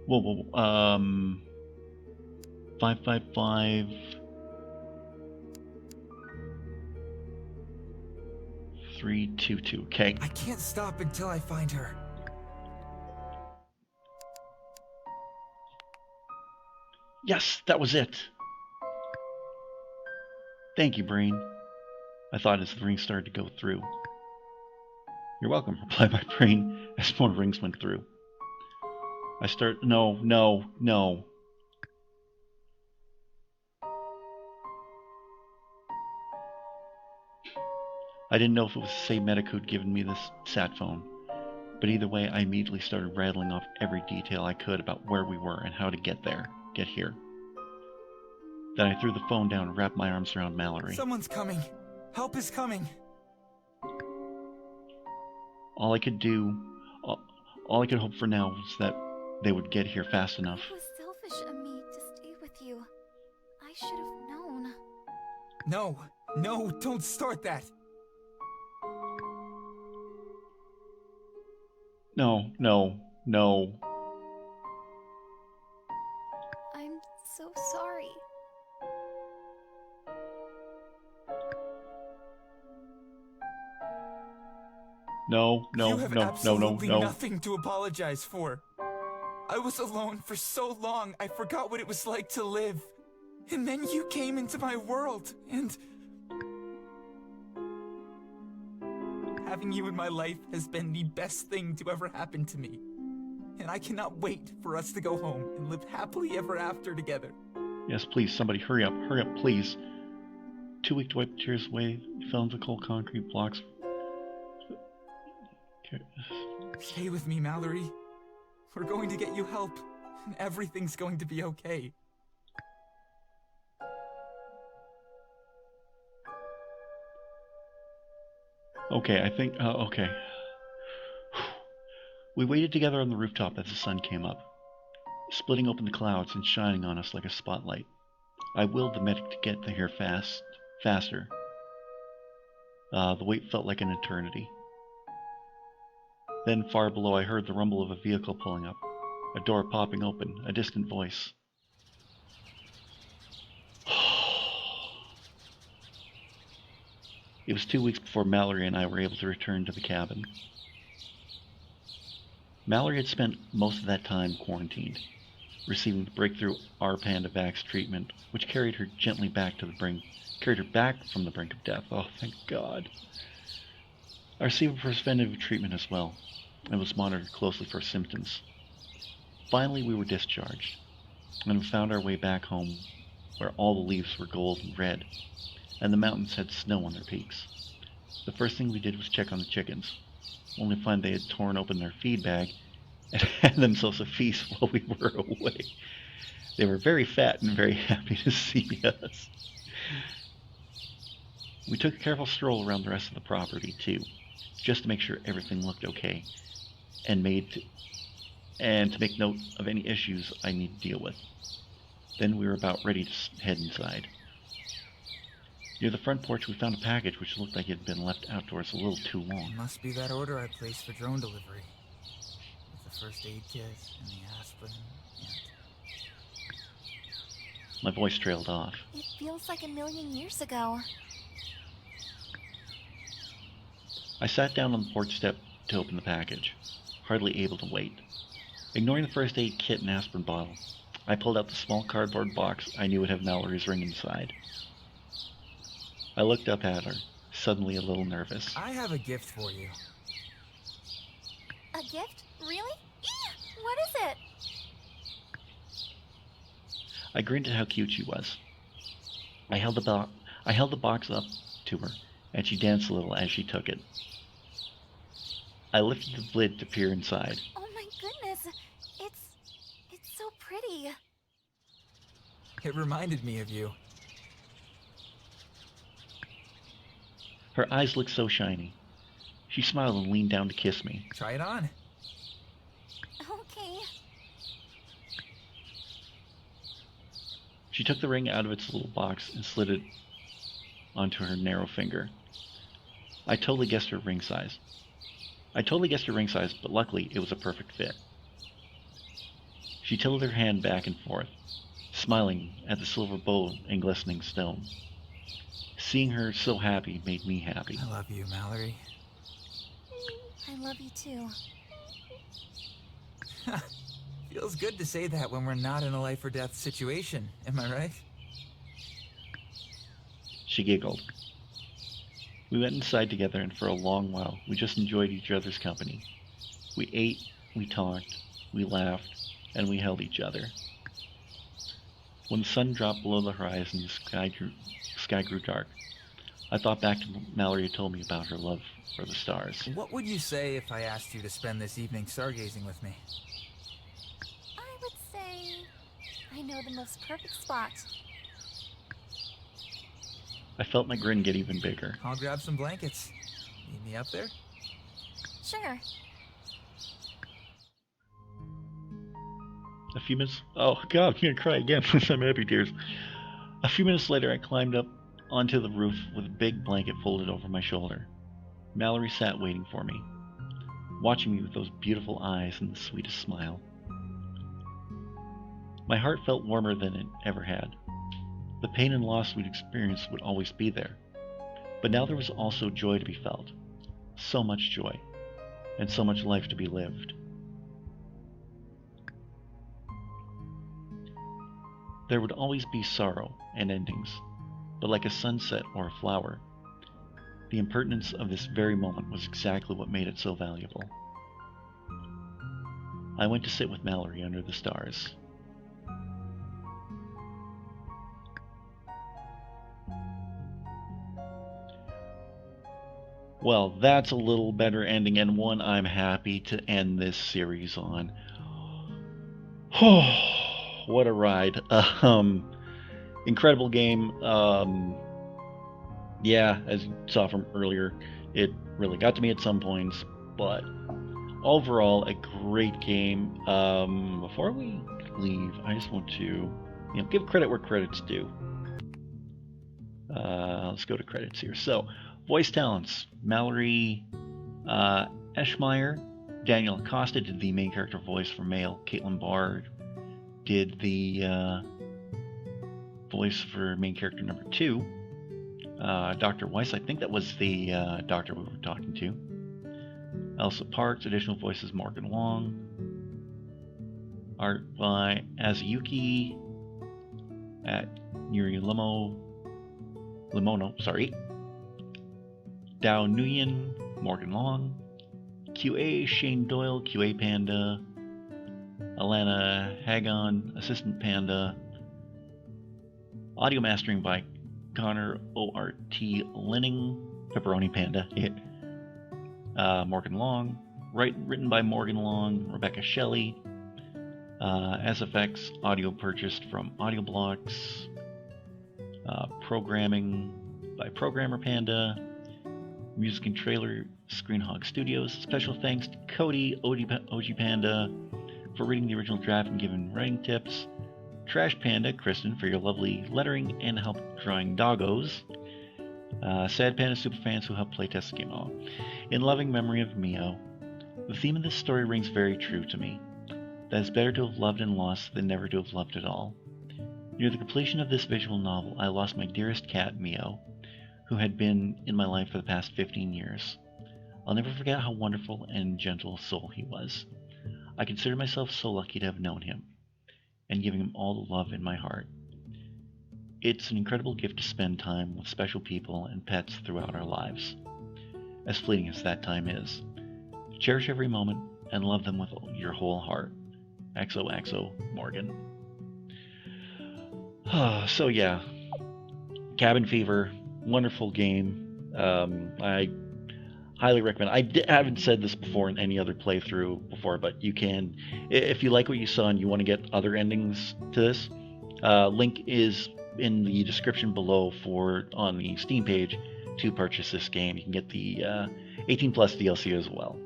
Whoa. 555 322. Okay. I can't stop until I find her. Yes, that was it. Thank you, Brain. I thought as the ring started to go through. You're welcome, replied my brain as more rings went through. No. I didn't know if it was the same medic who'd given me this sat phone, but either way, I immediately started rattling off every detail I could about where we were and how to get here. Then I threw the phone down and wrapped my arms around Mallory. Someone's coming. Help is coming. All I could hope for now was that they would get here fast enough. It was selfish of me to stay with you. I should have known. No, don't start that. No. I'm so sorry. No. You have absolutely nothing to apologize for. I was alone for so long, I forgot what it was like to live. And then you came into my world, and having you in my life has been the best thing to ever happen to me. And I cannot wait for us to go home and live happily ever after together. Yes, please, somebody, hurry up, please. Too weak to wipe the tears away, fell into cold concrete blocks. Okay. Stay with me, Mallory. We're going to get you help, and everything's going to be okay. Okay, I think, okay. We waited together on the rooftop as the sun came up, splitting open the clouds and shining on us like a spotlight. I willed the medic to get here faster. The wait felt like an eternity. Then, far below, I heard the rumble of a vehicle pulling up, a door popping open, a distant voice. It was 2 weeks before Mallory and I were able to return to the cabin. Mallory had spent most of that time quarantined, receiving the breakthrough Panda vax treatment, which carried her gently back to the brink, carried her back from the brink of death. Oh, thank God. I received preventative treatment as well, and was monitored closely for symptoms. Finally, we were discharged, and we found our way back home, where all the leaves were gold and red, and the mountains had snow on their peaks. The first thing we did was check on the chickens, only to find they had torn open their feed bag and had themselves a feast while we were away. They were very fat and very happy to see us. We took a careful stroll around the rest of the property, too, just to make sure everything looked okay, and to make note of any issues I need to deal with. Then we were about ready to head inside. Near the front porch, we found a package which looked like it had been left outdoors a little too long. It must be that order I placed for drone delivery. With the first aid kit and the aspirin. My voice trailed off. It feels like a million years ago. I sat down on the porch step to open the package, hardly able to wait. Ignoring the first aid kit and aspirin bottle, I pulled out the small cardboard box I knew would have Mallory's ring inside. I looked up at her, suddenly a little nervous. I have a gift for you. A gift? Really? Ew! What is it? I grinned at how cute she was. I held the box up to her, and she danced a little as she took it. I lifted the lid to peer inside. Oh my goodness. It's so pretty. It reminded me of you. Her eyes looked so shiny. She smiled and leaned down to kiss me. Try it on. Okay. She took the ring out of its little box and slid it onto her narrow finger. I totally guessed her ring size, but luckily it was a perfect fit. She tilted her hand back and forth, smiling at the silver bow and glistening stone. Seeing her so happy made me happy. I love you, Mallory. I love you too. Feels good to say that when we're not in a life or death situation, am I right? She giggled. We went inside together, and for a long while we just enjoyed each other's company. We ate, we talked, we laughed, and we held each other. When the sun dropped below the horizon and the sky grew dark, I thought back to Mallory had told me about her love for the stars. What would you say if I asked you to spend this evening stargazing with me? I would say I know the most perfect spot. I felt my grin get even bigger. I'll grab some blankets. Need me up there? Sure. A few minutes... Oh, God, I'm going to cry again with some happy tears. A few minutes later, I climbed up onto the roof with a big blanket folded over my shoulder. Mallory sat waiting for me, watching me with those beautiful eyes and the sweetest smile. My heart felt warmer than it ever had. The pain and loss we'd experienced would always be there, but now there was also joy to be felt. So much joy, and so much life to be lived. There would always be sorrow and endings, but like a sunset or a flower, the impertinence of this very moment was exactly what made it so valuable. I went to sit with Mallory under the stars. Well, that's a little better ending, and one I'm happy to end this series on. Oh, what a ride. Incredible game. Yeah, as you saw from earlier, it really got to me at some points, but overall, a great game. Before we leave, I just want to give credit where credit's due. Let's go to credits here. So, voice talents: Mallory Eschmeyer, Daniel Acosta did the main character voice for male. Caitlin Bard did the voice for main character number 2. Dr. Weiss, I think that was the doctor we were talking to. Elsa Parks, additional voices Morgan Long. Art by Azuyuki at Yuri Limono, sorry. Dao Nguyen, Morgan Long. QA, Shane Doyle, QA Panda. Alana Hagon, Assistant Panda. Audio mastering by Connor O.R.T. Linning, Pepperoni Panda. Morgan Long. Written by Morgan Long, Rebecca Shelley. SFX audio purchased from Audioblocks. Programming by Programmer Panda. Music and trailer Screenhog Studios. Special thanks to Cody OG Panda for reading the original draft and giving writing tips. Trash Panda, Kristen, for your lovely lettering and help drawing doggos. Sad Panda superfans who helped playtest the game all. In loving memory of Mio, the theme of this story rings very true to me. That it's better to have loved and lost than never to have loved at all. Near the completion of this visual novel, I lost my dearest cat, Mio, who had been in my life for the past 15 years. I'll never forget how wonderful and gentle a soul he was. I consider myself so lucky to have known him, and giving him all the love in my heart. It's an incredible gift to spend time with special people and pets throughout our lives, as fleeting as that time is. Cherish every moment and love them with your whole heart. XOXO Morgan. So yeah, Cabin Fever, wonderful game. I highly recommend. I haven't said this before in any other playthrough before, but you can, if you like what you saw and you want to get other endings to this, link is in the description below on the Steam page to purchase this game. You can get the 18 plus DLC as well.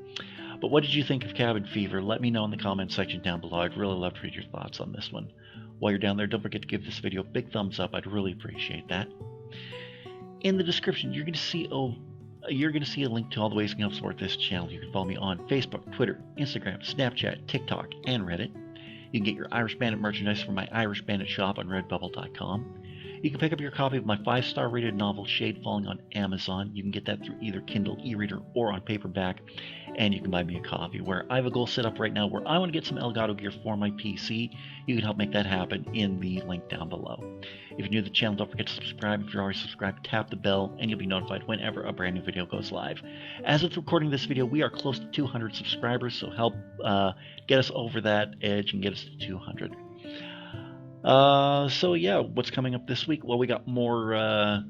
But what did you think of Cabin Fever? Let me know in the comments section down below. I'd really love to read your thoughts on this one. While you're down there, don't forget to give this video a big thumbs up. I'd really appreciate that. In the description, you're going to see a link to all the ways you can help support this channel. You can follow me on Facebook, Twitter, Instagram, Snapchat, TikTok, and Reddit. You can get your Irish Bandit merchandise from my Irish Bandit shop on redbubble.com. You can pick up your copy of my 5-star rated novel, Shade Falling, on Amazon. You can get that through either Kindle e-reader or on paperback. And you can buy me a copy, where I have a goal set up right now where I want to get some Elgato gear for my PC. You can help make that happen in the link down below. If you're new to the channel, don't forget to subscribe. If you're already subscribed, tap the bell, and you'll be notified whenever a brand new video goes live. As of recording this video, we are close to 200 subscribers, so help get us over that edge and get us to 200. So yeah, what's coming up this week? Well, we got more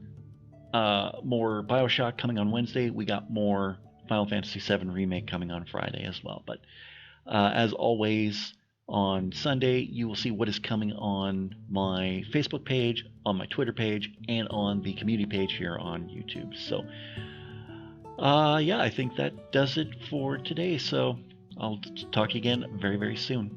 BioShock coming on Wednesday. We got more Final Fantasy VII Remake coming on Friday as well. But as always, on Sunday, you will see what is coming on my Facebook page, on my Twitter page, and on the community page here on YouTube. So yeah, I think that does it for today. So I'll talk to you again very, very soon.